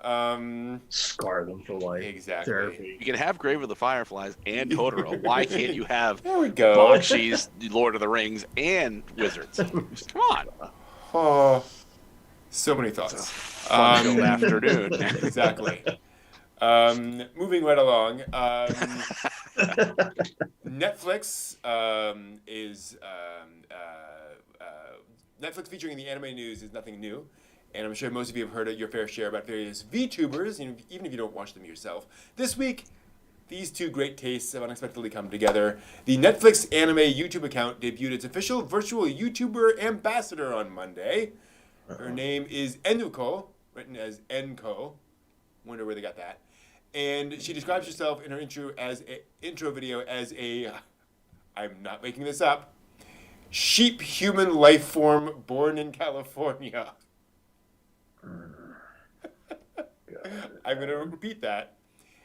Scar them for life. Exactly. Therapy. You can have Grave of the Fireflies and Totoro. Why can't you have there we go. Bakshi's Lord of the Rings and Wizards? Come on. Oh. So many thoughts. Fun-filled afternoon. Exactly. Moving right along. Netflix is Netflix featuring in the anime news is nothing new, and I'm sure most of you have heard your fair share about various VTubers, even if you don't watch them yourself. This week, these two great tastes have unexpectedly come together. The Netflix anime YouTube account debuted its official virtual YouTuber ambassador on Monday. Her name is Enuko, written as Enko. Wonder where they got that. And she describes herself in her intro video as a, I'm not making this up, sheep human life form born in California. I'm going to repeat that.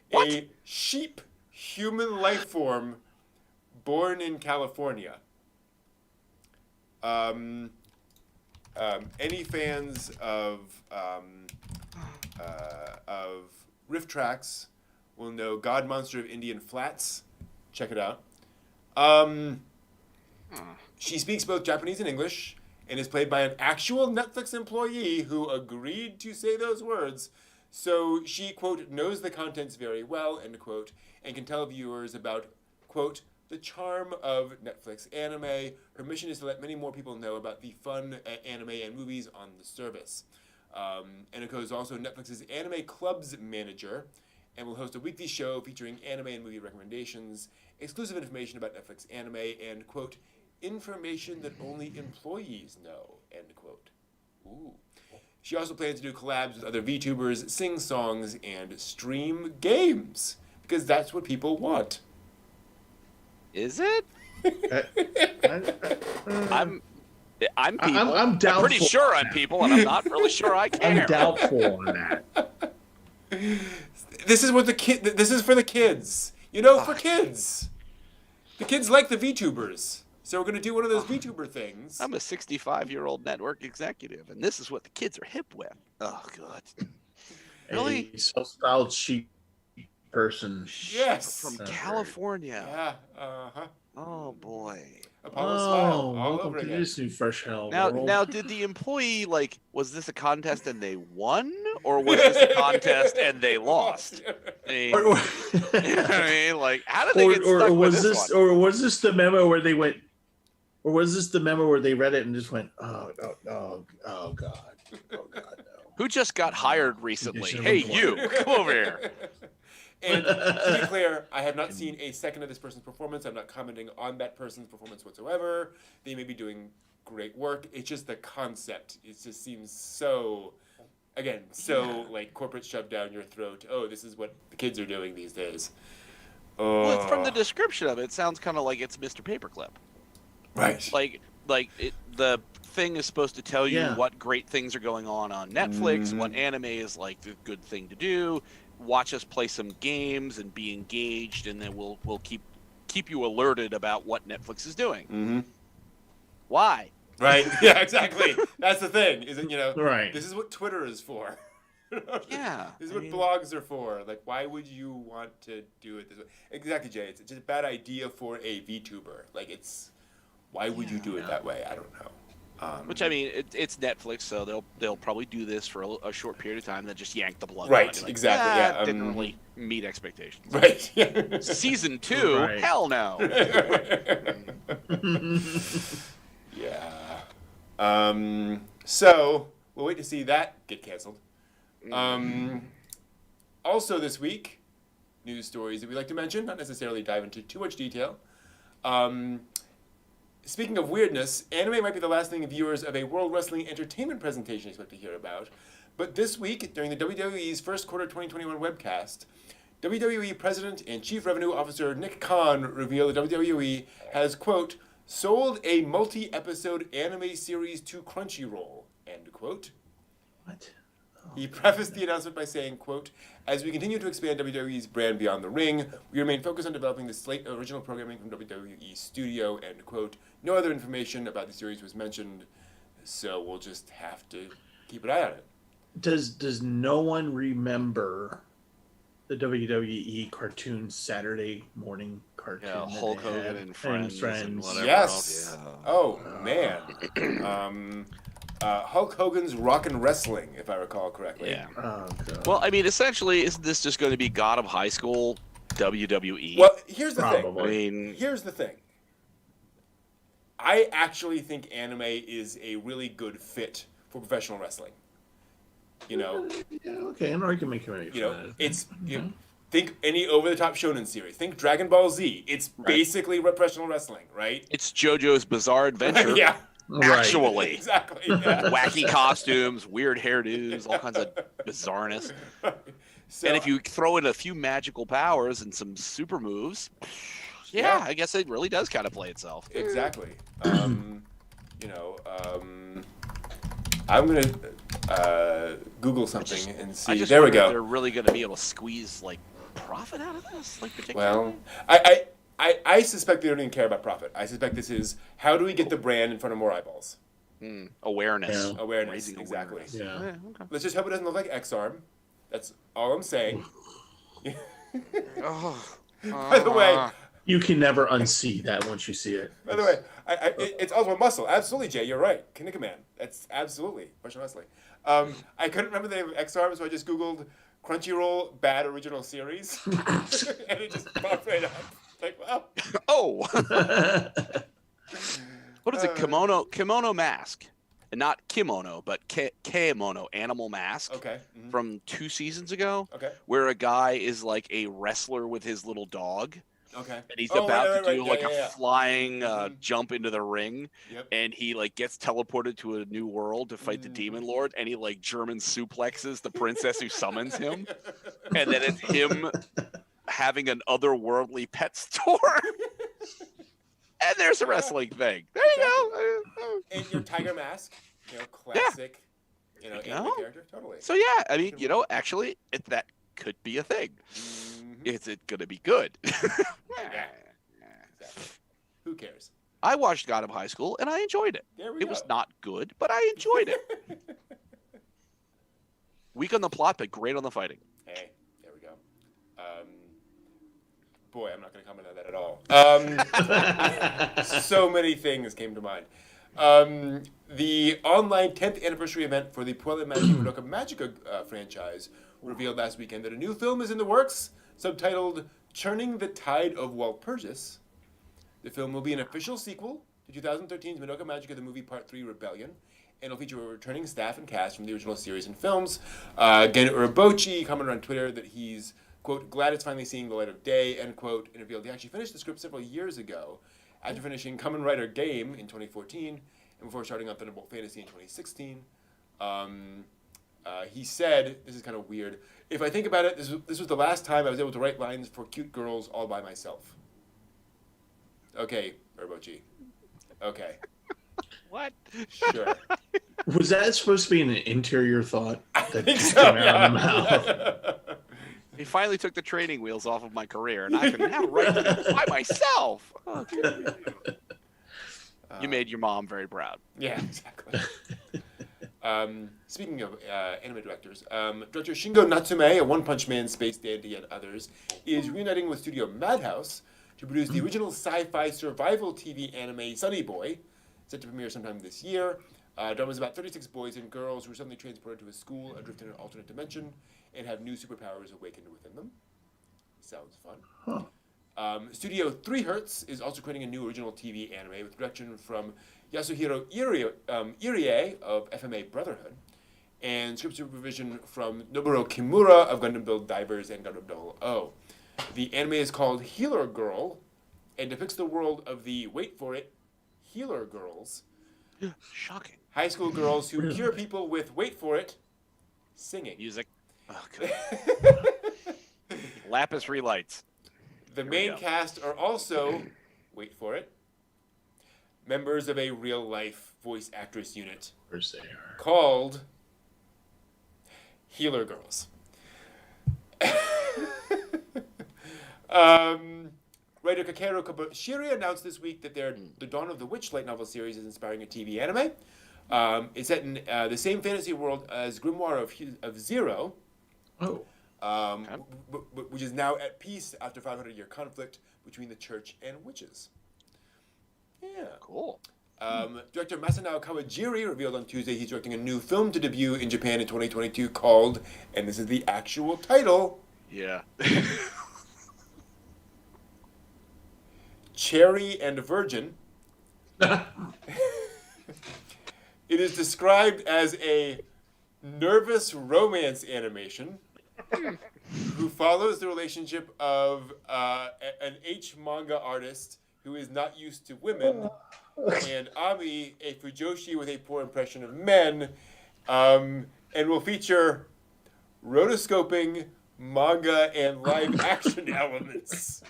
What? A sheep human life form born in California. Any fans of riff tracks will know God Monster of Indian Flats. Check it out. She speaks both Japanese and English and is played by an actual Netflix employee who agreed to say those words. So she, quote, knows the contents very well, end quote, and can tell viewers about, quote, the charm of Netflix anime. Her mission is to let many more people know about the fun anime and movies on the service. Eniko is also Netflix's Anime Club's manager and will host a weekly show featuring anime and movie recommendations, exclusive information about Netflix anime, and, quote, information that only employees know, end quote. Ooh. She also plans to do collabs with other VTubers, sing songs, and stream games, because that's what people want. Is it? I'm people. I'm doubtful. I'm pretty sure I'm people, and I'm not really sure I care. I'm doubtful on that. This is what this is for the kids. You know, for kids. The kids like the VTubers. So we're going to do one of those VTuber things. I'm a 65-year-old network executive, and this is what the kids are hip with. Oh, God. Really? A self-styled sheep person. Yes. From California. Yeah. Uh-huh. Oh, boy. Apollo Smile. All welcome over to again. this new fresh hell. Now, did the employee, was this a contest and they won? Or was this a contest and they lost? I mean, Or, how did they get stuck with this one? Or was this the memo where they went? Or was this the memo where they read it and just went, oh God, oh God, no. Who just got hired recently? Hey, you, come over here. And to be clear, I have not seen a second of this person's performance. I'm not commenting on that person's performance whatsoever. They may be doing great work. It's just the concept. It just seems so, again, corporate shoved down your throat. Oh, this is what the kids are doing these days. Oh. Well, from the description of it, it sounds kind of like it's Mr. Paperclip. Right. The thing is supposed to tell you what great things are going on Netflix, what anime is like the good thing to do. Watch us play some games and be engaged, and then we'll keep you alerted about what Netflix is doing. Mm-hmm. Why? Right. Yeah, exactly. That's the thing. right. This is what Twitter is for. Yeah. This is what blogs are for. Like, why would you want to do it this way? Exactly, Jay. It's just a bad idea for a VTuber. Why would you do it that way? I don't know. Which, it's Netflix, so they'll probably do this for a short period of time, then just yank the plug. Right, on. exactly. Yeah, didn't really meet expectations. Right. Season 2? Right. Hell no. Yeah. So we'll wait to see that get canceled. Also this week, news stories that we like to mention, not necessarily dive into too much detail. Speaking of weirdness, anime might be the last thing viewers of a World Wrestling Entertainment presentation expect to hear about. But this week, during the WWE's first quarter 2021 webcast, WWE President and Chief Revenue Officer Nick Khan revealed that WWE has, quote, sold a multi-episode anime series to Crunchyroll, end quote. What? He prefaced the announcement by saying, quote, as we continue to expand WWE's brand beyond the ring, we remain focused on developing the slate of original programming from WWE Studio, end quote. No other information about the series was mentioned, so we'll just have to keep an eye on it. Does no one remember the WWE cartoon Saturday morning cartoon? Yeah, Hulk Hogan and Friends. And whatever Yes. else. Yeah. Oh, man. Hulk Hogan's Rockin' Wrestling, if I recall correctly. Yeah. Oh, God. Well, I mean, essentially, isn't this just going to be God of High School WWE? Well, here's the thing. Probably. I mean, Here's the thing. I actually think anime is a really good fit for professional wrestling. You know, Yeah, okay, an argument can be made you for know, that. it's think any over-the-top shonen series. Think Dragon Ball Z. It's basically professional wrestling, right? it's JoJo's Bizarre Adventure. Yeah, Right. Actually. exactly. Yeah. Wacky costumes, weird hairdos, all kinds of bizarreness. So, And if you throw in a few magical powers and some super moves, yeah, Yeah. I guess it really does kind of play itself. exactly, you know, I'm gonna Google something and I see. just There we wonder if go. they're really going to be able to squeeze like profit out of this, like particularly. Well, I suspect they don't even care about profit. I suspect this is how do we get the brand in front of more eyeballs? Awareness. Yeah. Awareness, Raising exactly. awareness. Yeah. Okay. Let's just hope it doesn't look like X-Arm. That's all I'm saying. By the way, You can never unsee that once you see it. it's also a muscle. Absolutely, Jay. You're right. Kinika Man. That's absolutely professional wrestling. I couldn't remember the name of X-Arm, so I just Googled Crunchyroll bad original series, and it just popped right up. Like, wow. Oh, what is it? Kimono mask, and not kimono, but kemono, animal mask. Okay. From 2 seasons ago, Okay. where a guy is like a wrestler with his little dog. Okay. And he's Oh, about right, to do right. like Yeah, a yeah, yeah. flying jump into the ring, Yep. and he like gets teleported to a new world to fight the demon lord, and he like German suplexes the princess who summons him, and then it's him having an otherworldly pet store, and there's a wrestling thing. There you go. And your tiger mask, classic, anime character, totally. So yeah, I mean, actually, that could be a thing. Is it gonna be good? Yeah. Exactly. Who cares? I watched God of High School and I enjoyed it. There we It go. was not good, but I enjoyed it. Weak on the plot, but great on the fighting. Hey, there we go. Boy, I'm not going to comment on that at all. So many things came to mind. The online 10th anniversary event for the Puella Magic Madoka Magica franchise revealed last weekend that a new film is in the works, subtitled Churning the Tide of Walpurgis. The film will be an official sequel to 2013's Madoka Magica the Movie Part 3 Rebellion, and will feature a returning staff and cast from the original series and films. Gen Urabochi commented on Twitter that he's, quote, glad it's finally seeing the light of day, end quote, and revealed he actually finished the script several years ago after finishing Kamen Rider Game in 2014 and before starting on Thunderbolt Fantasy in 2016. He said, this is kind of weird, if I think about it, this was the last time I was able to write lines for cute girls all by myself. Okay, Urabochi. Okay. What? Sure. Was that supposed to be an interior thought I that think just so, came out of the mouth? He finally took the training wheels off of my career, and I can now write it by myself. Okay. You made your mom very proud. Yeah, exactly. Speaking of anime directors, director Shingo Natsume, a One Punch Man, Space Dandy, and others, is reuniting with Studio Madhouse to produce the original sci-fi survival TV anime Sunny Boy, set to premiere sometime this year. Drama is about 36 boys and girls who are suddenly transported to a school adrift in an alternate dimension and have new superpowers awakened within them. Sounds fun. Studio 3 Hertz is also creating a new original TV anime with direction from Yasuhiro Irie of FMA Brotherhood and script supervision from Nobuo Kimura of Gundam Build Divers and Gundam 00. The anime is called Healer Girl and depicts the world of the, wait for it, Healer Girls. Shocking. High school girls who cure people with, wait for it, singing. Music. Oh, good. Lapis relights. The we main go. cast are also, wait for it, members of a real-life voice actress unit Of course they are. called Healer Girls. Writer Kakeru Kabushiri announced this week that the Dawn of the Witch light novel series is inspiring a TV anime. It's set in the same fantasy world as Grimoire of Zero, Oh. which is now at peace after 500-year conflict between the church and witches. Yeah. Cool. Director Masanao Kawajiri revealed on Tuesday he's directing a new film to debut in Japan in 2022 called, and this is the actual title, Yeah. Cherry and Virgin. It is described as a nervous romance animation who follows the relationship of an H manga artist who is not used to women and Ami, a fujoshi with a poor impression of men, and will feature rotoscoping, manga, and live action elements.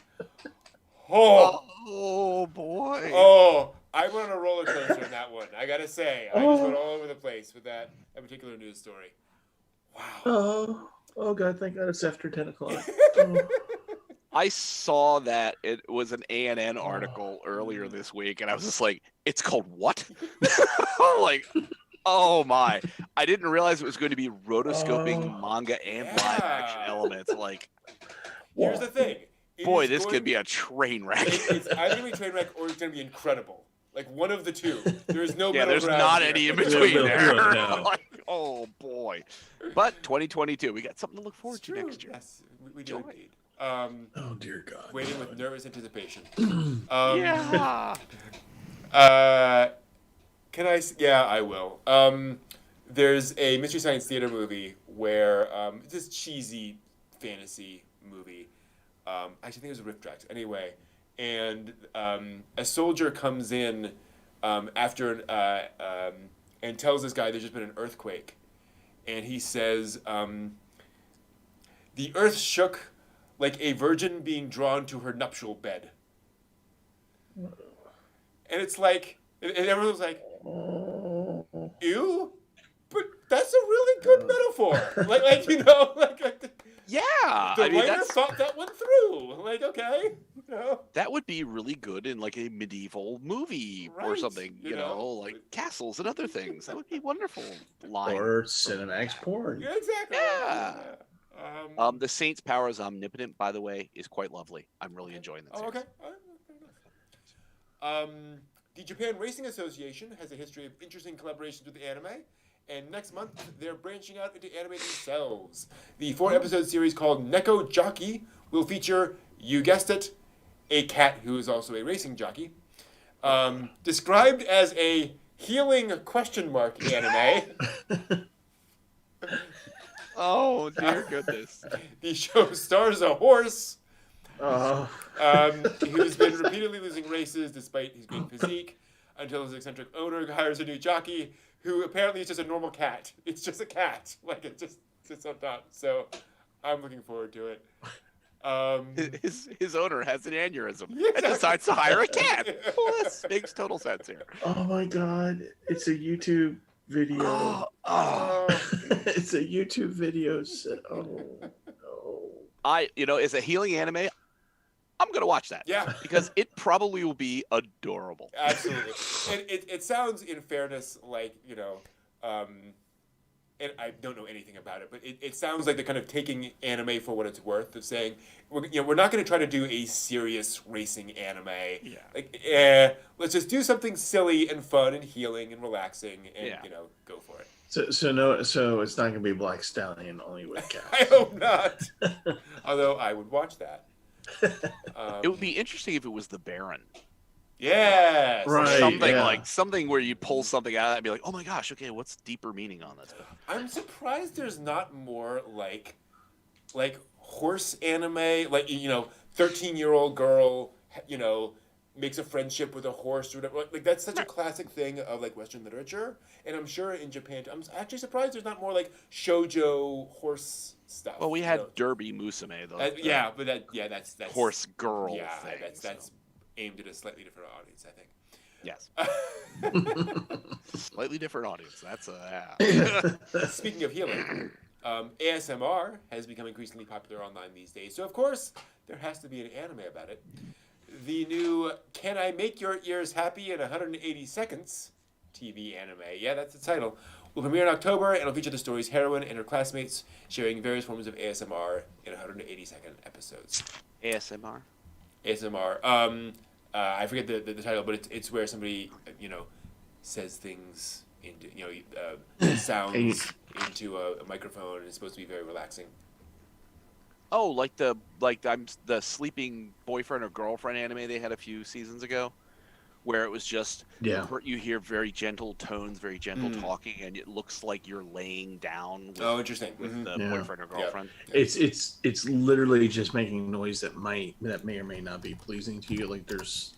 Oh boy. Oh, I went on a roller coaster in that one. I gotta say, I just went all over the place with that particular news story. Wow. Oh God! Thank God it's after 10 o'clock. Oh. I saw that it was an ANN article earlier this week, and I was just like, "It's called what?" Like, oh my! I didn't realize it was going to be rotoscoping manga and live action elements. Like, here's the thing. Boy, this could be a train wreck. It's either going to be a train wreck or it's going to be incredible. Like, one of the two. There's no middle there's ground not here. any in between there. No. Like, oh, boy. But 2022, we got something to look forward to next year. Yes, we do indeed. Oh, dear God. Waiting with nervous anticipation. Yeah. Can I? Yeah, I will. There's a Mystery Science Theater movie where this cheesy fantasy movie. Actually, I think it was Rift Tracks. Anyway, and a soldier comes in after and tells this guy there's just been an earthquake, and he says the earth shook like a virgin being drawn to her nuptial bed. And it's like, and everyone's like, ew, but that's a really good metaphor. like you know, Yeah. the I mean, writer thought that one through. Like, okay, you know. that would be really good in like a medieval movie or Right, something, you know. like castles and other things. That would be wonderful line. Or Cinemax porn. Yeah, exactly. Yeah. The Saint's Power is Omnipotent, by the way, is quite lovely. I'm really enjoying that Oh, series. okay. Fair enough. The Japan Racing Association has a history of interesting collaborations with the anime, and next month they're branching out into anime themselves. The 4-episode series called Neko Jockey will feature, you guessed it, a cat who is also a racing jockey. Described as a healing question mark anime. Oh, dear goodness. The show stars a horse Oh. who's been repeatedly losing races despite his great physique until his eccentric owner hires a new jockey who apparently is just a normal cat. It's just a cat. Like, it just sits on top. So I'm looking forward to it. His owner has an aneurysm Yeah, and decides to hire a cat. Well, this makes total sense here. Oh my God! It's a YouTube video. It's a YouTube video. Oh no! As a healing anime, I'm going to watch that. Yeah. Because it probably will be adorable. Absolutely. And it sounds, in fairness, like, and I don't know anything about it, but it sounds like they're kind of taking anime for what it's worth, of saying, we're not going to try to do a serious racing anime. Yeah. Like, let's just do something silly and fun and healing and relaxing and, go for it. So it's not gonna be Black Stallion only with cats. I hope not. Although I would watch that. It would be interesting if it was the Baron. Yes. Right. Something where you pull something out and be like, oh my gosh, okay, what's deeper meaning on this? I'm surprised there's not more like horse anime, like 13-year-old girl, makes a friendship with a horse or whatever. Like that's such a classic thing of like Western literature, and I'm sure in Japan, I'm actually surprised there's not more like shoujo horse stuff. Well, we had Derby Musume though. That's horse girl. Yeah, thing, that's aimed at a slightly different audience, I think. Yes. Slightly different audience. That's Speaking of healing, ASMR has become increasingly popular online these days. So of course, there has to be an anime about it. The new "Can I Make Your Ears Happy in 180 Seconds" TV anime, yeah, that's the title, will premiere in October and it'll feature the story's heroine and her classmates sharing various forms of ASMR in 180-second episodes. ASMR. ASMR. I forget the title, but it's where somebody says things into sounds into a microphone, and it's supposed to be very relaxing. Oh, the sleeping boyfriend or girlfriend anime they had a few seasons ago, where it was just you hear very gentle tones, very gentle talking, and it looks like you're laying down with, interesting. with the boyfriend or girlfriend. Yeah. It's literally just making noise that may or may not be pleasing to you. Like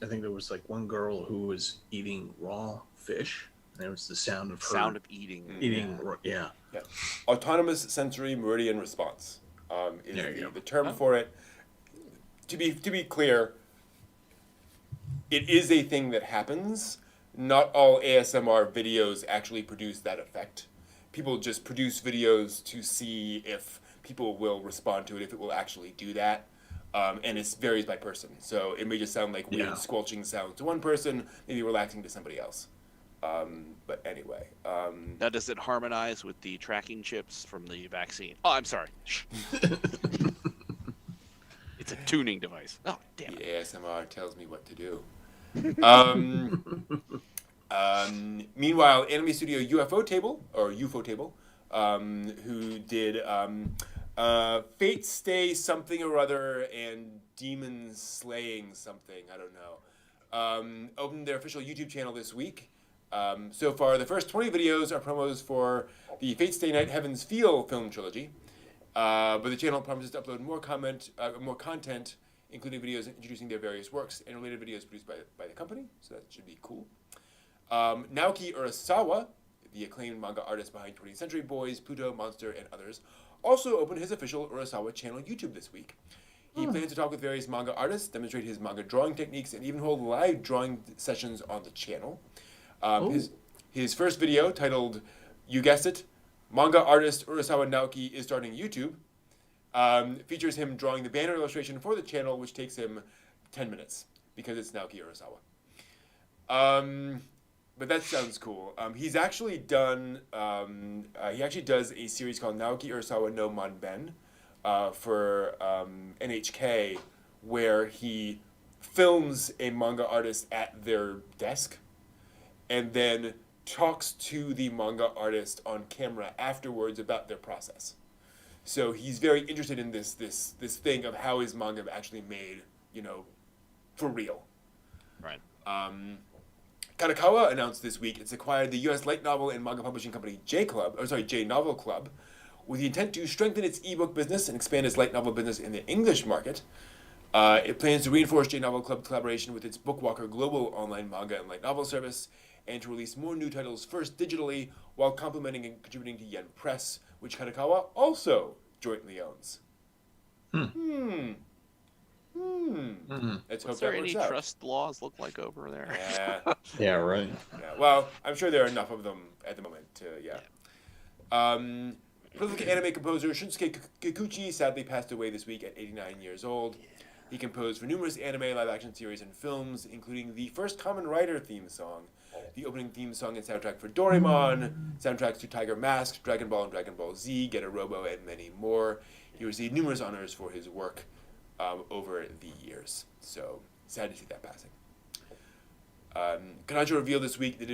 I think there was like one girl who was eating raw fish, and it was the sound of her eating. Yeah. Autonomous sensory meridian response is the term for it. To be clear, it is a thing that happens. Not all ASMR videos actually produce that effect. People just produce videos to see if people will respond to it, if it will actually do that. And it varies by person. So it may just sound like weird squelching sounds to one person, maybe relaxing to somebody else. But anyway. Now, does it harmonize with the tracking chips from the vaccine? Oh, I'm sorry. It's a tuning device. Oh, damn it. The ASMR tells me what to do. Meanwhile, anime studio UFO Table, who did Fate Stay something or other and Demon Slaying something, I don't know, opened their official YouTube channel this week. So far, the first 20 videos are promos for the Fate Stay Night Heaven's Feel film trilogy. But the channel promises to upload more content, including videos introducing their various works and related videos produced by the company, so that should be cool. Naoki Urasawa, the acclaimed manga artist behind 20th Century Boys, Pluto, Monster, and others, also opened his official Urasawa channel YouTube this week. He plans to talk with various manga artists, demonstrate his manga drawing techniques, and even hold live drawing sessions on the channel. His first video, titled, you guessed it, Manga Artist Urasawa Naoki is Starting YouTube, features him drawing the banner illustration for the channel, which takes him 10 minutes, because it's Naoki Urasawa. But that sounds cool. He's actually done, he actually does a series called Naoki Urasawa no Manben for NHK, where he films a manga artist at their desk, and then talks to the manga artist on camera afterwards about their process. So he's very interested in this thing of how his manga actually made, for real. Right. Kadokawa announced this week it's acquired the U.S. light novel and manga publishing company J Novel Club, with the intent to strengthen its ebook business and expand its light novel business in the English market. It plans to reinforce J Novel Club collaboration with its Bookwalker global online manga and light novel service, and to release more new titles first digitally, while complementing and contributing to Yen Press, which Kadokawa also jointly owns. Let's hope What's there that works any out. trust laws look like over there? Yeah. Yeah, right. Yeah. Well, I'm sure there are enough of them at the moment prolific anime composer Shunsuke Kikuchi sadly passed away this week at 89 years old. He composed for numerous anime, live-action series, and films, including the first Kamen Rider theme song, the opening theme song and soundtrack for Doraemon, soundtracks to Tiger Mask, Dragon Ball and Dragon Ball Z, Get a Robo, and many more. He received numerous honors for his work over the years. So, sad to see that passing. Kanajo revealed this week that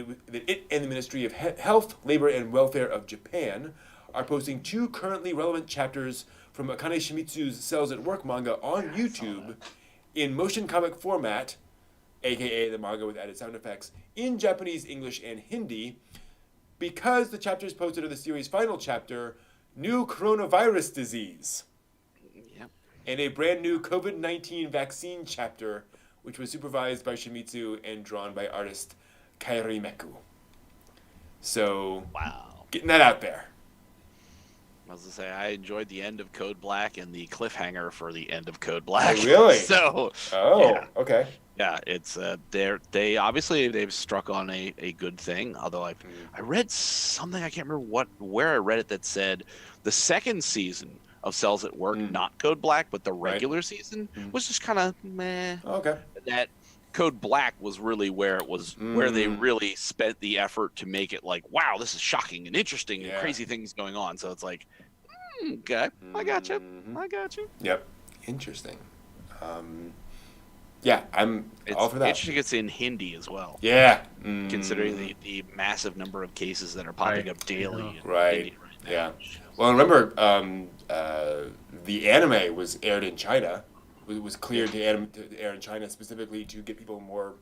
it and the Ministry of Health, Labor, and Welfare of Japan are posting 2 currently relevant chapters from Akane Shimizu's Cells at Work manga on YouTube in motion comic format, aka the manga with added sound effects, in Japanese, English, and Hindi, because the chapters posted are the series' final chapter, New Coronavirus Disease, and a brand new COVID-19 vaccine chapter, which was supervised by Shimizu and drawn by artist Kairi Meku. So, getting that out there. I was going to say, I enjoyed the end of Code Black and the cliffhanger for the end of Code Black. Oh, really? So, okay. Yeah, it's they obviously they've struck on a good thing. Although I read something, I can't remember where I read it, that said the second season of Cells at Work, not Code Black, but the regular season was just kind of meh. Okay. That Code Black was really where it was, where they really spent the effort to make it like, wow, this is shocking and interesting and crazy things going on. So it's like, okay, I got you. Yep. Interesting. Yeah, I'm It's all for that. interesting it's in Hindi as well, Yeah. considering the massive number of cases that are popping Right. up daily in Right. India right now. Yeah. Well, remember, the anime was aired in China. It was cleared to air in China specifically to get people more,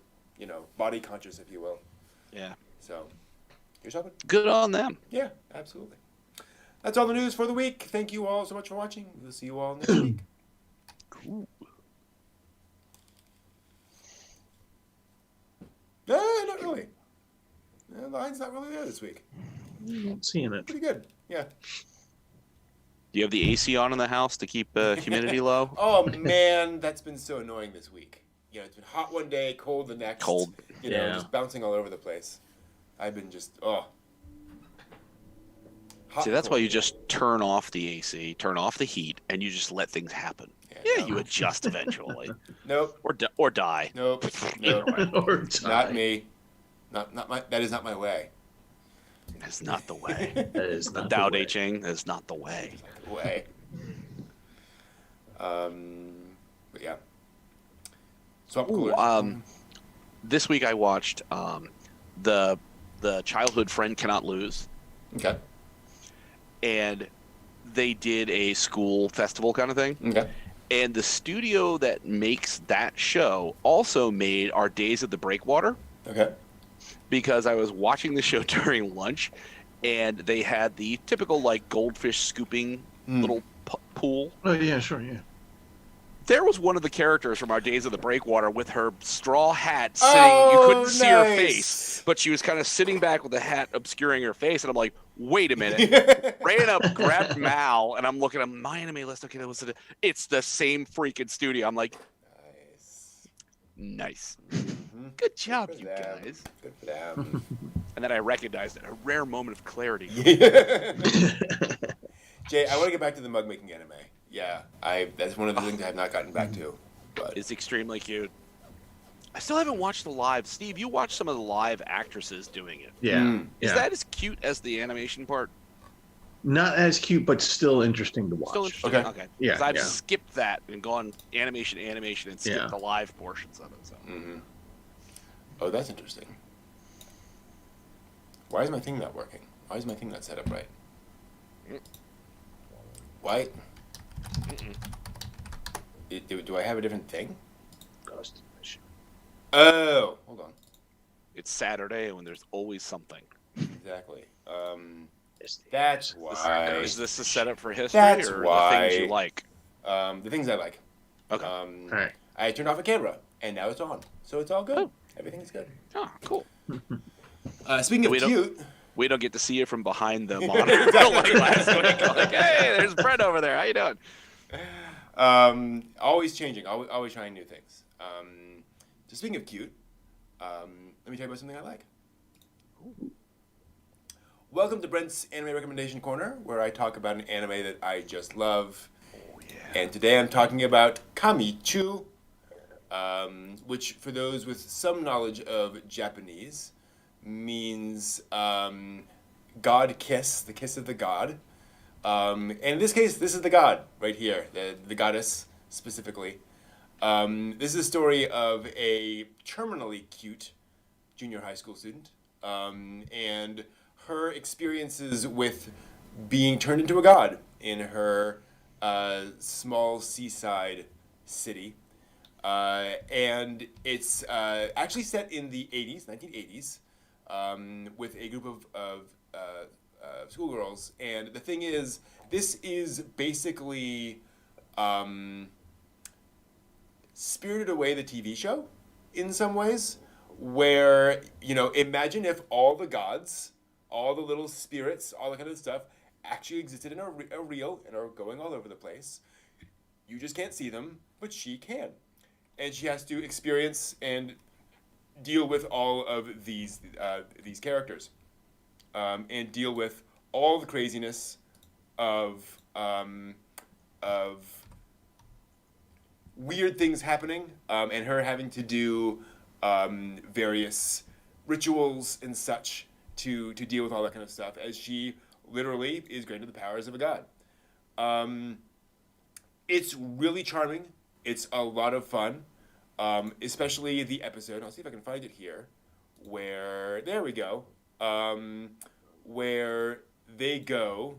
body conscious, if you will. Yeah. So, here's hoping. Good on them. Yeah, absolutely. That's all the news for the week. Thank you all so much for watching. We'll see you all next week. Cool. No, not really. The line's not really there this week. I'm not seeing it. Pretty good. Yeah. Do you have the AC on in the house to keep humidity low? Oh man, that's been so annoying this week. It's been hot one day, cold the next. Cold. Yeah. Just bouncing all over the place. I've been just Hot, See, that's why cold. you just turn off the AC, turn off the heat, and you just let things happen. Yeah, no. you adjust eventually, Nope. or die. Nope. Either Nope. way, Or Not die. me. Not my. That is not my way. that's not the way. That is The not Tao the Te way. Ching is not the way. Way. But yeah. Swamp Ooh, coolers. This week I watched the Childhood Friend Cannot Lose, Okay. and they did a school festival kind of thing. Okay. And the studio that makes that show also made Our Days at the Breakwater, Okay. because I was watching the show during lunch, and they had the typical like goldfish scooping little pool. Oh yeah, sure, yeah. There was one of the characters from Our Days of the Breakwater with her straw hat sitting. Oh, You couldn't see her nice. face, but she was kind of sitting back with the hat obscuring her face. And I'm like, wait a minute. Ran up, grabbed Mal, and I'm looking at my anime list. Okay, it's the same freaking studio. I'm like, nice. Good job, Good for you them. guys. Good for them. And then I recognized it. A rare moment of clarity. Jay, I want to get back to the mug making anime. Yeah, that's one of the things I have not gotten back to. But It's extremely cute. I still haven't watched the live. Steve, you watched some of the live actresses doing it. Yeah. Is yeah. that as cute as the animation part? Not as cute, but still interesting to watch. Still interesting. Okay. Okay. Yeah, Because I've yeah. skipped that and gone animation, and skipped Yeah. the live portions of it. So. Oh, that's interesting. Why is my thing not working? Why is my thing not set up right? Why? Do I have a different thing? Oh, hold on. It's Saturday when there's always something. Exactly. That's why. Is this the setup for history That's or why. the things you like? The things I like. Okay. All right. I turned off a camera, and now it's on. So it's all good. Oh. Everything's good. Oh, cool. Speaking of We don't- cute, We don't get to see it from behind the monitor like last week. Like, hey, there's Brett over there. How you doing? always changing, always trying new things. So speaking of cute, let me tell you about something I like. Welcome to Brent's Anime Recommendation Corner, where I talk about an anime that I just love. Oh, yeah. And today I'm talking about Kamichu, which for those with some knowledge of Japanese means God kiss, the kiss of the god. And in this case, this is the god right here, the goddess specifically. This is a story of a terminally cute junior high school student and her experiences with being turned into a god in her small seaside city. And it's actually set in the 80s, 1980s, with a group of schoolgirls. And the thing is, this is basically Spirited Away, the TV show, in some ways, where, imagine if all the gods, all the little spirits, all that kind of stuff, actually existed in a reel and are going all over the place. You just can't see them, but she can. And she has to experience and deal with all of these characters, and deal with all the craziness of weird things happening, and her having to do various rituals and such to deal with all that kind of stuff, as she literally is granted the powers of a god. It's really charming. It's a lot of fun. Especially the episode. I'll see if I can find it here. Where there we go. Where they go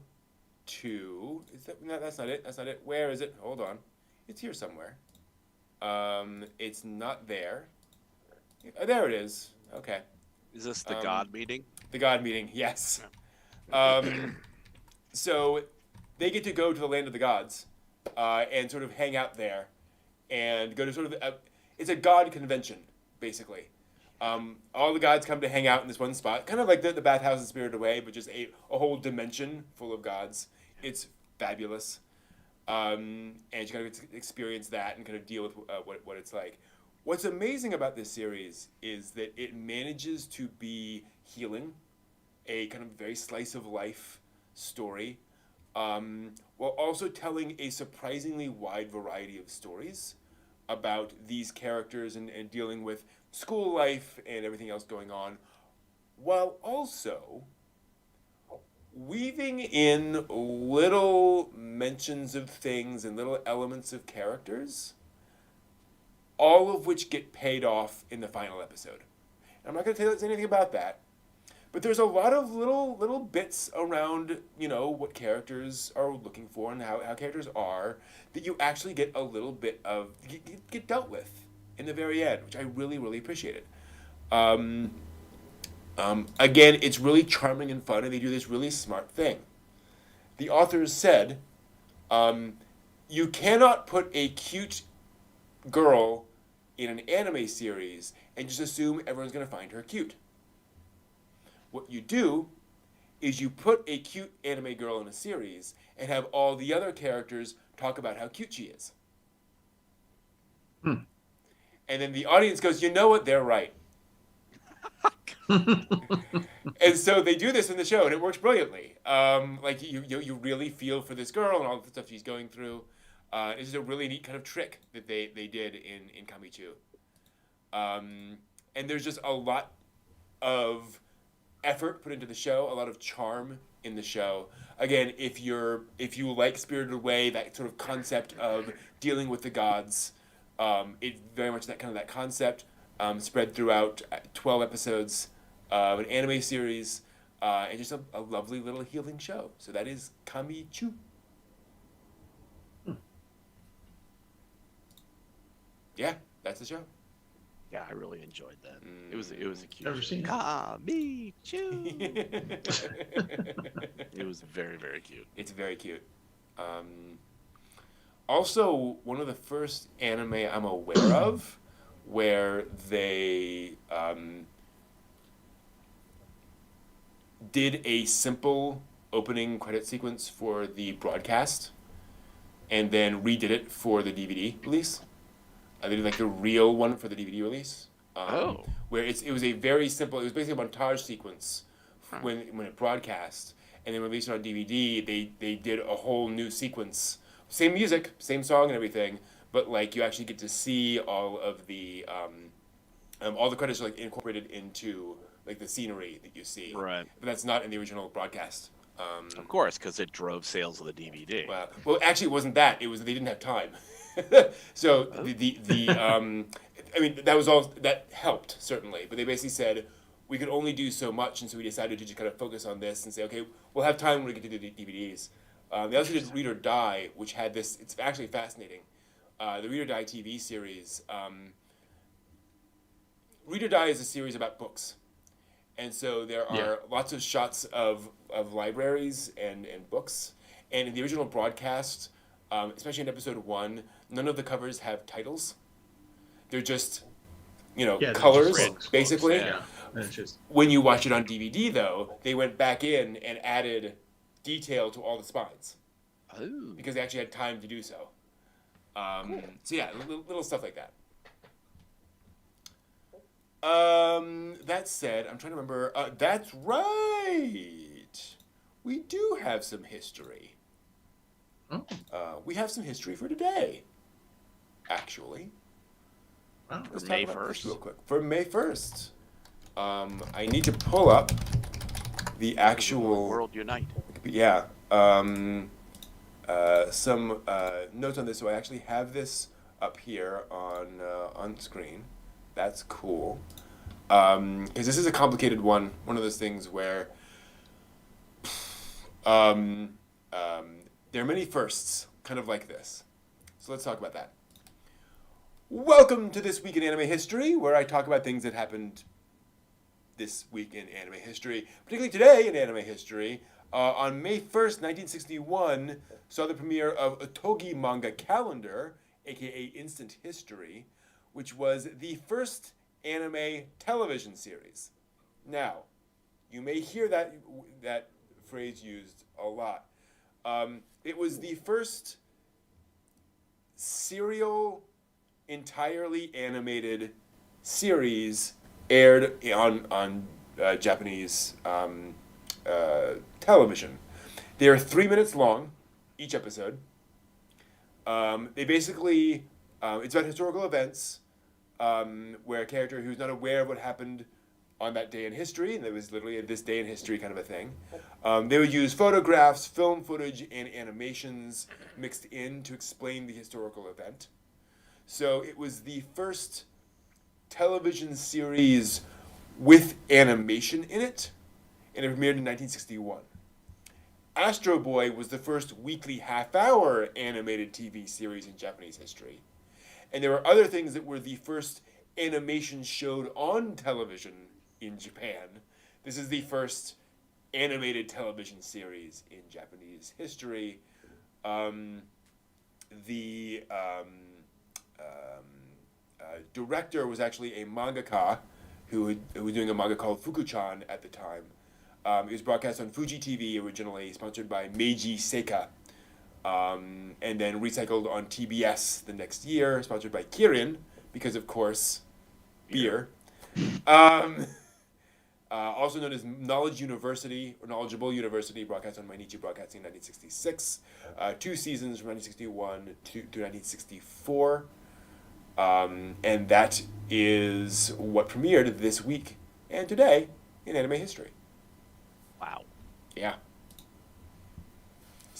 to. Is that no, that's not it? That's not it. Where is it? Hold on. It's here somewhere. It's not there. There it is. Okay. Is this the God meeting? The God meeting. Yes. So they get to go to the land of the gods, and sort of hang out there, and go to sort of it's a god convention basically. All the gods come to hang out in this one spot, kind of like the bathhouse in Spirited Away, but just a whole dimension full of gods. It's fabulous, and you kind of experience that and kind of deal with what it's like. What's amazing about this series is that it manages to be healing, a kind of very slice of life story, while also telling a surprisingly wide variety of stories about these characters and dealing with school life and everything else going on, while also weaving in little mentions of things and little elements of characters, all of which get paid off in the final episode. I'm not going to tell you anything about that, but there's a lot of little bits around, what characters are looking for and how characters are that you actually get a little bit of, get dealt with in the very end, which I really, really appreciated. Again, it's really charming and fun, and they do this really smart thing. The authors said, you cannot put a cute girl in an anime series and just assume everyone's going to find her cute. What you do is you put a cute anime girl in a series and have all the other characters talk about how cute she is. And then the audience goes, you know what, they're right. And so they do this in the show, and it works brilliantly. Like you really feel for this girl and all the stuff she's going through. It's a really neat kind of trick that they did in Kamichu. And there's just a lot of effort put into the show, a lot of charm in the show. Again, if you like Spirited Away, that sort of concept of dealing with the gods, it's very much that concept spread throughout 12 episodes of an anime series, and just a lovely little healing show. So that is Kamichu. Yeah, that's the show. Yeah, I really enjoyed that. It was a cute. Never seen it. Kamichu. It was very, very cute. It's very cute. Also, one of the first anime I'm aware of where they did a simple opening credit sequence for the broadcast and then redid it for the DVD release. They did the real one for the DVD release. Where it was a very simple, it was basically a montage sequence when it broadcast, and then released it on DVD. They did a whole new sequence, same music, same song and everything, but you actually get to see all of the all the credits are incorporated into the scenery that you see. Right. But that's not in the original broadcast. Of course, because it drove sales of the DVD. Well, actually, it wasn't that. It was they didn't have time. So I mean, that helped certainly, but they basically said we could only do so much, and so we decided to just kind of focus on this and say, okay, we'll have time when we get to do the DVDs. They also did Read or Die, which had this. It's actually fascinating. The Read or Die TV series. Read or Die is a series about books, and so there are lots of shots of libraries and books. And in the original broadcast, especially in episode 1, none of the covers have titles. They're just, colors, just basically. Yeah. When you watch it on DVD, though, they went back in and added detail to all the spines. Oh. Because they actually had time to do so. Cool. So yeah, little stuff like that. That said, I'm trying to remember. That's right. We do have some history. We have some history for today, actually. Let's talk May about this 1st? real quick. For May 1st. I need to pull up the actual... World Unite. Yeah. Some notes on this. So I actually have this up here on screen. That's cool. Because this is a complicated one. One of those things where there are many firsts, kind of like this. So let's talk about that. Welcome to This Week in Anime History, where I talk about things that happened this week in anime history. Particularly today in anime history. On May 1st, 1961, saw the premiere of Otogi Manga Calendar, aka Instant History, which was the first anime television series. Now, you may hear that phrase used a lot. It was the first serial, entirely animated series aired on Japanese television. They are 3 minutes long, each episode. They basically, it's about historical events where a character who's not aware of what happened on that day in history, and it was literally this day in history kind of a thing. They would use photographs, film footage, and animations mixed in to explain the historical event. So it was the first television series with animation in it, and it premiered in 1961. Astro Boy was the first weekly half-hour animated TV series in Japanese history. And there were other things that were the first animation showed on television in Japan. This is the first animated television series in Japanese history. The director was actually a mangaka who was doing a manga called Fuku-chan at the time. It was broadcast on Fuji TV originally, sponsored by Meiji Seika, and then recycled on TBS the next year, sponsored by Kirin, because of course, beer. Also known as Knowledge University, or Knowledgeable University, broadcast on Mainichi Broadcasting in 1966. 2 seasons from 1961 to 1964. And that is what premiered this week and today in anime history. Wow. Yeah.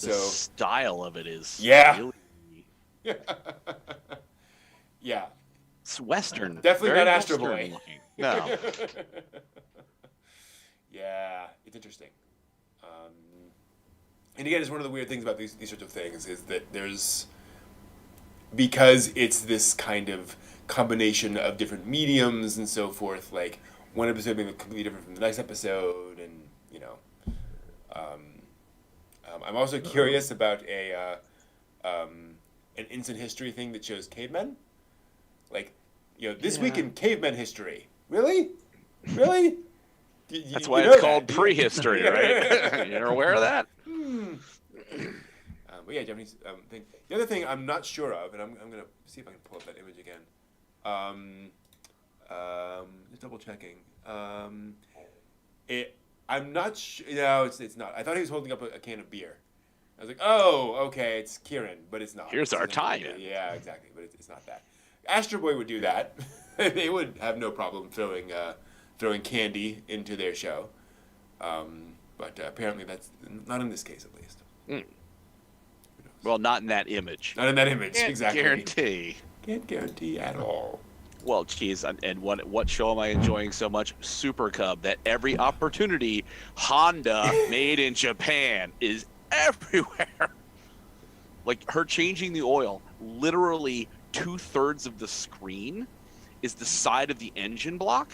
The style of it is really... yeah. It's Western. Definitely very not Astro Western Boy. Looking. No. Yeah, it's interesting. And again, it's one of the weird things about these sorts of things is that there's... Because it's this kind of combination of different mediums and so forth, like one episode being completely different from the next episode, and you know, I'm also curious about an instant history thing that shows cavemen, like this week in cavemen history. Really? That's why it's called prehistory, right? You're aware of that? But yeah, Japanese thing. The other thing I'm not sure of, and I'm gonna see if I can pull up that image again. Just double checking. I'm not sure. No, it's not. I thought he was holding up a can of beer. I was like, oh, okay, it's Kirin, but it's not. Here's our tie-in. Yeah, exactly, but it's not that. Astro Boy would do that. They would have no problem throwing candy into their show. But apparently that's not in this case, at least. Mm. Well, not in that image. Not in that image, exactly. Can't guarantee at all. Well, geez, and what show am I enjoying so much? Super Cub. That every opportunity, Honda made in Japan is everywhere. Like her changing the oil, literally 2/3 of the screen is the side of the engine block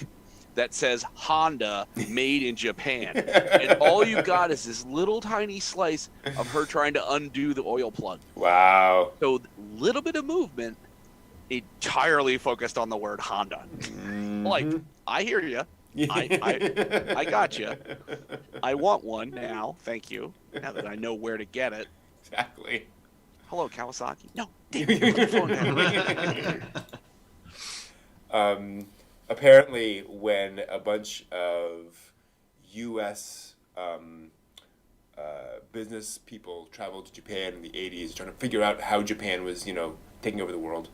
that says Honda made in Japan. And all you got is this little tiny slice of her trying to undo the oil plug. Wow. So little bit of movement, entirely focused on the word Honda. Mm-hmm. Like, I hear you. I got you. I want one now. Thank you. Now that I know where to get it. Exactly. Hello, Kawasaki. No, damn it, put the phone down. Apparently, when a bunch of U.S. Business people traveled to Japan in the 80s, trying to figure out how Japan was, taking over the world,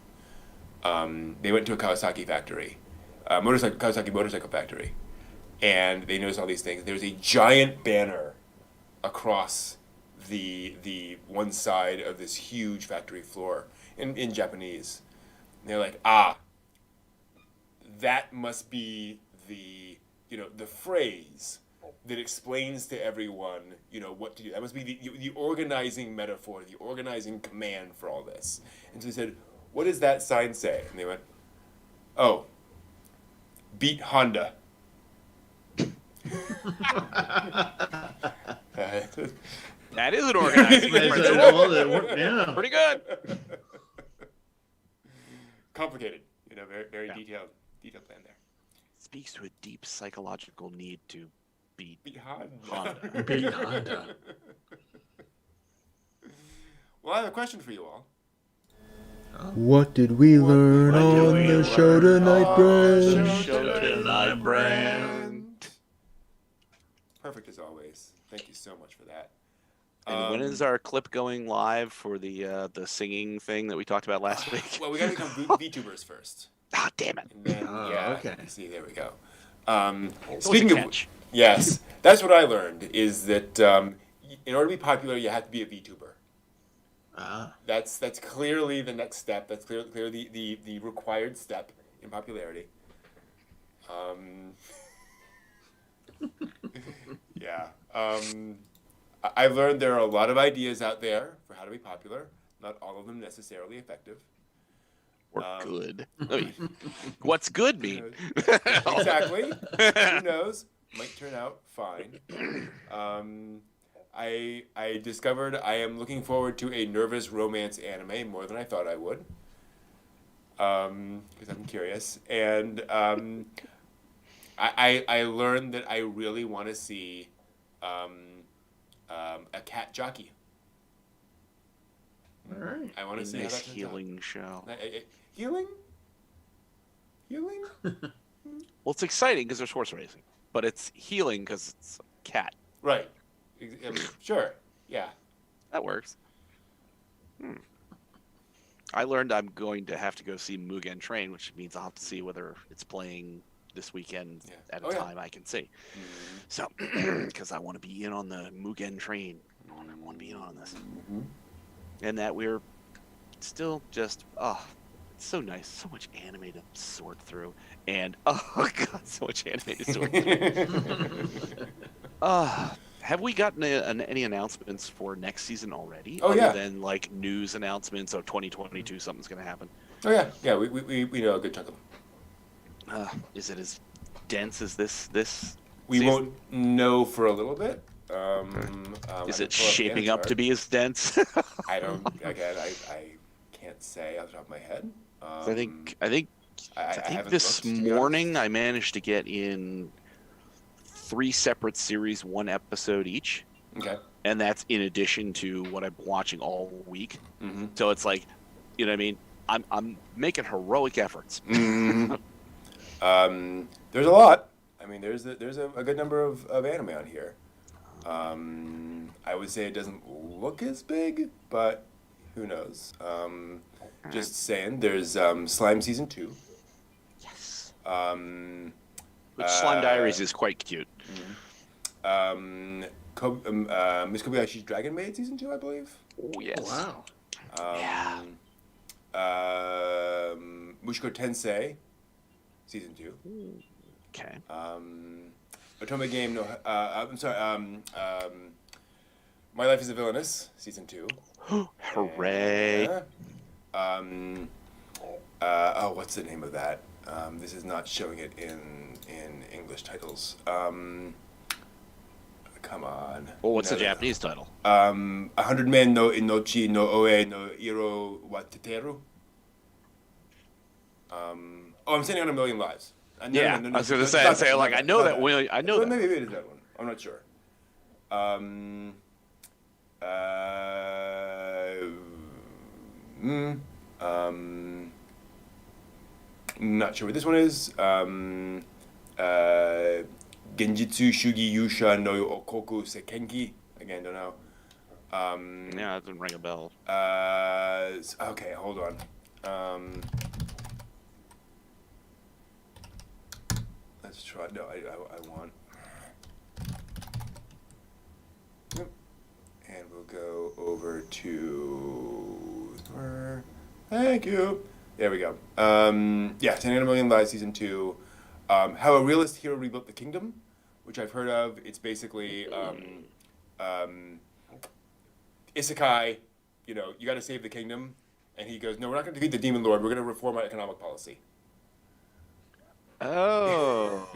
they went to a Kawasaki factory, Kawasaki motorcycle factory, and they noticed all these things. There was a giant banner across the one side of this huge factory floor in Japanese And they're like, that must be the phrase that explains to everyone, what to do. That must be the organizing metaphor, the organizing command for all this. And so they said, what does that sign say? And they went, oh, beat Honda. That is an organizing principle. Yeah. Pretty good. Complicated, very, very Yeah. detailed plan there. Speaks to a deep psychological need to beat Beat Honda. Honda. Beat Honda. Well, I have a question for you all. What did we learn on the show tonight, Brent? Perfect as always. Thank you so much for that. And when is our clip going live for the singing thing that we talked about last week? Well, we got to become VTubers first. Ah, damn it. And then, Okay. See, there we go. Speaking of yes, that's what I learned is that in order to be popular, you have to be a VTuber. That's clearly the next step. That's clearly the required step in popularity. Yeah. I learned there are a lot of ideas out there for how to be popular. Not all of them necessarily effective. or good. What's good mean? Exactly. Who knows? Might turn out fine. I discovered I am looking forward to a nervous romance anime more than I thought I would. Because I'm curious. And I learned that I really want to see a cat jockey. All right. I want to see how Nice that turns healing show. out. Healing? Healing? Well, it's exciting because there's horse racing, but it's healing because it's a cat. Right. Sure. Yeah. That works. I learned I'm going to have to go see Mugen Train, which means I'll have to see whether it's playing this weekend at a time I can see. Mm-hmm. So, because I want to be in on the Mugen Train. I want to be in on this. Mm-hmm. And that we're still just, it's so nice. So much anime to sort through. And, oh, God, so much anime to sort through. Have we gotten any announcements for next season already? Oh, other yeah. than, like, news announcements of 2022, something's going to happen? Oh, yeah. Yeah, we know a good chunk of them. Is it as dense as this We season? won't know for a little bit. Is it shaping up to be as dense? I don't. Again, I can't say off the top of my head. I think haven't this looked, to be morning I managed to get in 3 separate series, 1 episode each, honest. Okay. and that's in addition to what I'm watching all week. Mm-hmm. So it's like, you know what I mean? I'm making heroic efforts. Mm-hmm. There's a lot. I mean, there's a good number of anime on here. I would say it doesn't look as big, but who knows? Just saying, there's Slime Season 2. Yes. Which Slime Diaries is quite cute. Miss Kobayashi's Dragon Maid Season 2, I believe. Oh, yes. Wow. Yeah. Mushiko Tensei Season 2. Okay. Otome Game no. I'm sorry. My Life is a Villainess Season 2. Hooray. What's the name of that? This is not showing it in English titles. Come on. Well, what's the Japanese title? 100 Men no Inochi no Oe no Iro wa Teteru. I'm Sending on a Million Lives. I was going to say, like, I know that. I know that. Maybe it is that one. I'm not sure. Not sure what this one is. Genjitsu Shugi Yusha no Okoku Sekenki. Again, don't know. Yeah, that doesn't ring a bell. Okay, hold on. Let's try. No, I want. Yep. And we'll go over to. Thank you. There we go. Yeah, 10 Million Lives Season 2. How a Realist Hero Rebuilt the Kingdom, which I've heard of. It's basically Isekai, you know, you got to save the kingdom. And he goes, no, we're not going to defeat the demon lord. We're going to reform our economic policy. Oh.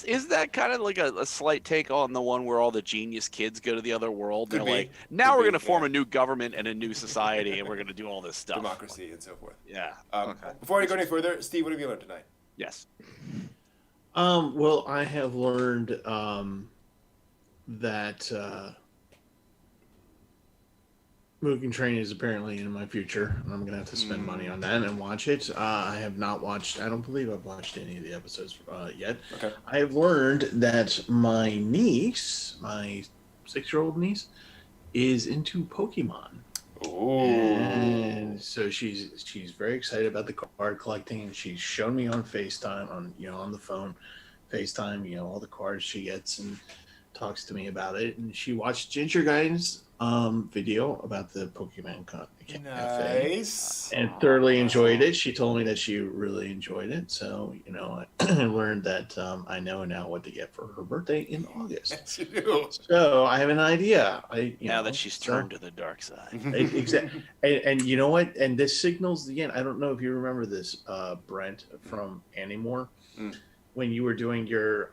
Isn't that kind of like a slight take on the one where all the genius kids go to the other world? Could They're be. like, now Could we're be, going to form yeah. a new government and a new society, and we're going to do all this stuff. Democracy and so forth. Yeah. Okay. Before I go any further, Steve, what have you learned tonight? Yes. Well, I have learned that Mugen Train is apparently in my future, and I'm gonna have to spend money on that and watch it. I have not watched. I don't believe I've watched any of the episodes yet. Okay. I have learned that my niece, my 6-year-old niece, is into Pokemon. Ooh. And so she's very excited about the card collecting, and she's shown me on FaceTime, on the phone, FaceTime, all the cards she gets, and talks to me about it. And she watched Ginger Guy's video about the Pokemon Cafe Nice. and thoroughly enjoyed it. She told me that she really enjoyed it. So, I learned that I know now what to get for her birthday in August. Yes, you do. So I have an idea. Now that she's turned to the dark side. Exactly. And you know what? And this signals again. I don't know if you remember this, Brent from Anymore, when you were doing your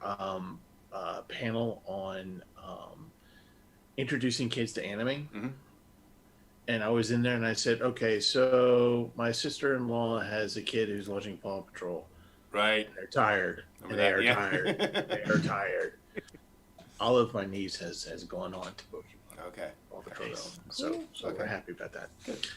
panel on introducing kids to anime. Mm-hmm. And I was in there and I said, okay, so my sister-in-law has a kid who's watching Paw Patrol. Right. And they're tired. Remember that? Tired. They are tired. Olive, my niece, has gone on to Pokemon. Okay. Paw Patrol. So Okay. we're happy about that. Good.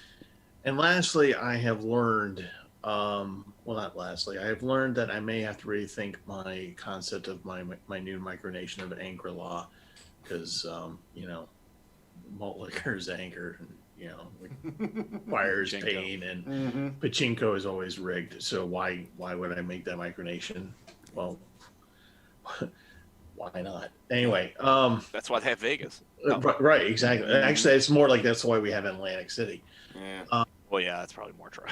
And lastly, I have learned, not lastly, I have learned that I may have to rethink my concept of my new micronation of Angri-La, because, malt liquor is anger, and, fire is pain, and pachinko is always rigged. So why would I make that micronation? Well, why not? Anyway, That's why they have Vegas. right, exactly. Actually, it's more like that's why we have Atlantic City. Yeah. Well, yeah, that's probably more true.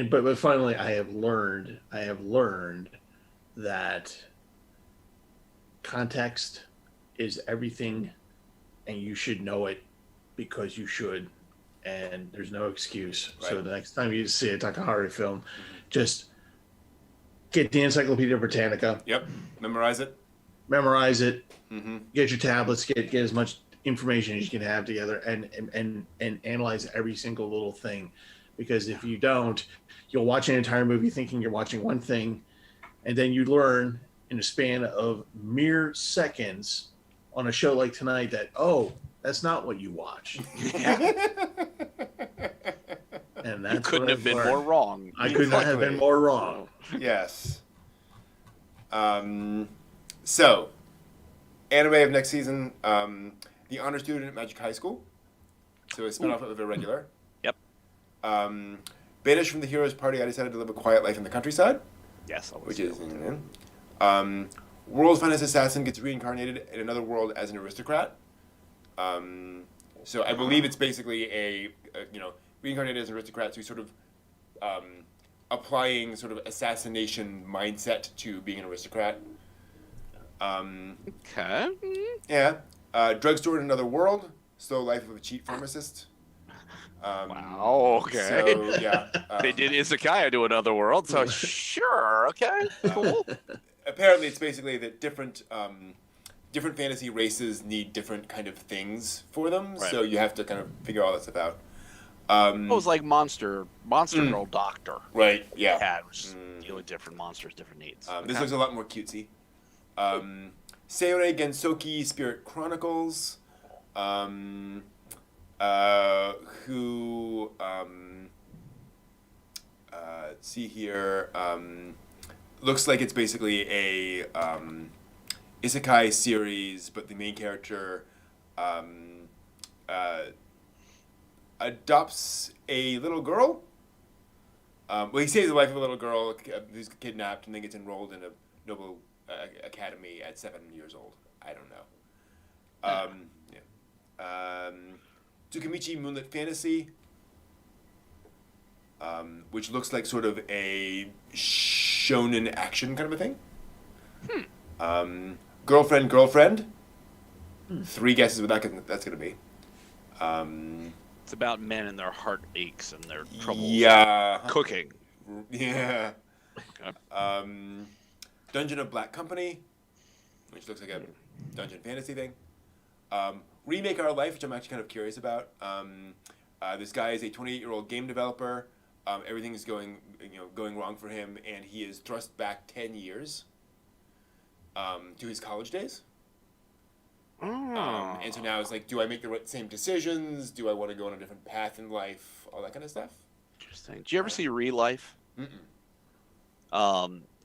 But finally, I have learned that context is everything, and you should know it because you should, and there's no excuse. Right. So the next time you see a Takahata film, just get the Encyclopedia Britannica, Yep. Memorize it. memorize it, Mm-hmm. get your tablets, get as much information as you can have together, and analyze every single little thing, because if you don't, you'll watch an entire movie thinking you're watching one thing, and then you learn in a span of mere seconds on a show like tonight that, that's not what you watched. And that's You couldn't what have I've been learned. more wrong. I could not have been more wrong. Yes. So, anime of next season, The Honor Student at Magic High School. So a spin-off of Irregular. Yep. Banished from the hero's party, I decided to live a quiet life in the countryside. Yes. Which is... World's Finest Assassin gets reincarnated in another world as an aristocrat. So I believe it's basically a reincarnated as an aristocrat, so he's sort of applying sort of assassination mindset to being an aristocrat. Okay. Yeah. Drugstore in another world. Slow life of a cheat pharmacist. Wow. Okay. So, yeah. They did Izakaya to another world, so sure. Okay. Cool. Apparently, it's basically that different fantasy races need different kind of things for them, Right. so you have to kind of figure all that stuff out. It was like Monster Girl Doctor. Right, yeah. Had, which is deal with different monsters, different needs. This looks a lot more cutesy. Seirei Gensoki Spirit Chronicles, let's see here, looks like it's basically a isekai series, but the main character adopts a little girl. He saves the life of a little girl who's kidnapped and then gets enrolled in a noble academy at 7 years old. I don't know. Tsukimichi Moonlit Fantasy, which looks like sort of a shonen action kind of a thing. Girlfriend. 3 guesses what that's going to be. It's about men and their heart aches and their troubles. Yeah. Cooking. Yeah. Okay. Dungeon of Black Company, which looks like a dungeon fantasy thing. Remake Our Life, which I'm actually kind of curious about. This guy is a 28-year-old game developer. Everything is going wrong for him, and he is thrust back 10 years to his college days. And so now it's like, do I make the same decisions? Do I want to go on a different path in life? All that kind of stuff. Interesting. Did you ever see Re-Life? Mm-mm.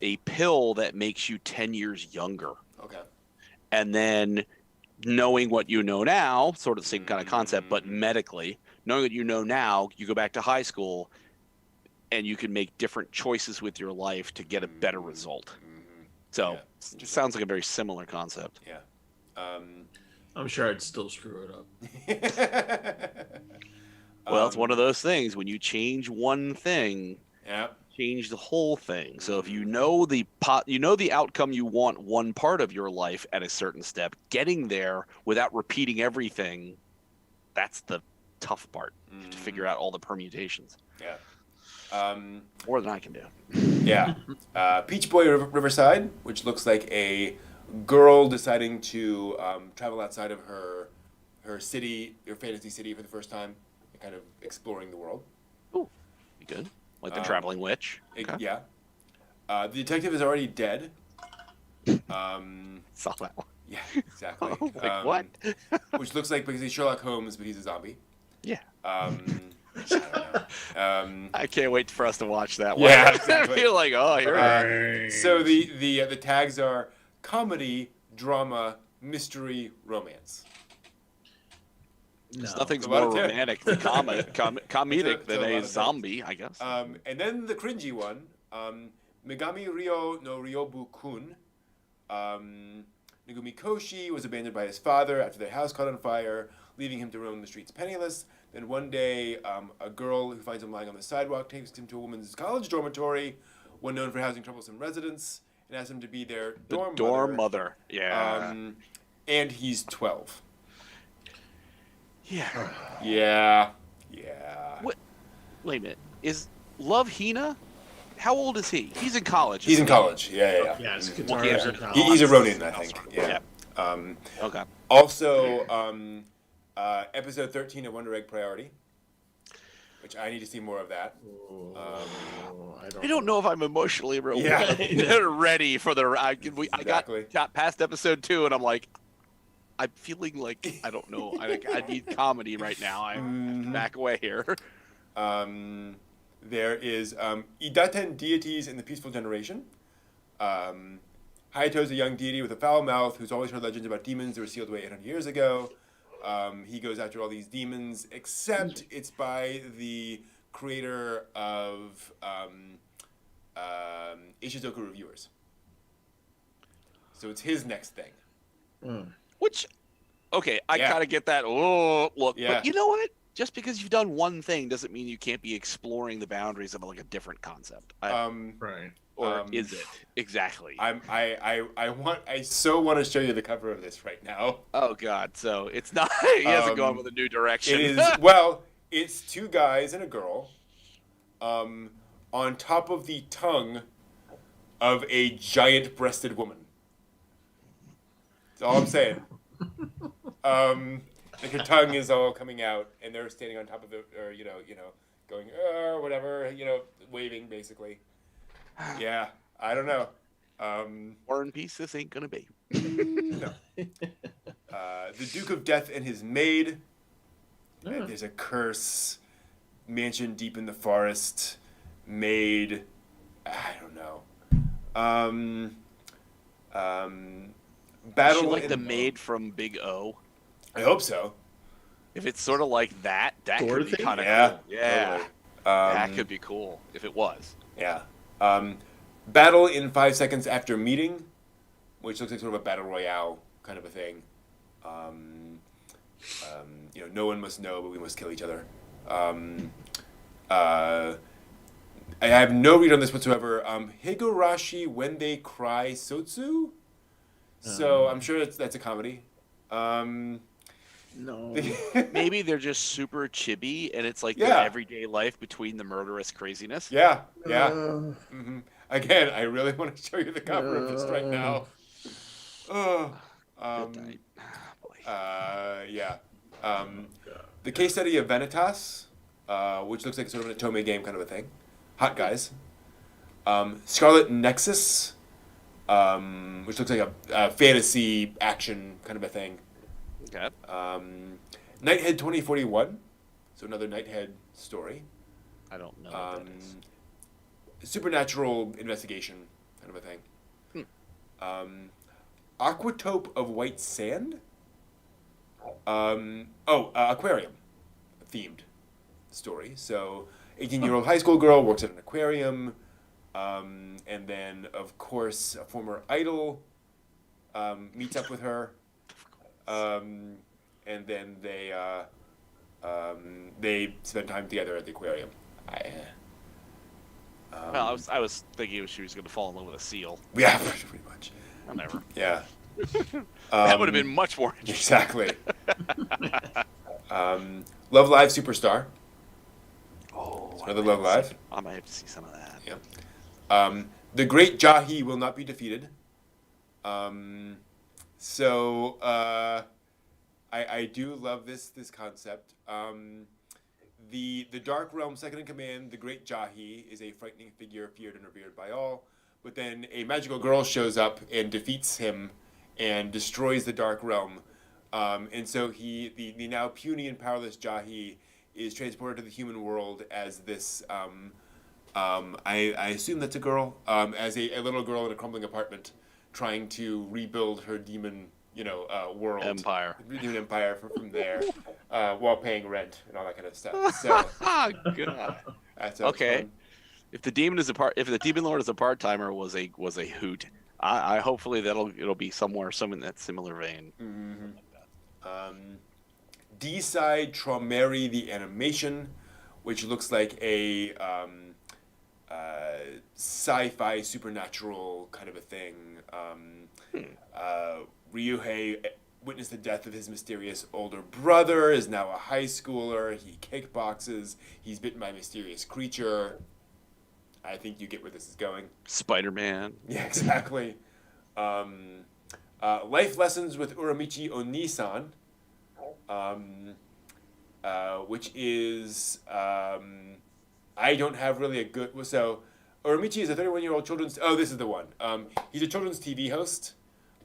A pill that makes you 10 years younger. Okay. And then knowing what you know now, sort of the same kind of concept, but medically, knowing what you know now, you go back to high school and you can make different choices with your life to get a better result. So it sounds like a very similar concept. Yeah. I'm sure I'd still screw it up. Well, it's one of those things. When you change one thing, change the whole thing. So if you know the outcome you want one part of your life at a certain step, getting there without repeating everything, that's the tough part. You have to figure out all the permutations. Yeah. More than I can do. Yeah. Peach Boy Riverside, which looks like a girl deciding to travel outside of her city, her fantasy city for the first time, and kind of exploring the world. Ooh, be good. Like the traveling witch. Okay. Yeah. The detective is already dead. Saw that one. Yeah, exactly. Like what? Which looks like because he's Sherlock Holmes, but he's a zombie. Yeah. I don't know. I can't wait for us to watch that one. Yeah, exactly. I feel like, oh, here it is. So the tags are comedy, drama, mystery, romance. There's nothing's It's a lot more of romantic than comedic It's than a lot a of zombie, I guess. And then the cringy one, Megami Ryo no Ryobu-kun. Nagumi Koshi was abandoned by his father after their house caught on fire, leaving him to roam the streets penniless. Then one day, a girl who finds him lying on the sidewalk takes him to a woman's college dormitory, one known for housing troublesome residents, and asks him to be their dorm mother. Yeah. And he's 12. Yeah. Yeah. What? Wait a minute. Is Love Hina? How old is he? He's in college. He's in college. Yeah. Yeah, his Mhm. guitar Yeah. is in college. He's a Ronin, I think. Yeah. Okay. Also, episode 13 of Wonder Egg Priority, which I need to see more of that. I don't know if I'm emotionally ready for the. I got past episode 2, and I'm like, I'm feeling like I don't know. I need comedy right now. I'm back away here. There is Idaten deities in the Peaceful Generation. Hayato's a young deity with a foul mouth who's always heard legends about demons that were sealed away 800 years ago. He goes after all these demons, except it's by the creator of Ishizoku Reviewers. So it's his next thing. Which, okay, I kind of get that. Oh, look, but you know what? Just because you've done one thing doesn't mean you can't be exploring the boundaries of like a different concept. Right. Or is it exactly? I so want to show you the cover of this right now. Oh God! So it's not. He hasn't gone with a new direction. It is well. It's 2 guys and a girl, on top of the tongue of a giant-breasted woman. That's all I'm saying. Like her tongue is all coming out, and they're standing on top of it, or going whatever, waving basically. Yeah, I don't know. War and Peace, this ain't gonna be. No. The Duke of Death and his maid. There's a curse. Mansion deep in the forest. Maid. I don't know. Battle. Is she like the maid from Big O? I hope so. If it's sort of like that could be kind of cool. Yeah, totally. That could be cool if it was. Yeah. Battle in 5 seconds after meeting, which looks like sort of a battle royale kind of a thing. No one must know, but we must kill each other. I have no read on this whatsoever. Higurashi When They Cry Sotsu. So I'm sure that's a comedy. No. Maybe they're just super chibi, and it's like Yeah. their everyday life between the murderous craziness. Yeah. Uh, Again, I really want to show you the cover of this right now. Good night. Boy. Yeah. The case study of Vanitas, which looks like sort of an Otome game kind of a thing. Hot Guys. Scarlet Nexus, which looks like a fantasy action kind of a thing. Okay. Nighthead 2041, so another Nighthead story. I don't know what that is. Supernatural investigation kind of a thing. Aquatope of White Sand. Aquarium themed story. So 18-year-old high school girl works at an aquarium, and then of course a former idol meets up with her, and then they spend time together at the aquarium. Well, I was thinking she was going to fall in love with a seal. Yeah, pretty much. Whatever. Yeah. That would have been much more interesting. Exactly. Love Live Superstar. Oh, Another Love Live. I might have to see some of that. Yeah. The Great Jahi Will Not Be Defeated. I do love this concept. The Dark Realm second in command, the Great Jahi, is a frightening figure feared and revered by all. But then a magical girl shows up and defeats him and destroys the Dark Realm. And so the now puny and powerless Jahi is transported to the human world as this, I assume that's a girl, as a little girl in a crumbling apartment trying to rebuild her demon, world. Empire. Demon empire from there, while paying rent and all that kind of stuff. So, God. that's Okay. fun. If the demon lord is a part timer was a hoot, I hopefully it'll be somewhere some in that similar vein. D-Side Traumeri the animation, which looks like a sci-fi supernatural kind of a thing. Ryuhei witnessed the death of his mysterious older brother, is now a high schooler. He kickboxes. He's bitten by a mysterious creature. I think you get where this is going. Spider-Man. Yeah, exactly. Life Lessons with Uramichi Onisan, which is, I don't have really a good... So, Uramichi is a 31-year-old children's... Oh, this is the one. He's a children's TV host,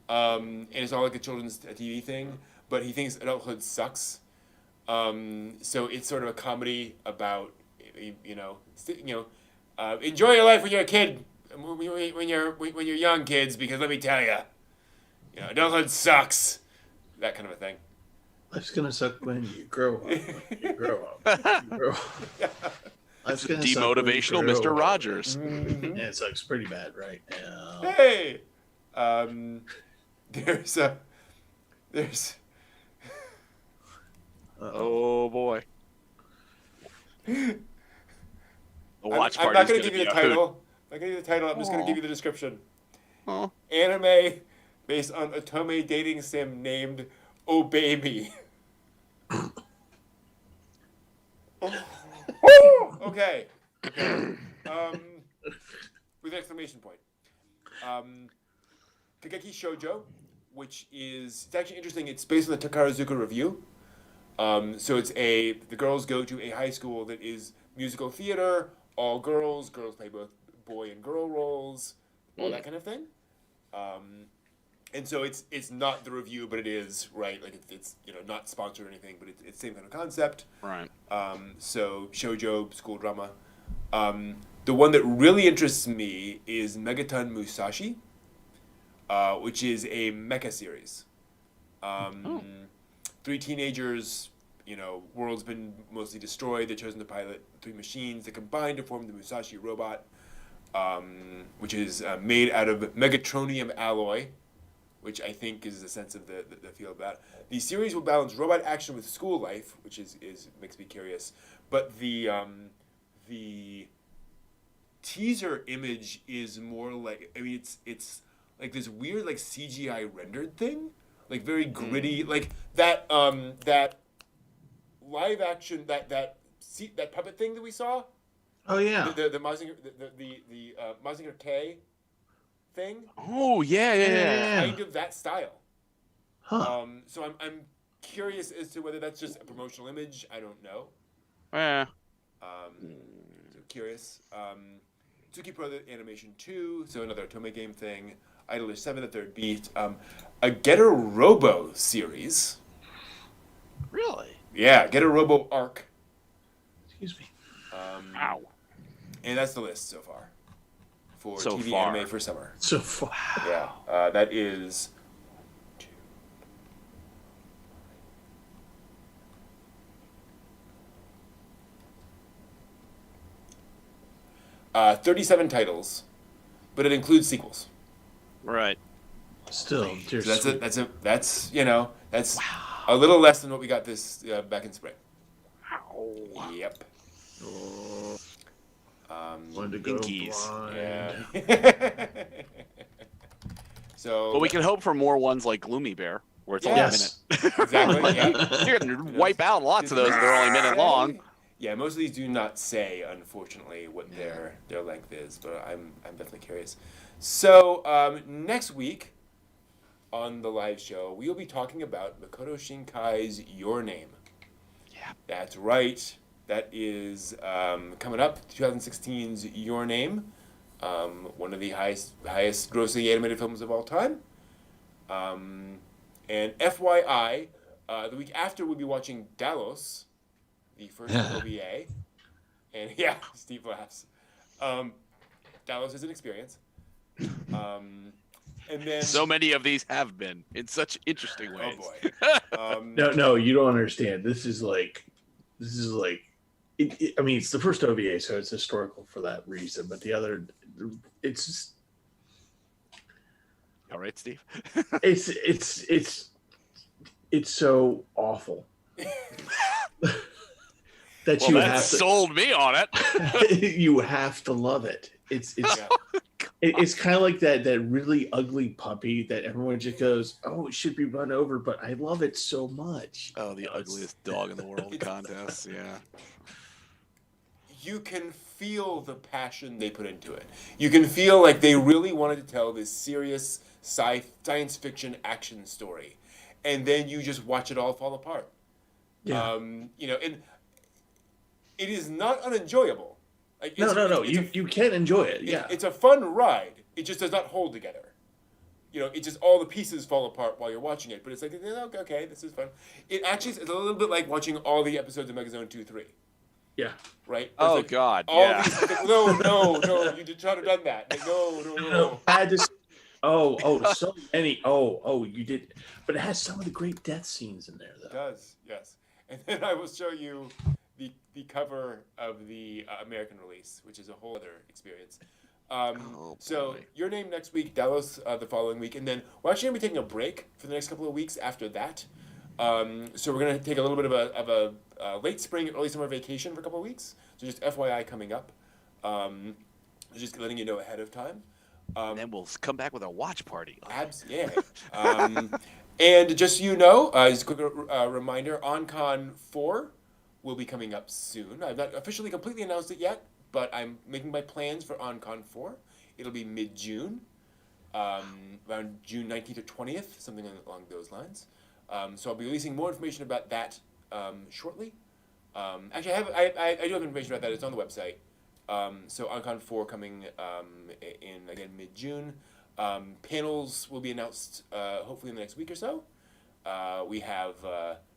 and it's all like a children's TV thing, but he thinks adulthood sucks. So it's sort of a comedy about, enjoy your life when you're a kid, when you're young, kids, because let me tell you, adulthood sucks. That kind of a thing. Life's gonna suck when you grow up. When you grow up. You grow up. Life's gonna suck when you Demotivational grow Mr. up. Rogers. Yeah, it sucks pretty bad right now. Hey, there's Oh boy. The watch I'm party. not going to give you the title. I'm not going to give you the title. I'm just going to give you the description. Oh. Anime based on Otome dating sim named Obey Me. Okay. With an exclamation point. Kageki Shoujo, which is, it's actually interesting. It's based on the Takarazuka Review. So the girls go to a high school that is musical theater, all girls play both boy and girl roles, all that kind of thing. And so it's not the review, but it is, right? Like it's not sponsored or anything, but it's the same kind of concept. Right. So shoujo school drama. The one that really interests me is Megaton Musashi, which is a mecha series. Three teenagers, world's been mostly destroyed. They're chosen to pilot three machines that combine to form the Musashi robot, which is made out of Megatronium alloy, which I think is the sense of the feel about it. The series will balance robot action with school life, which is makes me curious. But the teaser image is more like, I mean, it's like this weird like CGI rendered thing, like very gritty, like that that live action that puppet thing that we saw. Oh yeah. The Mazinger the Mazinger K thing. Oh yeah. Kind of that style. Huh. So I'm curious as to whether that's just a promotional image. I don't know. Yeah. So curious. Tsuki Pro Animation 2, so another Otome game thing. Idler 7, The Third Beat. A Getter Robo series. Really? Yeah, Getter Robo Arc. Excuse me. Wow. And that's the list so far. For So TV far. anime for summer. So far. Yeah, that is... 37 titles, but it includes sequels. Right. Still, dear So sweet. that's a little less than what we got this back in spring. Wow. Yep. Wanted to go Inkies. blind. Yeah. So. But we can hope for more ones like Gloomy Bear, where it's only a Yes. minute. Exactly. Yeah. You're gonna wipe out lots of those that are only a minute long. Yeah, most of these do not say, unfortunately, what their length is, but I'm definitely curious. So next week on the live show, we will be talking about Makoto Shinkai's Your Name. Yeah. That's right. That is coming up. 2016's Your Name, one of the highest grossing animated films of all time. And FYI, the week after we'll be watching Dallos, the first OVA, and yeah, Steve laughs. Dallas is an experience, and then So many of these have been in such interesting oh ways. boy, No, you don't understand. This is like, I mean, it's the first OVA, so it's historical for that reason. But the other, it's just, All right, Steve. it's so awful that Well, you that have sold me on it. to, you have to love it. It's kind of like that really ugly puppy that everyone just goes, oh, it should be run over, but I love it so much. Oh, the ugliest dog in the world contest. Yeah. you can feel the passion they put into it. You can feel like they really wanted to tell this serious science fiction action story, and then you just watch it all fall apart. Yeah. And it is not unenjoyable. Like, No. it's You can enjoy it. Yeah. it's a fun ride. It just does not hold together. It just all the pieces fall apart while you're watching it. But it's like, okay, this is fun. It actually is a little bit like watching all the episodes of Megazone 2-3, Yeah. right? Oh, It's like God, all yeah. these, no, you did try to done that. Like, no. I had to. Oh, so many. Oh, you did. But it has some of the great death scenes in there, It though. does, yes. And then I will show you the cover of the American release, which is a whole other experience. So boy. Your Name next week, Dallas the following week, and then we're actually gonna be taking a break for the next couple of weeks after that. So we're gonna take a little bit of a late spring, early summer vacation for a couple of weeks. So just FYI coming up. Just letting you know ahead of time. And then we'll come back with a watch party. Yeah. And just so you know, just a quick reminder, OnCon 4 will be coming up soon. I've not officially completely announced it yet, but I'm making my plans for OnCon 4. It'll be mid-June, around June 19th or 20th, something along those lines. So I'll be releasing more information about that shortly. Actually, I do have information about that. It's on the website. So OnCon 4 coming in, again, mid-June. Panels will be announced hopefully in the next week or so. We have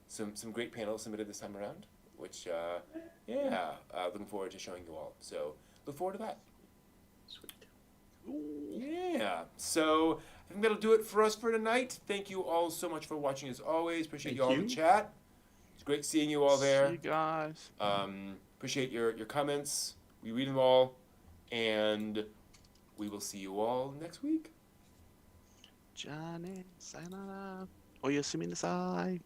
some great panels submitted this time around, which, looking forward to showing you all. So look forward to that. Sweet. Yeah. So I think that'll do it for us for tonight. Thank you all so much for watching as always. Appreciate you all in the chat. It's great seeing you all there. See you guys. Appreciate your comments. We read them all. And we will see you all next week. Johnny, sayonara. Oyasumi nasai.